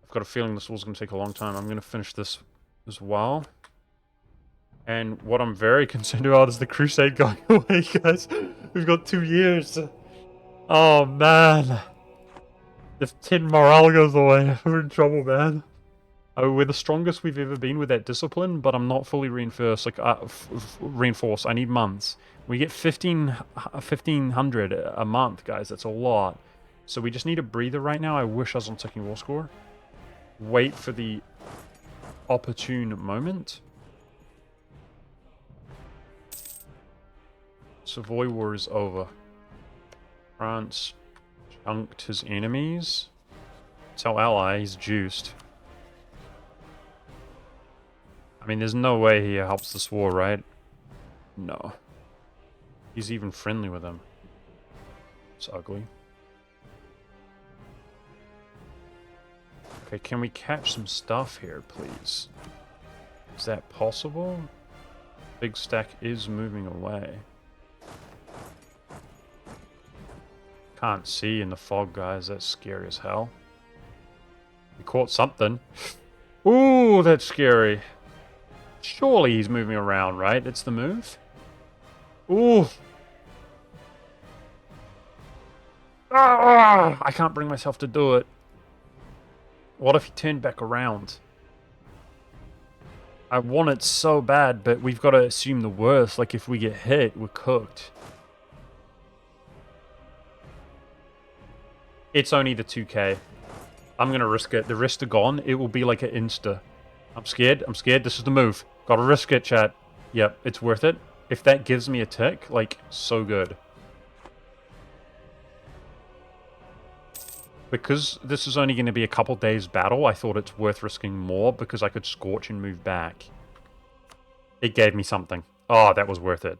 Speaker 1: I've got a feeling this war's gonna take a long time. I'm gonna finish this as well. And what I'm very concerned about is the Crusade going away, guys. We've got 2 years. Oh man. If 10 morale goes away, we're in trouble, man. Oh, we're the strongest we've ever been with that discipline, but I'm not fully reinforced. Like, reinforced. I need months. We get 1,500 a month, guys. That's a lot. So we just need a breather right now. I wish I was on ticking war score. Wait for the opportune moment. Savoy War is over. France chunked his enemies. It's our ally. He's juiced. I mean, there's no way he helps this war, right? No. He's even friendly with him. It's ugly. Okay, can we catch some stuff here, please? Is that possible? Big stack is moving away. Can't see in the fog, guys. That's scary as hell. We caught something. Ooh, that's scary. Surely he's moving around, right? It's the move. Ooh. Ah, I can't bring myself to do it. What if he turned back around? I want it so bad, but we've got to assume the worst. Like, if we get hit, we're cooked. It's only the 2k. I'm going to risk it. The rest are gone. It will be like an insta. I'm scared. I'm scared. This is the move. Gotta risk it, chat. Yep, it's worth it. If that gives me a tick, like, so good. Because this is only going to be a couple days battle, I thought it's worth risking more because I could scorch and move back. It gave me something. Oh, that was worth it.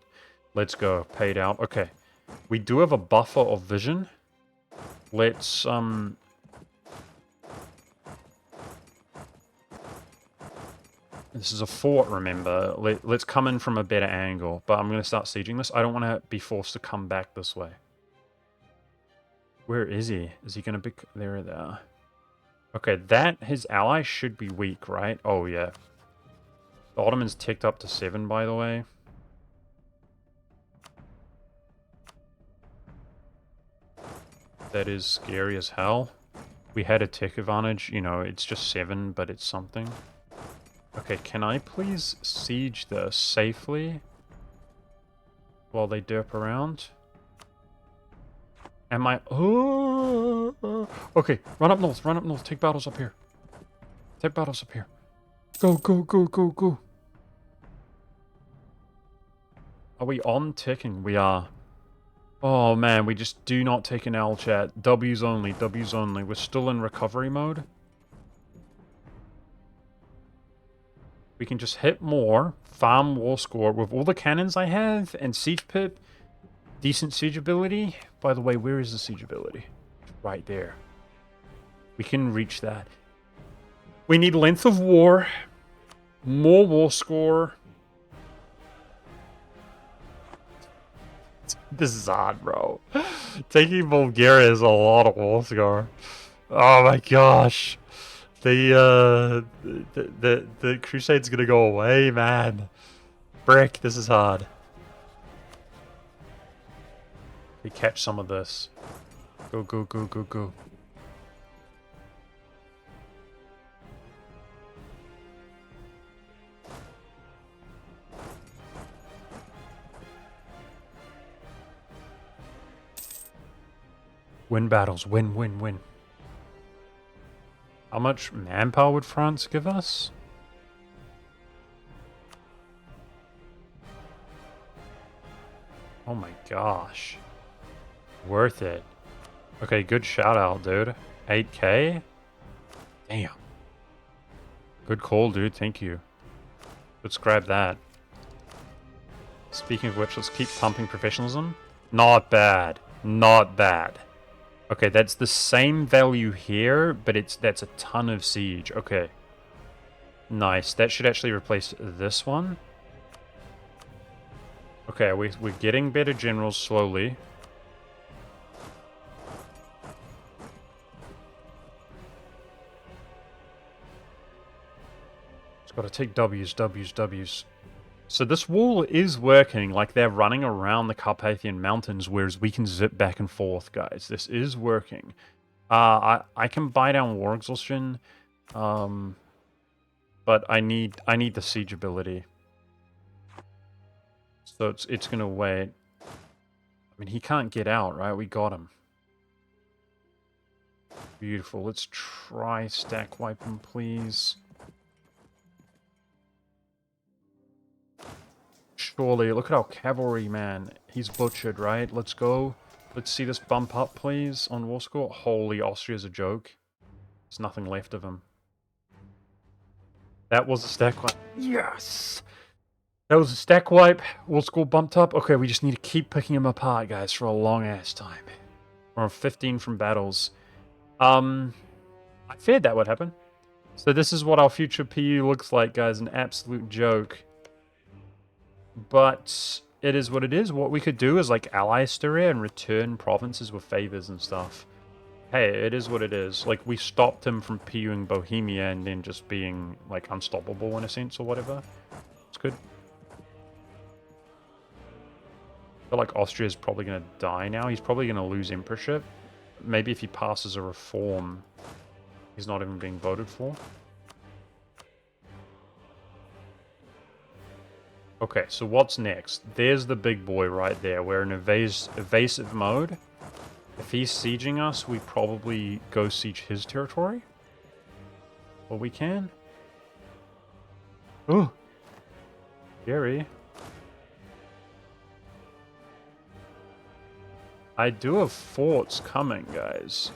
Speaker 1: Let's go. Paid out. Okay. We do have a buffer of vision. Let's, This is a fort, remember. Let's come in from a better angle. But I'm going to start sieging this. I don't want to be forced to come back this way. Where is he? Is he going to be... There. Okay, his ally should be weak, right? Oh, yeah. The Ottomans ticked up to 7, by the way. That is scary as hell. We had a tech advantage. You know, it's just 7, but it's something. Okay, can I please siege this safely while they derp around? Am I... Oh! Okay, run up north, take battles up here. Take battles up here. Go, go, go, go, go. Are we on ticking? We are. Oh man, we just do not take an L, chat. W's only, W's only. We're still in recovery mode. We can just hit more, farm war score with all the cannons I have, and siege pip, decent siege ability. By the way, where is the siege ability? Right there. We can reach that. We need length of war, more war score. This is hard, bro. Taking Bulgaria is a lot of war score. Oh my gosh. The Crusade's gonna go away, man. Brick, this is hard. We catch some of this. Go, go, go, go, go. Win battles. Win, win, win. How much manpower would France give us? Oh my gosh. Worth it. Okay, good shout out, dude. 8k? Damn. Good call, dude. Thank you. Let's grab that. Speaking of which, let's keep pumping professionalism. Not bad. Not bad. Okay, that's the same value here, but that's a ton of siege. Okay. Nice. That should actually replace this one. Okay, we're getting better generals slowly. Just gotta take W's, W's, W's. So this wall is working, like they're running around the Carpathian Mountains, whereas we can zip back and forth, guys. This is working. I can buy down war exhaustion, but I need the siege ability. So it's gonna wait. I mean, he can't get out, right? We got him. Beautiful. Let's try stack wipe him, please. Surely, look at our cavalry, man. He's butchered, right? Let's go. Let's see this bump up, please, on war score. Holy, Austria's a joke. There's nothing left of him. That was a stack wipe. Yes! That was a stack wipe. War score bumped up. Okay, we just need to keep picking him apart, guys, for a long-ass time. We're on 15 from battles. I feared that would happen. So this is what our future PU looks like, guys. An absolute joke. But it is what it is. What we could do is like ally Styria and return provinces with favors and stuff. Hey, it is what it is. Like, we stopped him from PUing Bohemia and then just being, like, unstoppable in a sense or whatever. It's good. I feel like Austria's probably going to die now. He's probably going to lose emperorship. Maybe if he passes a reform, he's not even being voted for. Okay, so what's next? There's the big boy right there. We're in evasive mode. If he's sieging us, we probably go siege his territory. Well, we can. Oh! Scary. I do have forts coming, guys.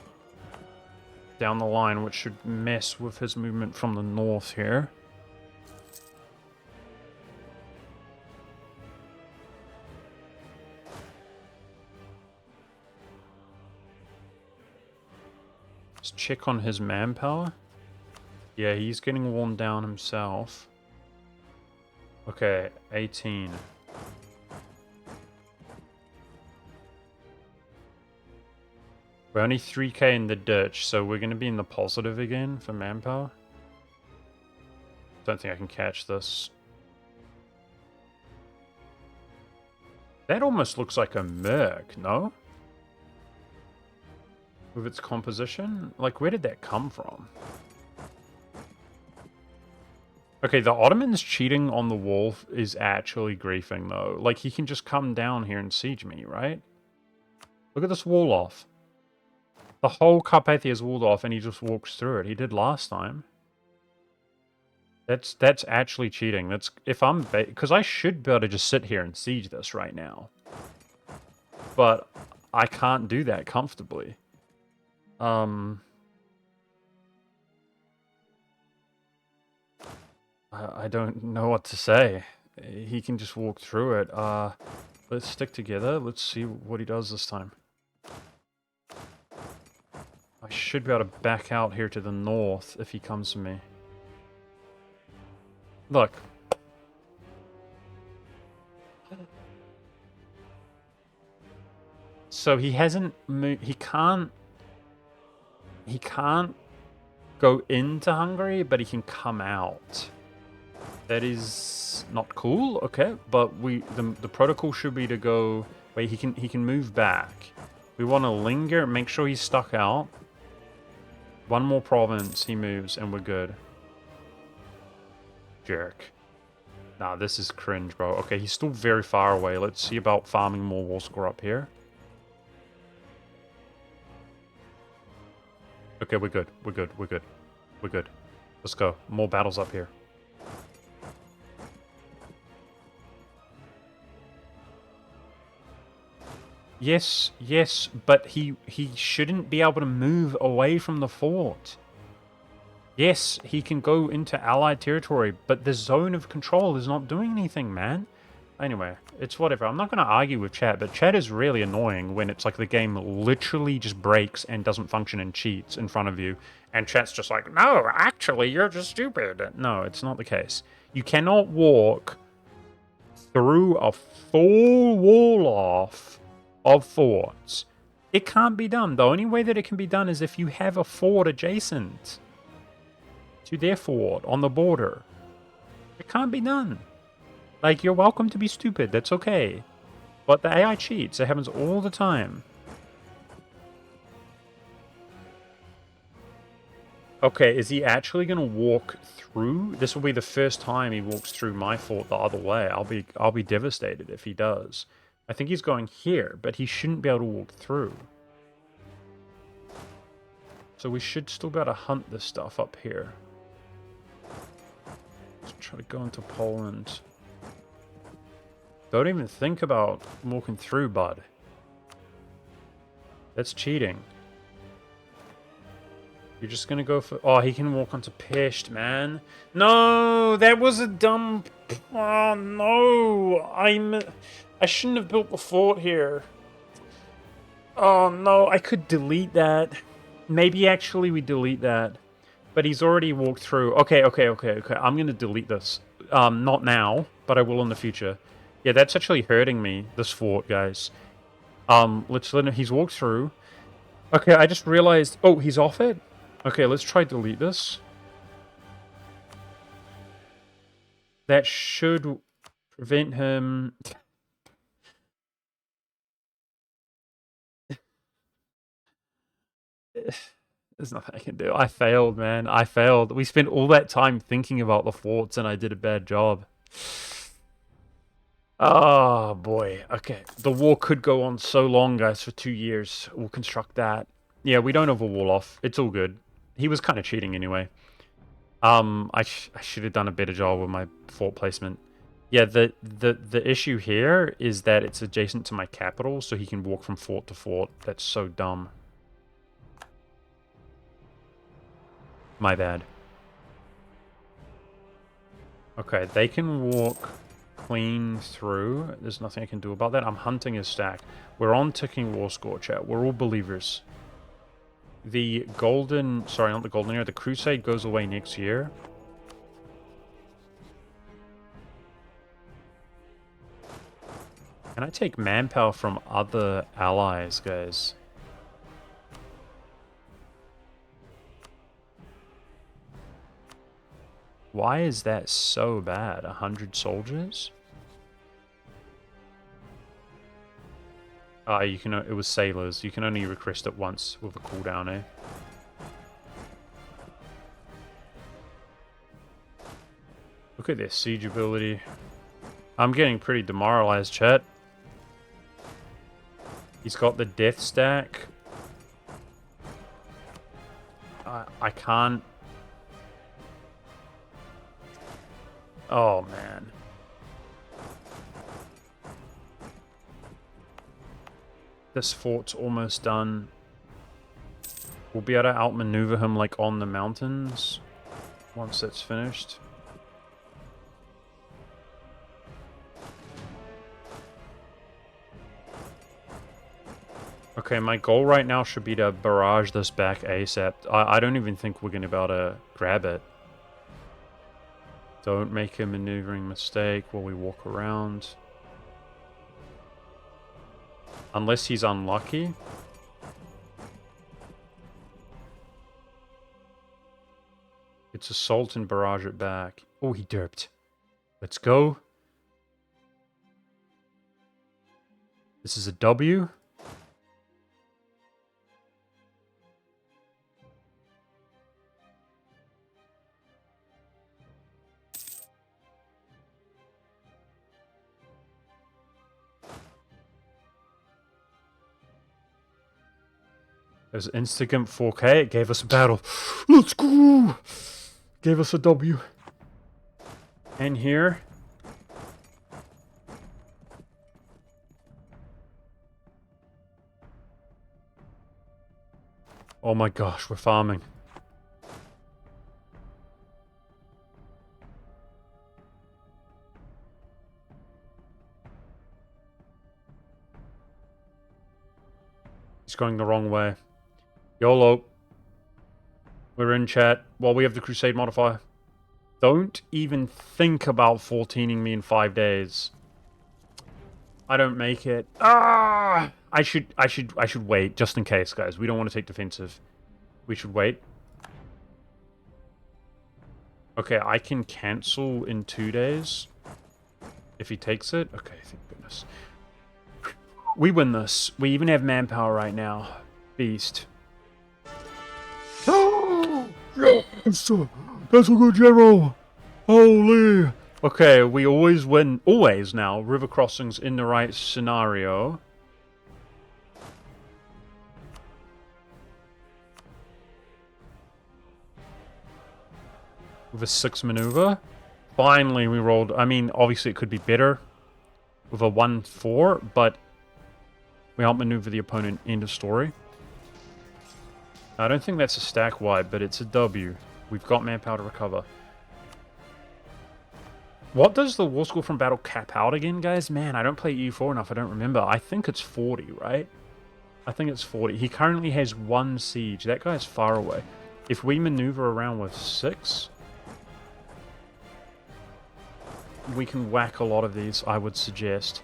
Speaker 1: Down the line, which should mess with his movement from the north here. Let's check on his manpower. Yeah, he's getting worn down himself. Okay, 18. We're only 3k in the ditch, so we're going to be in the positive again for manpower. Don't think I can catch this. That almost looks like a merc, no? With its composition? Like, where did that come from? Okay, the Ottoman's cheating on the wall is actually griefing, though. Like, he can just come down here and siege me, right? Look at this wall off. The whole Carpathia is walled off, and he just walks through it. He did last time. That's actually cheating. That's if I'm because I should be able to just sit here and siege this right now, but I can't do that comfortably. I don't know what to say. He can just walk through it. Let's stick together. Let's see what he does this time. I should be able to back out here to the north if he comes to me. Look. So he hasn't moved. He can't go into Hungary, but he can come out. That is not cool, okay, but the protocol should be to go. Wait, he can move back. We want to linger, make sure he's stuck out. One more province, he moves, and we're good. Jerk. Nah, this is cringe, bro. Okay, he's still very far away. Let's see about farming more war score up here. Okay, we're good. We're good. We're good. We're good. Let's go. More battles up here. Yes, yes, but he shouldn't be able to move away from the fort. Yes, he can go into Allied territory, but the zone of control is not doing anything, man. Anyway, it's whatever. I'm not going to argue with chat, but chat is really annoying when it's like the game literally just breaks and doesn't function and cheats in front of you, and chat's just like, no, actually, you're just stupid. No, it's not the case. You cannot walk through a full wall off of forts. It can't be done. The only way that it can be done is if you have a fort adjacent to their fort on the border. It can't be done. Like, you're welcome to be stupid. That's okay. But the AI cheats. It happens all the time. Okay, is he actually going to walk through? This will be the first time he walks through my fort the other way. I'll be devastated if he does. I think he's going here, but he shouldn't be able to walk through. So we should still be able to hunt this stuff up here. Let's try to go into Poland. Don't even think about walking through, bud. That's cheating. You're just gonna go for... Oh, he can walk onto Pest, man. No, that was a dumb... Oh, no. I shouldn't have built the fort here. Oh, no. I could delete that. Maybe, actually, we delete that. But he's already walked through. Okay. I'm gonna delete this. Not now, but I will in the future. Yeah, that's actually hurting me, this fort, guys. Let's let him... He's walked through. Okay, I just realized... Oh, he's off it? Okay, let's try delete this. That should prevent him... There's nothing I can do. I failed, man. I failed. We spent all that time thinking about the forts and I did a bad job. Oh, boy. Okay. The war could go on so long, guys, for 2 years. We'll construct that. Yeah, we don't have a wall off. It's all good. He was kind of cheating anyway. I should have done a better job with my fort placement. Yeah, the issue here is that it's adjacent to my capital, so he can walk from fort to fort. That's so dumb. My bad. Okay, they can walk clean through. There's nothing I can do about that. I'm hunting his stack. We're on ticking war score, chat. We're all believers. the golden... Sorry, not the golden era. The Crusade goes away next year. Can I take manpower from other allies, guys? Why is that so bad? 100 soldiers? You can. It was sailors. You can only request it once with a cooldown, eh? Look at their siege ability. I'm getting pretty demoralized, chat. He's got the death stack. I can't... Oh, man. This fort's almost done. We'll be able to outmaneuver him, like, on the mountains once that's finished. Okay, my goal right now should be to barrage this back ASAP. I don't even think we're going to be able to grab it. Don't make a maneuvering mistake while we walk around. Unless he's unlucky. It's assault and barrage it back. Oh, he derped. Let's go. This is a W. There's Instagimp 4K. It gave us a battle. Let's go! Gave us a W. And here. Oh my gosh, we're farming. He's going the wrong way. YOLO. We're in chat. Well, we have the Crusade modifier. Don't even think about 14ing me in 5 days. I don't make it. Ah! I should wait, just in case, guys. We don't want to take defensive. We should wait. Okay, I can cancel in 2 days. If he takes it. Okay, thank goodness. We win this. We even have manpower right now. Beast. Oh, yes! That's a good general! Holy! Okay, we always win. Always now. River crossings in the right scenario. With a 6 maneuver. Finally, we rolled. I mean, obviously it could be better with a 1-4, but we outmaneuver the opponent. End of story. I don't think that's a stack wide, but it's a W. We've got manpower to recover. What does the War School from Battle cap out again, guys? Man, I don't play EU4 enough. I don't remember. I think it's 40, right? I think it's 40. He currently has 1 siege. That guy's far away. If we maneuver around with 6, we can whack a lot of these, I would suggest.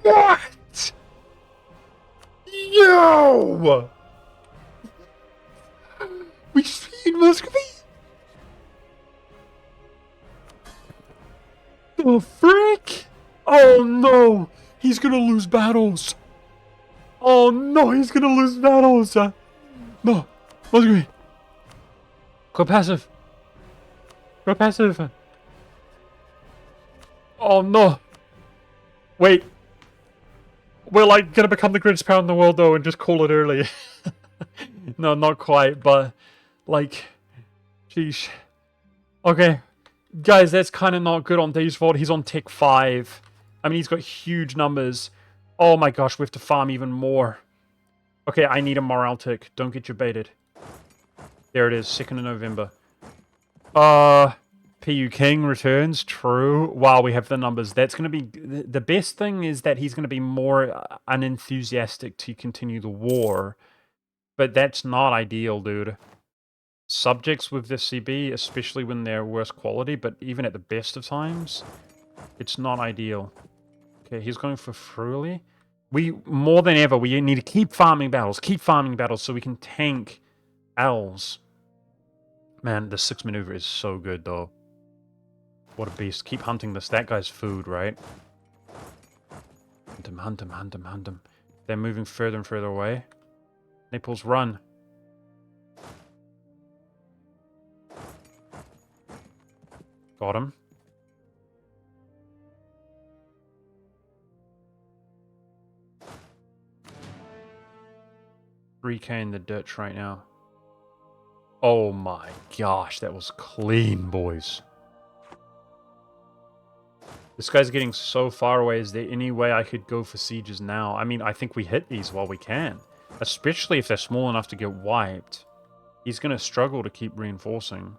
Speaker 1: What? Yo! We speed Muscovy? The frick? Oh no! He's gonna lose battles! Oh no, he's gonna lose battles! No! Muscovy! Go passive! Go passive! Oh no! Wait. We're like gonna become the greatest power in the world though and just call it early. No, not quite, but like, sheesh. Okay. Guys, that's kind of not good on Dave's fault. He's on Tech 5. I mean, he's got huge numbers. Oh my gosh, we have to farm even more. Okay, I need a morale tick. Don't get your baited. There it is, 2nd of November. PU King returns. True. Wow, we have the numbers. That's going to be... The best thing is that he's going to be more unenthusiastic to continue the war. But that's not ideal, dude. Subjects with this CB, especially when they're worse quality, but even at the best of times, it's not ideal. Okay, he's going for Fruely. We, more than ever, we need to keep farming battles so we can tank L's. Man, the 6 maneuver is so good, though. What a beast. Keep hunting this. That guy's food, right? Hunt him, hunt him, hunt him, hunt him. They're moving further and further away. Naples, run. Got him. $3K in the ditch right now. Oh my gosh, that was clean, boys. This guy's getting so far away. Is there any way I could go for sieges now? I mean, I think we hit these while we can. Especially if they're small enough to get wiped. He's going to struggle to keep reinforcing.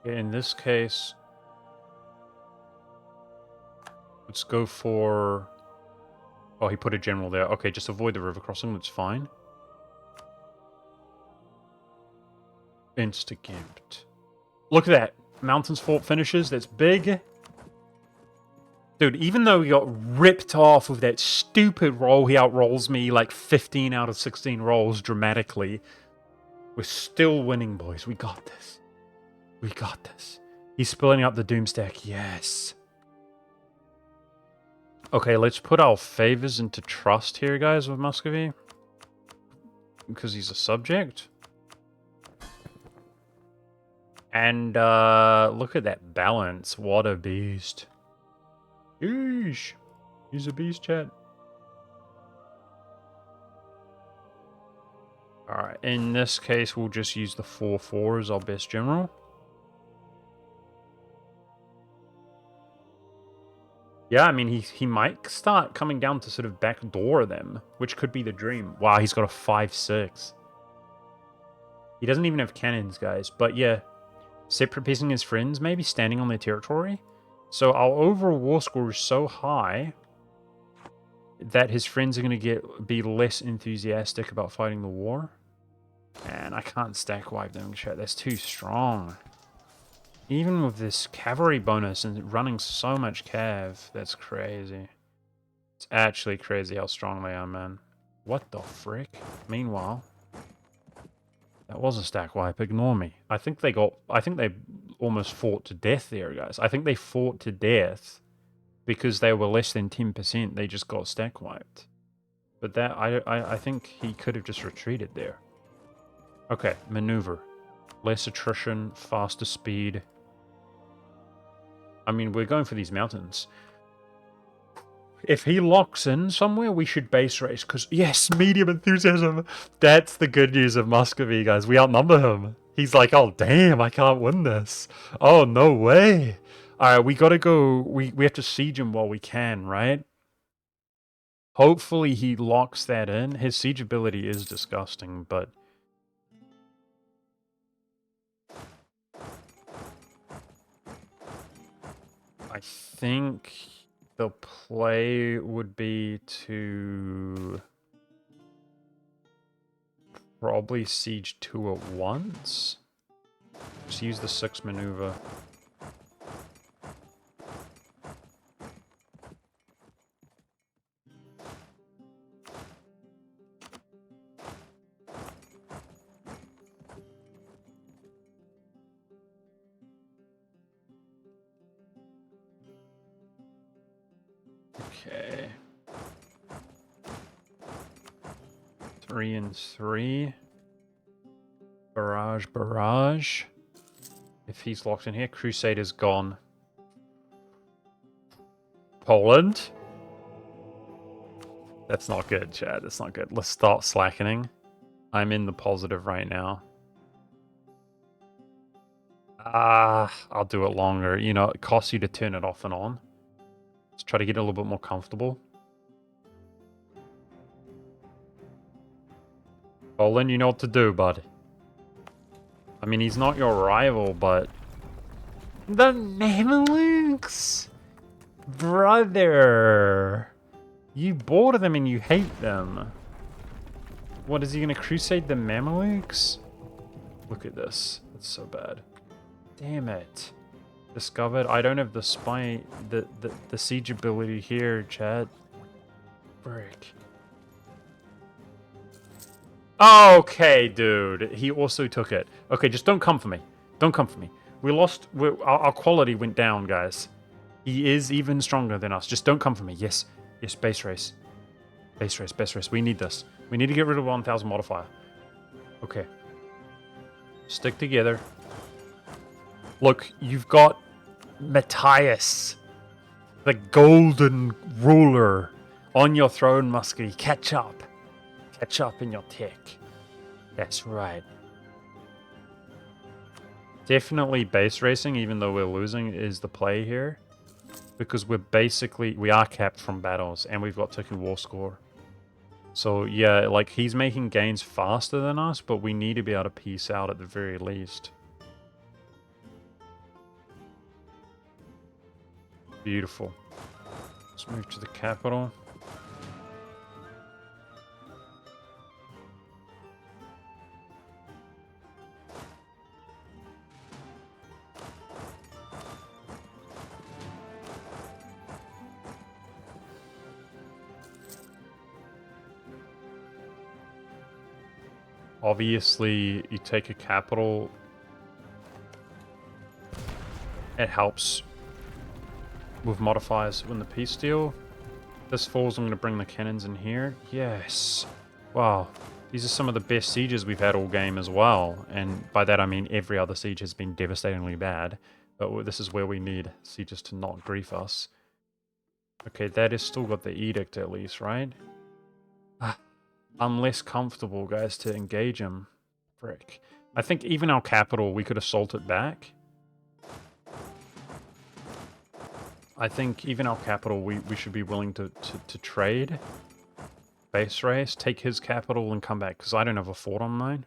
Speaker 1: In this case, let's go for... Oh, he put a general there. Okay, just avoid the river crossing. That's fine. Insta-gimped. Look at that. Mountains Fort finishes. That's big. Dude, even though he got ripped off with that stupid roll, he outrolls me like 15 out of 16 rolls dramatically. We're still winning, boys. We got this. We got this. He's splitting up the Doomstack. Yes. Okay, let's put our favors into trust here, guys, with Muscovy. Because he's a subject. And look at that balance. What a beast. Yeesh. He's a beast, chat. Alright, in this case, we'll just use the 4-4 as our best general. Yeah, I mean, he might start coming down to sort of backdoor them, which could be the dream. Wow, he's got a 5-6. He doesn't even have cannons, guys. But yeah, separate piecing his friends, maybe standing on their territory. So our overall war score is so high that his friends are going to be less enthusiastic about fighting the war. And I can't stack wipe them, chat. That's too strong. Even with this cavalry bonus and running so much cav, that's crazy. It's actually crazy how strong they are, man. What the frick? Meanwhile, that was a stack wipe. Ignore me. I think they almost fought to death there, guys. I think they fought to death because they were less than 10%. They just got stack wiped. But that I think he could have just retreated there. Okay, maneuver. Less attrition, faster speed. I mean, we're going for these mountains. If he locks in somewhere, we should base race. Because, yes, medium enthusiasm. That's the good news of Muscovy, guys. We outnumber him. He's like, oh, damn, I can't win this. Oh, no way. All right, we got to go. We have to siege him while we can, right? Hopefully he locks that in. His siege ability is disgusting, but... I think the play would be to probably siege 2 at once. Just use the 6 maneuver. Okay. 3 and 3. Barrage, barrage. If he's locked in here, Crusade is gone. Poland? That's not good, Chad. That's not good. Let's start slackening. I'm in the positive right now. I'll do it longer. You know, it costs you to turn it off and on. Let's try to get a little bit more comfortable. Colin, you know what to do, bud. I mean, he's not your rival, but... The Mamelukes! Brother! You bored them and you hate them. What, is he gonna crusade the Mamelukes? Look at this. It's so bad. Damn it. Discovered. I don't have the spy... The siege ability here, chat. Frick. Okay, dude. He also took it. Okay, just don't come for me. Don't come for me. We lost... Our quality went down, guys. He is even stronger than us. Just don't come for me. Yes. Yes, base race. Base race, base race. We need this. We need to get rid of 1000 modifier. Okay. Stick together. Look, you've got Matthias, the golden ruler, on your throne, Muscovy. Catch up. Catch up in your tech. That's right. Definitely base racing, even though we're losing, is the play here. Because we are capped from battles, and we've got ticking war score. So yeah, like, he's making gains faster than us, but we need to be able to peace out at the very least. Beautiful. Let's move to the capital. Obviously, you take a capital, it helps with modifiers when the peace deal. This falls, I'm going to bring the cannons in here. Yes. Wow. These are some of the best sieges we've had all game as well. And by that I mean every other siege has been devastatingly bad. But this is where we need sieges to not grief us. Okay, that has still got the edict at least, right? I'm less comfortable, guys, to engage him. Frick. I think even our capital, we could assault it back. I think even our capital, we should be willing to trade. Base race, take his capital and come back, because I don't have a fort on mine.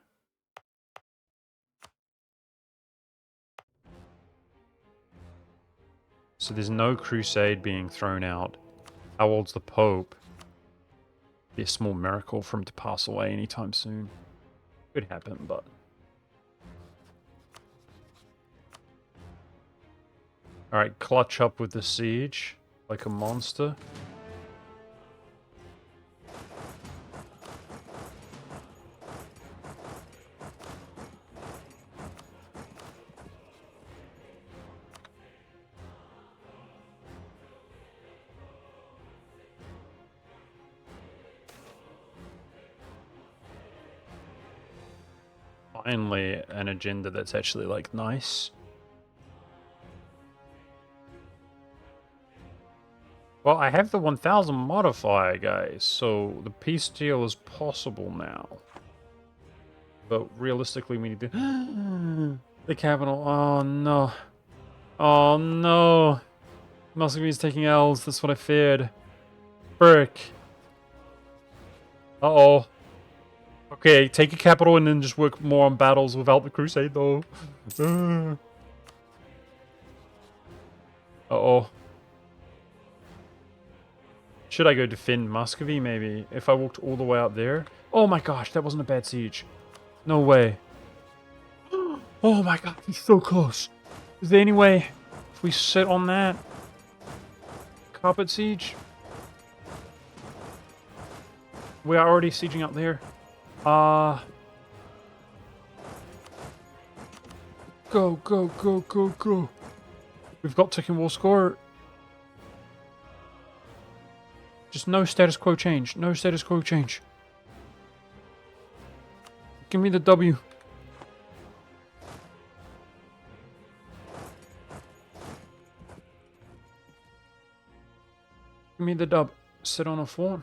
Speaker 1: So there's no crusade being thrown out. How old's the Pope? Be a small miracle for him to pass away anytime soon. Could happen, but... Alright, clutch up with the siege, like a monster. Finally, an agenda that's actually, like, nice. Well, I have the 1000 modifier, guys, so the peace deal is possible now. But realistically, we need to... the capital. Oh, no. Oh, no. Muscovy is taking L's. That's what I feared. Frick. Uh-oh. Okay, take a capital and then just work more on battles without the crusade, though. Uh-oh. Should I go defend Muscovy, maybe? If I walked all the way out there? Oh my gosh, that wasn't a bad siege. No way. Oh my god, he's so close. Is there any way if we sit on that? Carpet siege? We are already sieging up there. Go, go, go, go, go. We've got ticking war score. Just no status quo change. No status quo change. Give me the W. Give me the dub. Sit on a fort.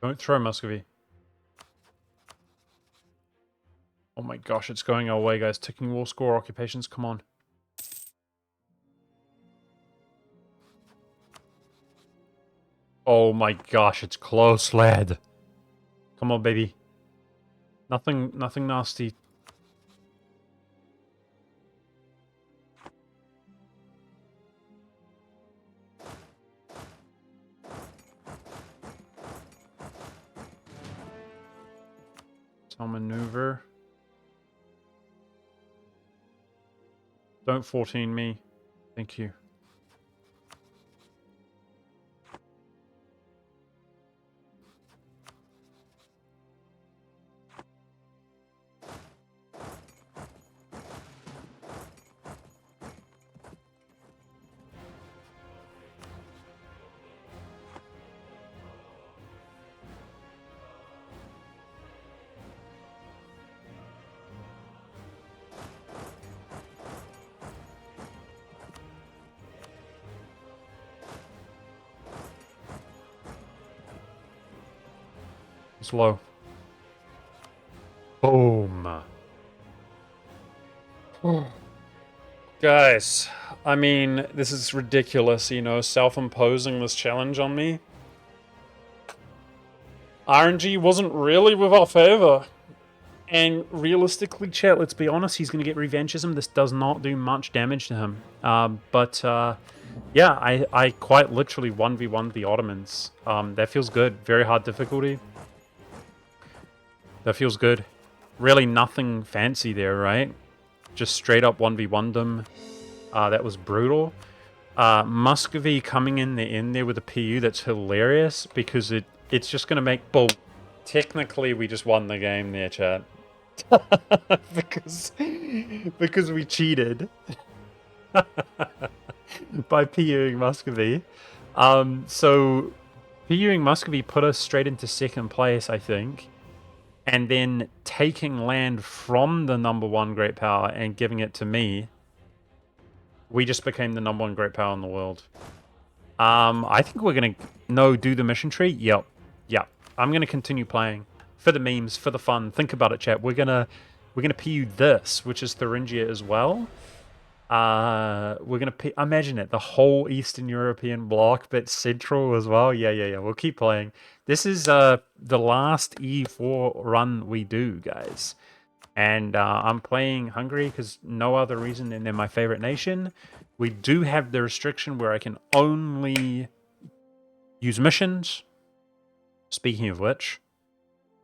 Speaker 1: Don't throw Muscovy. Oh my gosh, it's going our way, guys. Ticking war score occupations, come on. Oh my gosh, it's close, lad. Come on, baby. Nothing nasty. I'll maneuver. Don't 14 me. Thank you. Slow. Boom. Guys, I mean, this is ridiculous, you know, self-imposing this challenge on me. RNG wasn't really with our favor. And realistically, chat, let's be honest, he's going to get revanchism. This does not do much damage to him. Yeah, I quite literally 1v1 the Ottomans. That feels good. Very hard difficulty. That feels good. Really nothing fancy there, right? Just straight up 1v1 them. That was brutal. Muscovy coming in the end there with a PU, that's hilarious because it's just going to make... Well, technically we just won the game there, chat. because we cheated by PUing Muscovy. So PUing Muscovy put us straight into second place, I think. And then taking land from the #1 great power and giving it to me, we just became the #1 great power in the world. I think we're gonna do the mission tree. Yep. I'm gonna continue playing for the memes, for the fun. Think about it, chat. We're gonna PU this, which is Thuringia as well. We're gonna imagine it, the whole Eastern European bloc, but Central as well. Yeah. We'll keep playing. This is the last E4 run we do, guys. And I'm playing Hungary because no other reason than they're my favorite nation. We do have the restriction where I can only use missions. Speaking of which,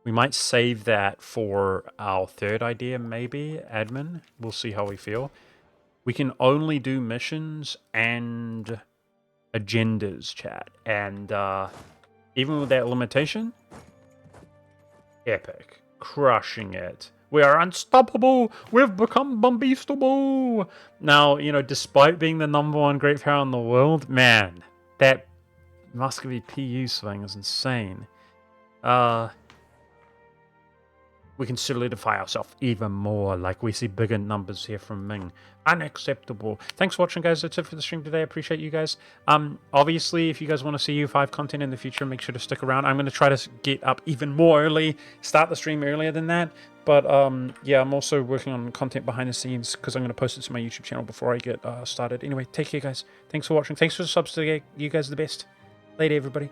Speaker 1: we might save that for our third idea, maybe, admin. We'll see how we feel. We can only do missions and agendas, chat. And even with that limitation, epic. Crushing it. We are unstoppable. We've become bombistable. Now, you know, despite being the #1 great power in the world, man, that Muscovy PU swing is insane. We can solidify ourselves even more, like we see bigger numbers here from Ming. Unacceptable. Thanks for watching, guys. That's it for the stream today. I appreciate you guys. Obviously, if you guys want to see EU5 content in the future, make sure to stick around. I'm going to try to get up even more early, start the stream earlier than that. But yeah, I'm also working on content behind the scenes because I'm going to post it to my YouTube channel before I get started. Anyway, take care, guys. Thanks for watching. Thanks for the subs today. You guys are the best. Later, everybody.